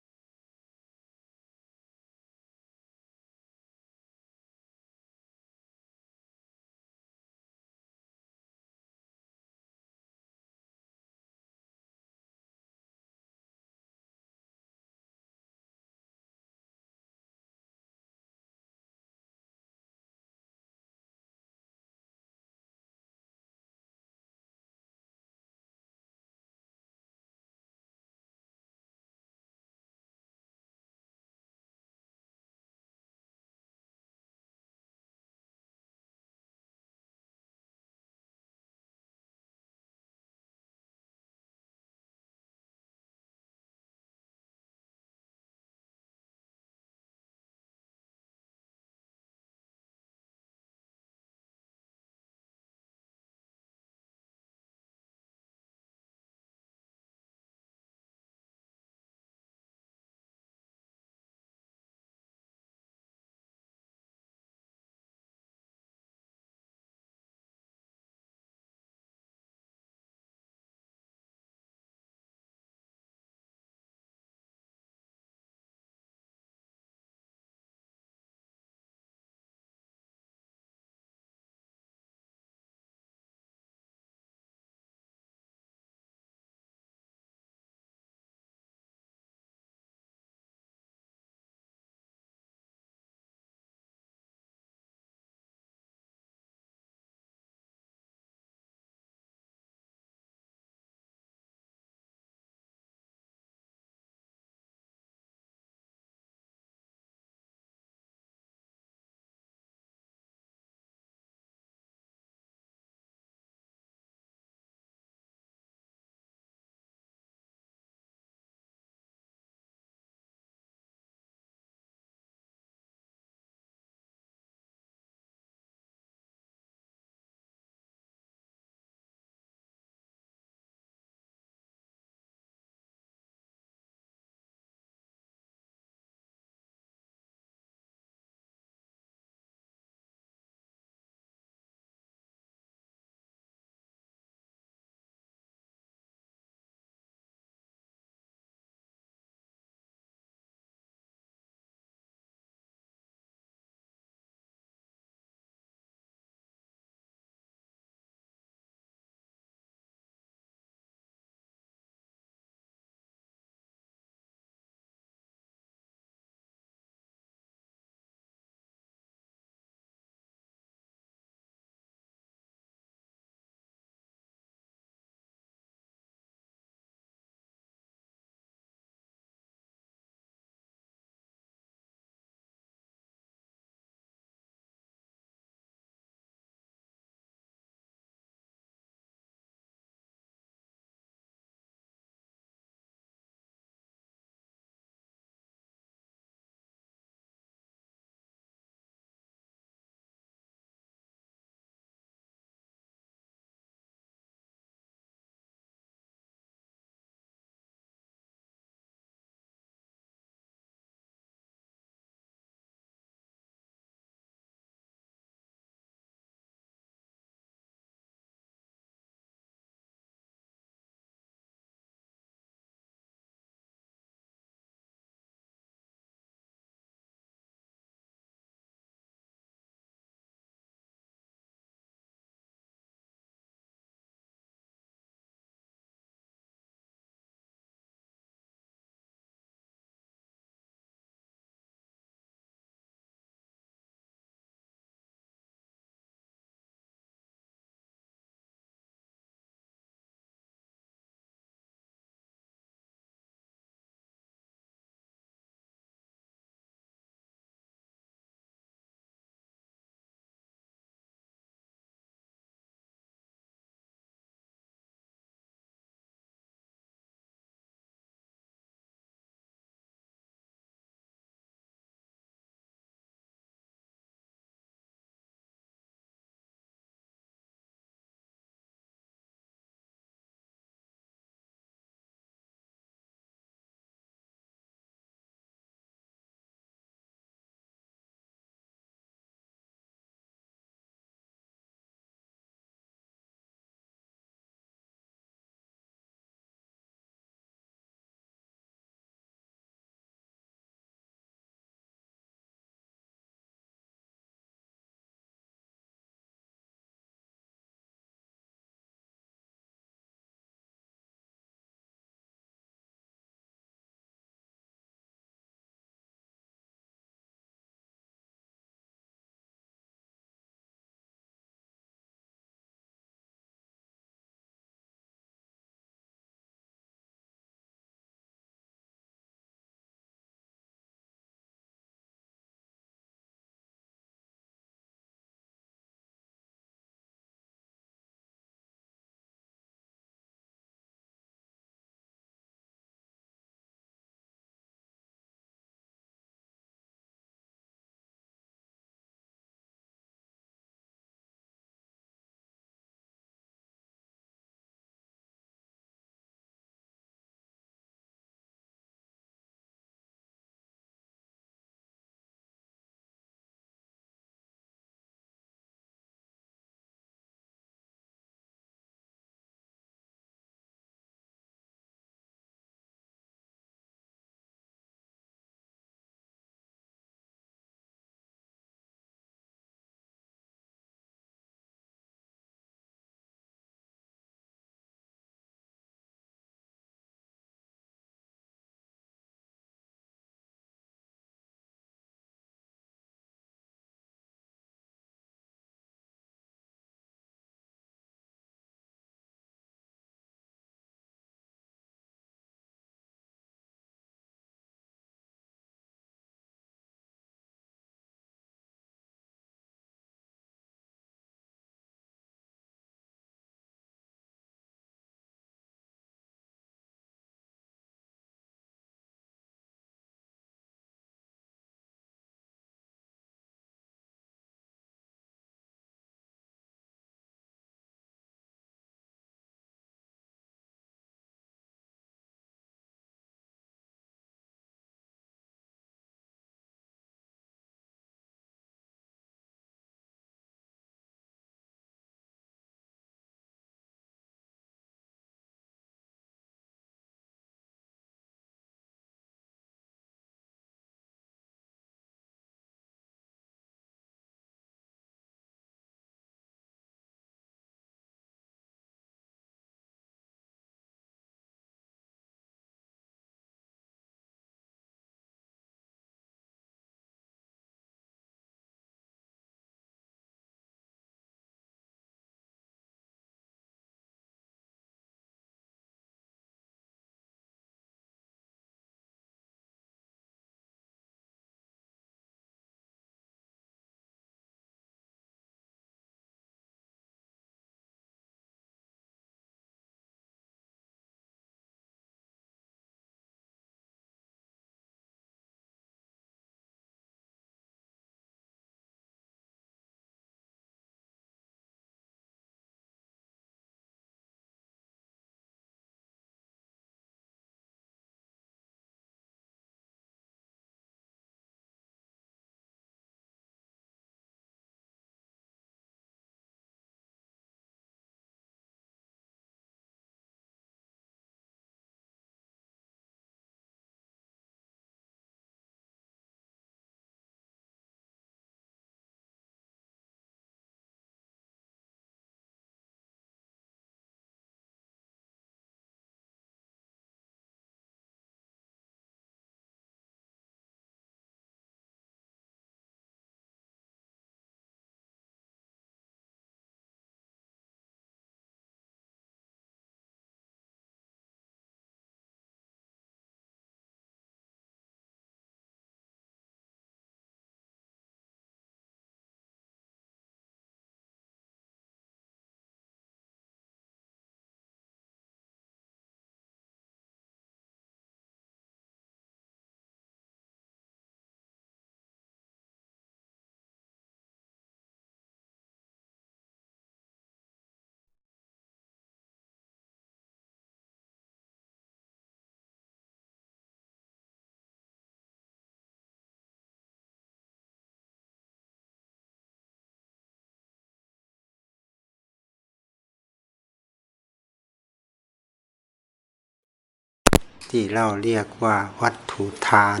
ที่เราเรียกว่าวัตถุทาน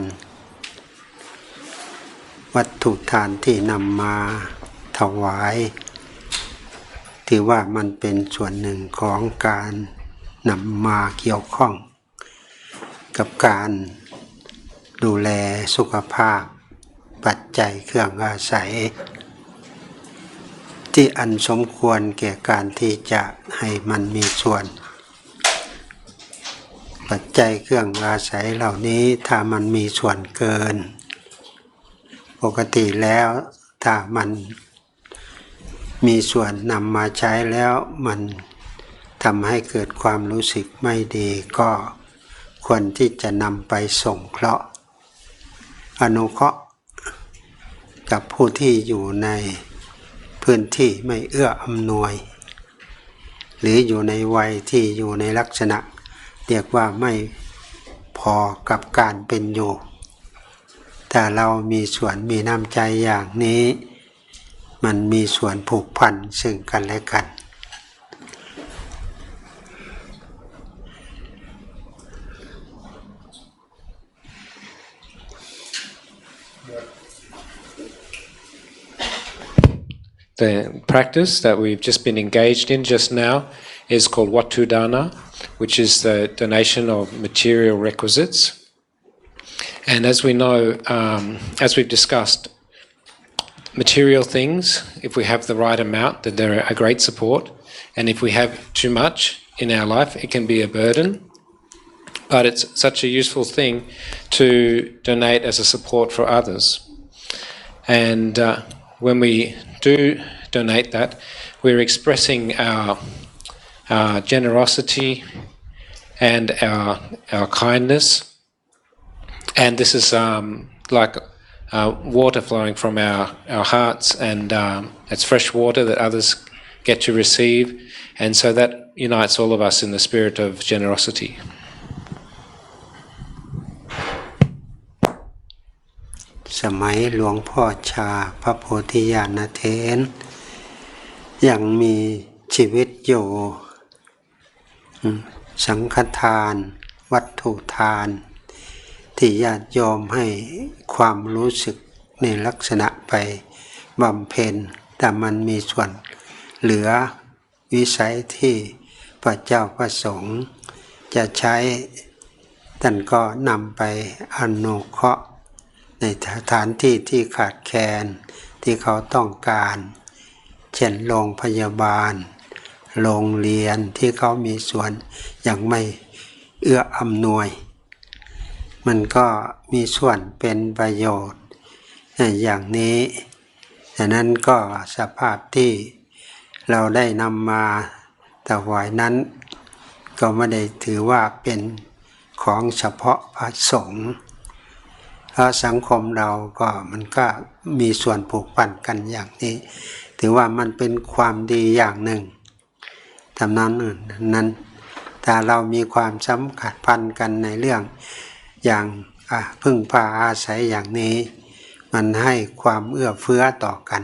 วัตถุทานที่นำมาถวายถือว่ามันเป็นส่วนหนึ่งของการนำมาเกี่ยวข้องกับการดูแลสุขภาพปัจจัยเครื่องอาศัยที่อันสมควรแก่การที่จะให้มันมีส่วนปัจจัยเครื่องอาศัยเหล่านี้ถ้ามันมีส่วนเกินปกติแล้วถ้ามันมีส่วนนำมาใช้แล้วมันทำให้เกิดความรู้สึกไม่ดีก็ควรที่จะนำไปส่งเคราะห์อนุเคราะห์กับผู้ที่อยู่ในพื้นที่ไม่เอื้ออำนวยหรืออยู่ในวัยที่อยู่ในลักษณะเรียกว่าไม่พอกับการเป็นอยู่ถ้าเรามีส่วนมีน้ำใจอย่างนี้มันมีส่วนผูกพันซึ่งกันและกันThe practice that we've just been engaged in just now is called Wat Dana, which is the donation of material requisites. And as we know, as we've discussed, material things, if we have the right amount, then they're a great support. And if we have too much in our life, it can be a burden. But it's such a useful thing to donate as a support for others. And when we do donate that, we're expressing our generosity and our kindness. And this is like water flowing from our hearts, and it's fresh water that others get to receive. And so that unites all of us in the spirit of generosity. สมัยหลวงพ่อชาพระโพธิญาณเถรยังมีชีวิตอยู่สังฆทานวัตถุทานที่ญาติโยมให้ความรู้สึกในลักษณะไปบำเพ็ญแต่มันมีส่วนเหลือวิสัยที่พระเจ้าประสงค์จะใช้ท่านก็นำไปอนุเคราะห์ในสถานที่ที่ขาดแคลนที่เขาต้องการเช่นโรงพยาบาลโรงเรียนที่เขามีส่วนยังไม่เอื้ออำนวยมันก็มีส่วนเป็นประโยชน์อย่างนี้ฉะนั้นก็สภาพที่เราได้นำมาถวายนั้นก็ไม่ได้ถือว่าเป็นของเฉพาะพระสงฆ์เพราะสังคมเราก็มันก็มีส่วนผูกพันกันอย่างนี้ถือว่ามันเป็นความดีอย่างหนึ่งทำนั้นถ้าเรามีความสัมพันธ์กันในเรื่องอย่างพึ่งพาอาศัยอย่างนี้มันให้ความเอื้อเฟื้อต่อกัน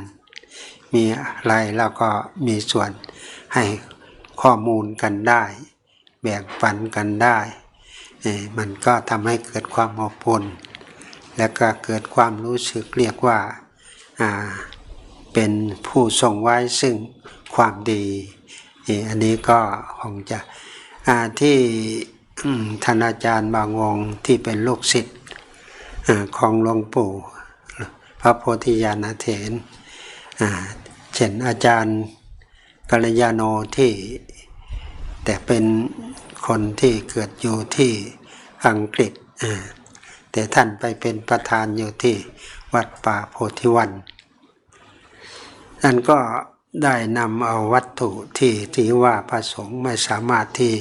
มีอะไรแล้วก็มีส่วนให้ข้อมูลกันได้แบ่งปันกันได้มันก็ทำให้เกิดความอบอุ่นและก็เกิดความรู้สึกเรียกว่าเป็นผู้ทรงไว้ซึ่งความดีอันนี้ก็คงจะที่ท่านอาจารย์บางองค์ที่เป็นลูกศิษย์ของหลวงปู่พระโพธิญาณเถรเช่นอาจารย์กัลยาโนที่แต่เป็นคนที่เกิดอยู่ที่อังกฤษแต่ท่านไปเป็นประธานอยู่ที่วัดป่าโพธิวันท่านก็ได้นำเอาวัตถุที่ว่าพระสงฆ์ไม่สามารถที่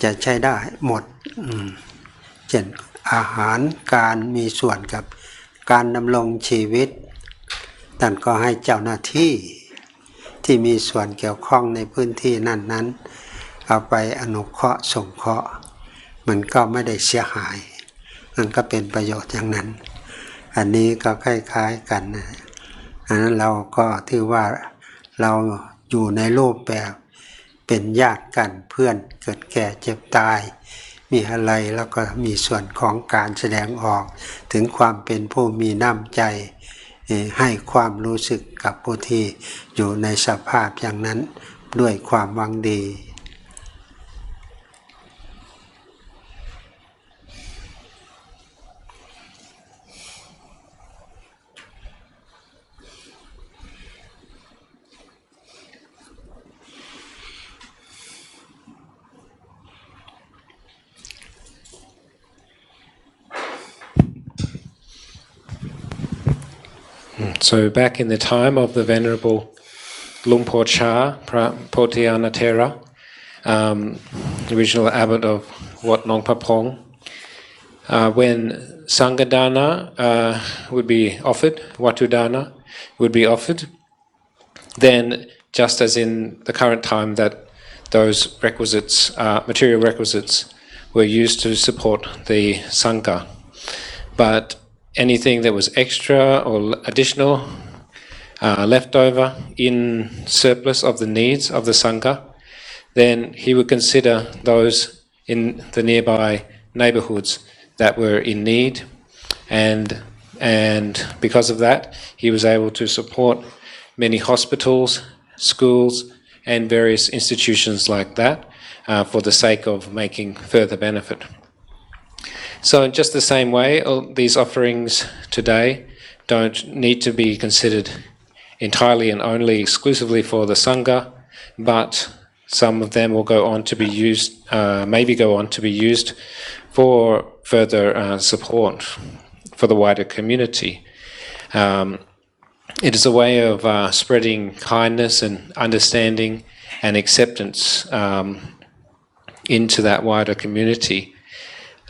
จะใช้ได้หมดเช่นอาหารการมีส่วนกับการดำรงชีวิตท่านก็ให้เจ้าหน้าที่ที่มีส่วนเกี่ยวข้องในพื้นที่นั้นเอาไปอนุเคราะห์สงเคราะห์มันก็ไม่ได้เสียหายมันก็เป็นประโยชน์อย่างนั้นอันนี้ก็คล้ายๆกันนะอันนั้นเราก็ถือว่าเราอยู่ในรูปแบบเป็นญาติกันเพื่อนเกิดแก่เจ็บตาย มีอะไรแล้วก็มีส่วนของการแสดงออกถึงความเป็นผู้มีน้ำใจให้ความรู้สึกกับผู้ที่อยู่ในสภาพอย่างนั้นด้วยความหวังดี So back in the time of the Venerable Luang Por Cha, Pothiana Thera, original abbot of Wat Nong Pah Pong, when Sanghadana would be offered, Watudana would be offered, then just as in the current time that those requisites, material requisites, were used to support the Sangha. But anything that was extra or additional, left over in surplus of the needs of the Sangha, then he would consider those in the nearby neighborhoods that were in need, and because of that, he was able to support many hospitals, schools, and various institutions like that for the sake of making further benefit. So in just the same way, these offerings today don't need to be considered entirely and only exclusively for the Sangha, but some of them will go on to be used, maybe go on to be used for further support for the wider community. It is a way of spreading kindness and understanding and acceptance into that wider community.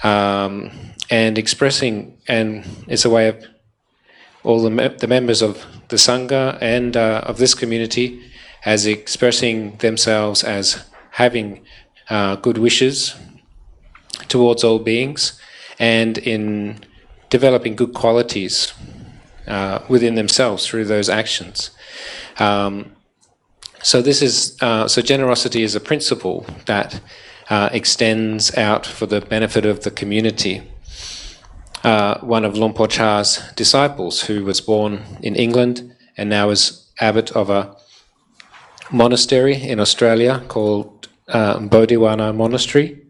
And expressing, and it's a way of all the members of the Sangha and of this community as expressing themselves as having good wishes towards all beings, and in developing good qualities within themselves through those actions. So this is so generosity is a principle that extends out for the benefit of the community. One of Luang Por Cha's disciples, who was born in England and now is abbot of a monastery in Australia called Bodhiwana Monastery.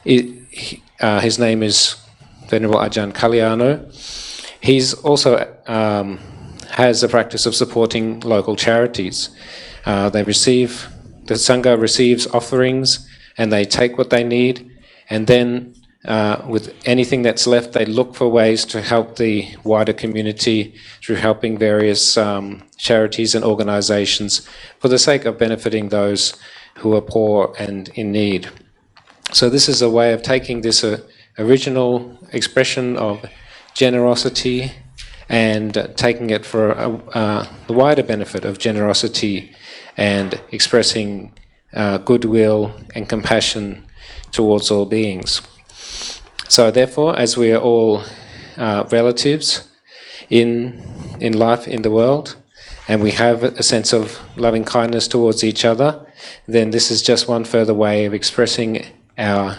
His name is Venerable Ajahn Kaliano. He's also has a practice of supporting local charities. The Sangha receives offerings and they take what they need, and then with anything that's left, they look for ways to help the wider community through helping various charities and organizations for the sake of benefiting those who are poor and in need. So this is a way of taking this original expression of generosity and taking it for the wider benefit of generosity and expressing goodwill and compassion towards all beings. So therefore, as we are all relatives in life, in the world, and we have a sense of loving kindness towards each other, then this is just one further way of expressing our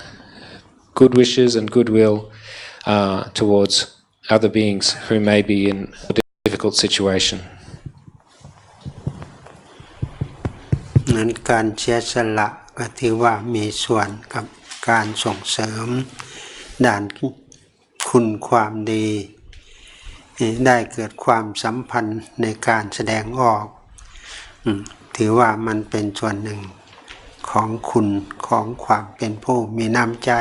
good wishes and goodwill towards other beings who may be in a difficult situation. นั้นการเสียสละก็ถือว่ามีส่วนกับการส่งเสริมด้านคุณความดีได้เกิดความสัมพันธ์ในการแสดงออกถือว่ามันเป็นส่วนหนึ่งของคุณของความเป็นผู้มีน้ำใจ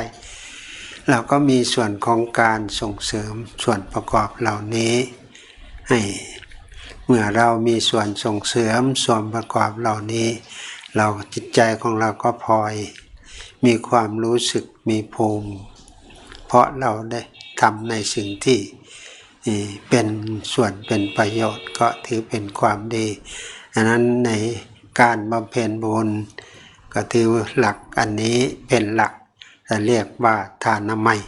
เราก็มีส่วนของการส่งเสริมส่วนประกอบเหล่านี้ให้เมื่อเรามีส่วนส่งเสริมส่วนประกอบเหล่านี้เราจิตใจของเราก็พลอยมีความรู้สึกมีภูมิเพราะเราได้ทำในสิ่งที่เป็นส่วนเป็นประโยชน์ก็ถือเป็นความดีอันนั้นในการบำเพ็ญบุญก็ถือหลักอันนี้เป็นหลักจะเรียกว่าทานามัย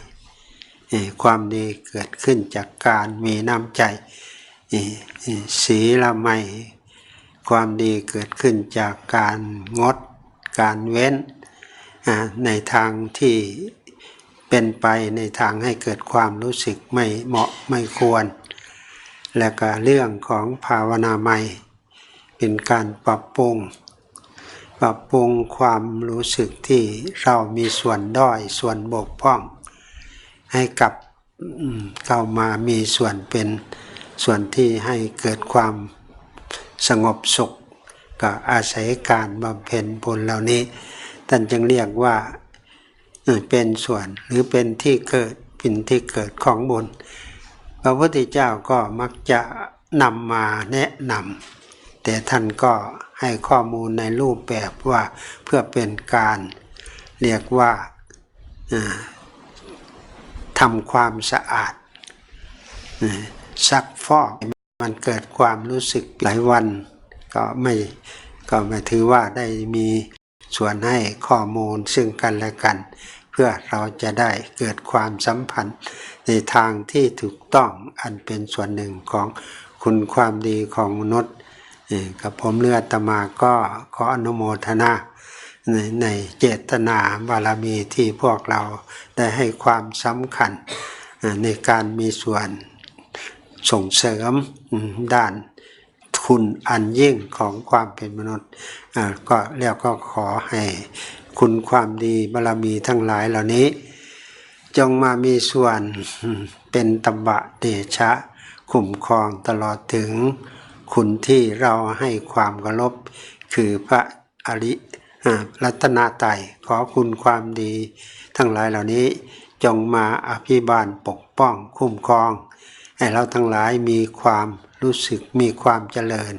ความดีเกิดขึ้นจากการมีน้ำใจศีลไมยความดีเกิดขึ้นจากการงดการเว้น ในทางที่เป็นไปในทางให้เกิดความรู้สึกไม่เหมาะไม่ควรและก็เรื่องของภาวนาใหม่เป็นการปรับปรุงความรู้สึกที่เรามีส่วนด้อยส่วนบกพร่องให้กับเข้ามามีส่วนเป็นส่วนที่ให้เกิดความสงบสุขก็อาศัยการบำเพ็ญบุญเหล่านี้ท่านจึงเรียกว่าเป็นส่วนหรือเป็นที่เกิดของบุญพระพุทธเจ้าก็มักจะนำมาแนะนำแต่ท่านก็ให้ข้อมูลในรูปแบบว่าเพื่อเป็นการเรียกว่าทำความสะอาดซักฟอกมันเกิดความรู้สึกหลายวันก็ไม่ถือว่าได้มีส่วนให้ข้อมูลซึ่งกันและกันเพื่อเราจะได้เกิดความสัมพันธ์ในทางที่ถูกต้องอันเป็นส่วนหนึ่งของคุณความดีของมนุษย์กับผมเลือดตมาก็ขออนุโมทนาในเจตนาบารมีที่พวกเราได้ให้ความสำคัญในการมีส่วนส่งเสริมด้านคุณอันยิ่งของความเป็นมนุษย์ก็แล้วก็ขอให้คุณความดีบารมีทั้งหลายเหล่านี้จงมามีส่วนเป็นตัมบะเดชะคุ้มครองตลอดถึงคุณที่เราให้ความเคารพคือพระอริรัตนตรัยขอคุณความดีทั้งหลายเหล่านี้จงมาอภิบาลปกป้องคุ้มครองให้เราทั้งหลายมีความรู้สึกมีความเจริญ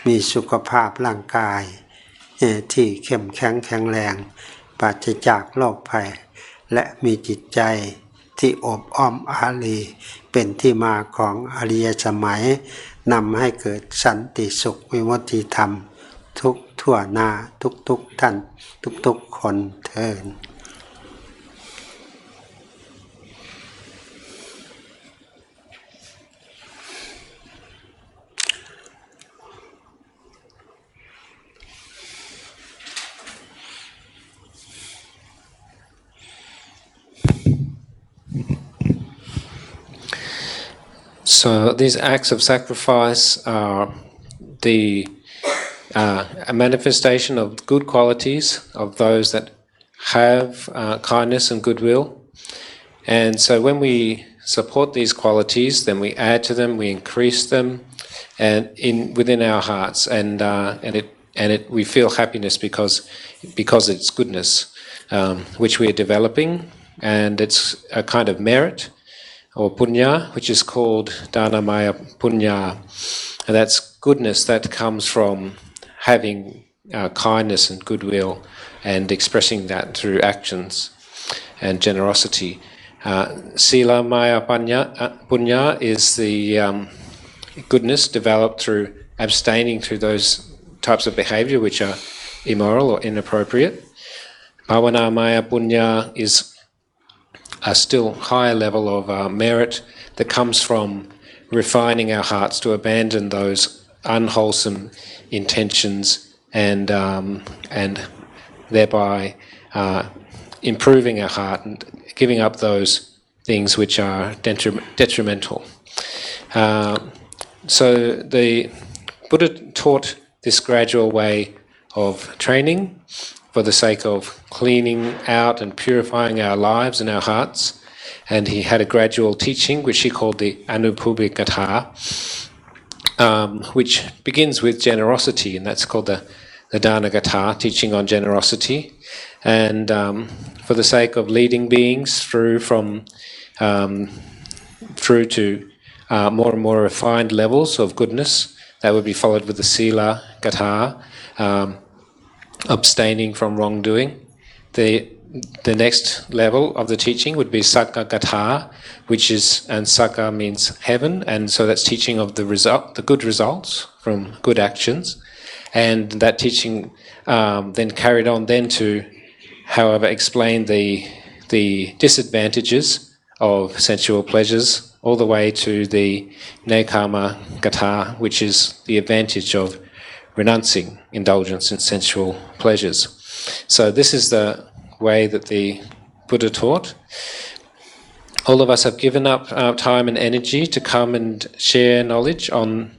มีสุขภาพร่างกายที่เข้มแข็งแข็งแรงปราศจากโรคภัยและมีจิตใจที่อบอ้อมอารีเป็นที่มาของอริยสมัยนำให้เกิดสันติสุขวิมุตติธรรมทุกทั่วหน้าทุกท่านทุกคนเถิดSo these acts of sacrifice are the a manifestation of good qualities of those that have kindness and goodwill. And so when we support these qualities, then we add to them, we increase them, and within our hearts, and we feel happiness because it's goodness which we are developing, and it's a kind of merit or punya, which is called Dhanamaya punya, and that's goodness that comes from having kindness and goodwill and expressing that through actions and generosity. Sila Maya punya is the goodness developed through abstaining through those types of behavior which are immoral or inappropriate. Bhavana Maya punya is a still higher level of merit that comes from refining our hearts to abandon those unwholesome intentions and thereby improving our heart and giving up those things which are detrimental. So the Buddha taught this gradual way of training for the sake of cleaning out and purifying our lives and our hearts. And he had a gradual teaching which he called the Anupubhikatha, which begins with generosity, and that's called the Danagatha, teaching on generosity. And for the sake of leading beings through to more and more refined levels of goodness, that would be followed with the Sila Gatha, abstaining from wrongdoing. The next level of the teaching would be Sakka Gatha, and Sakka means heaven, and so that's teaching of the good results from good actions. And that teaching then carried on then to, however, explain the disadvantages of sensual pleasures, all the way to the Nekama Gatha, which is the advantage of renouncing indulgence in sensual pleasures. So this is the way that the Buddha taught. All of us have given up our time and energy to come and share knowledge on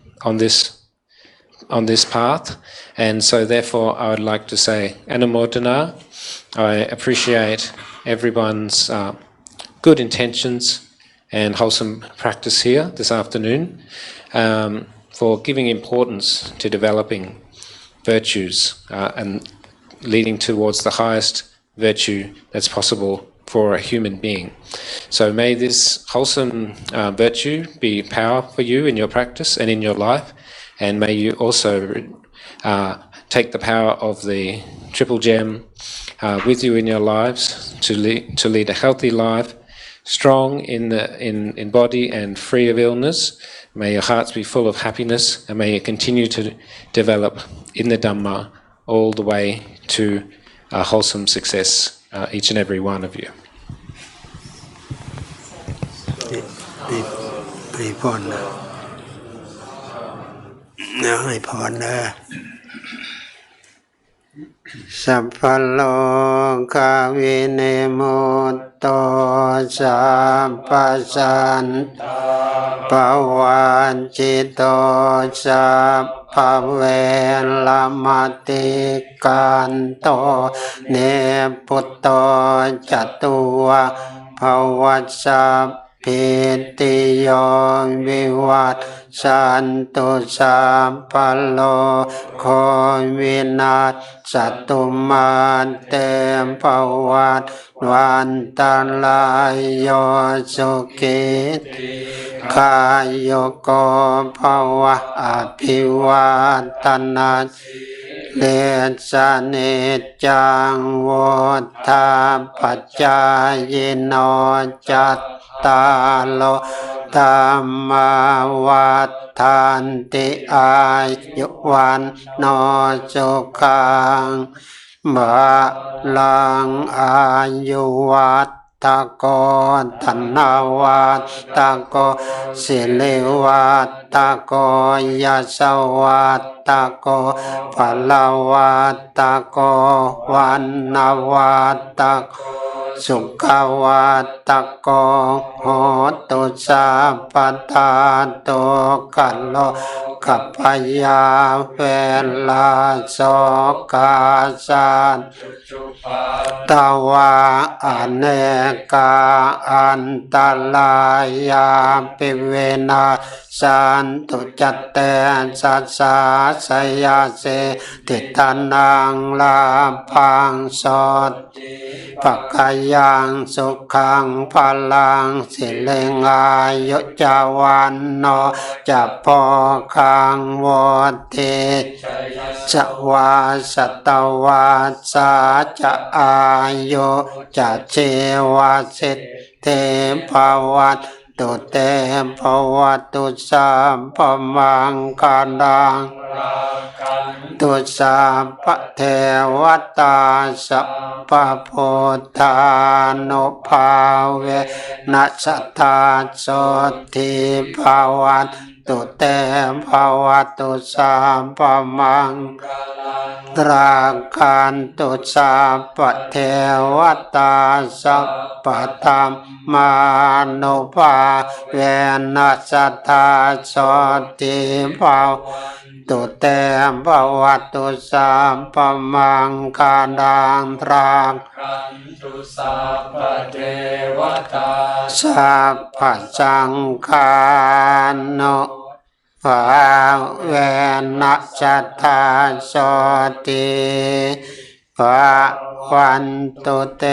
this path, and so therefore I would like to say Anumodana. I appreciate everyone's good intentions and wholesome practice here this afternoon, for giving importance to developing virtues and leading towards the highest virtue that's possible for a human being. So may this wholesome virtue be power for you in your practice and in your life, and may you also take the power of the Triple Gem with you in your lives to lead a healthy life, strong in body and free of illness. May your hearts be full of happiness, and may you continue to develop in the Dhamma all the way to wholesome success, each and every one of you. ให้พรนะให้พรนะสัพพะโลกวินิโมตโตสัพพสันตปวันจิตโตสัพพเวรมติกันโตเนพุตโตจตุวะภวัสสะพิติโยวิวัตสันตุสัพพะโลกวินาศตุมาเตภวัตวันตรายโยสุขิขายุโกภวะอภิวาทนาเลสเนจังวุฒาปัจจายโนจัตตาโลธรรมวัฏฐานติอายุวันโนสุขังบาลังอายุวัตตะโกธนวัตตะโกสิริวัตตะโกยสวัตตะโกภลวัตตะโกวันนวัตตะโกสุขวัตตะโกโหตุสัพพทาโตกัลโลกัปปยาเวลาโสกาสันตวาอเนกาอันตรายาปิเวนะสันตุจัตเตสัสสะสยาเสติตานังลาภังโสติปักขยังสุขังพลังสิเลงอายุจาวันโนจะพอคังวติจวาสตวาสาจะอายุจะเจวาสิทธิภวัตตุเตภวัตุสัมปมังคลังตุสัพพเทวตาสัพพพุทธานุภาเวนัสตาโสติภวัตตุเตภวัตุสัมปมังตรากันตุสัพพเทวตาสัพพธรรมานุภาเวนัสตาโสติภวัตตุเตภวัตุสัมปมังคลังตรากันตุสัพพเทวตาสัพพสังฆานุภาเวนัสตาโสติภวันตุเต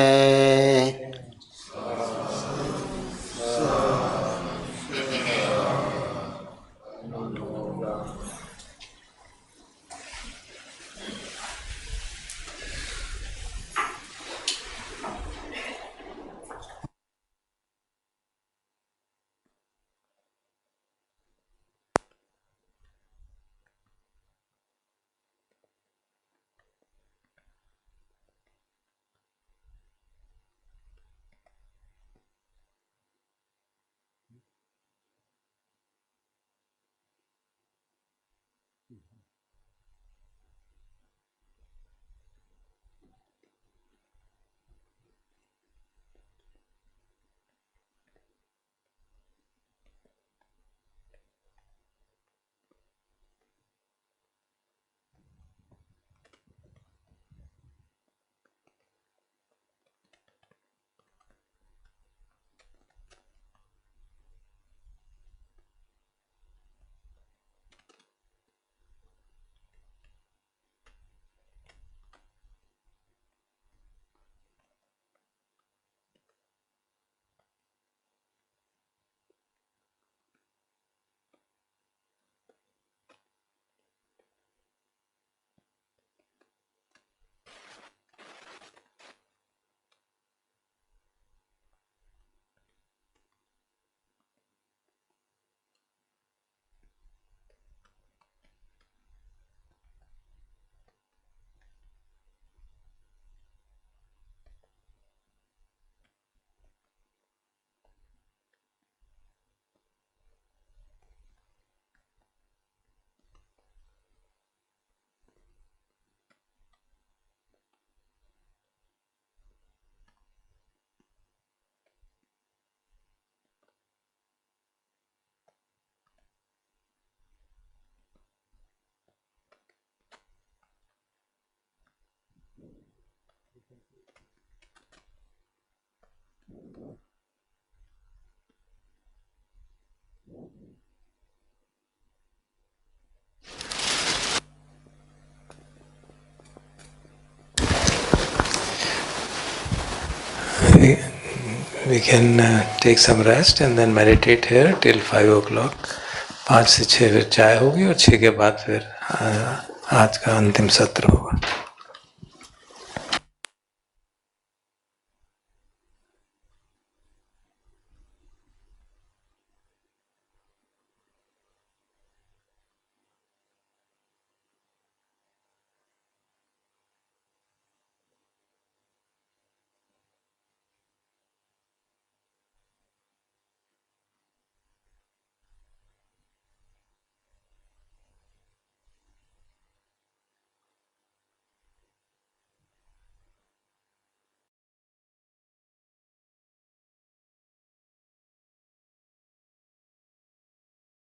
we can take some rest and then meditate here till 5 o'clock. 5 से 6 फिर चाय होगी और 6 के बाद फिर आज का अंतिम सत्र होगा.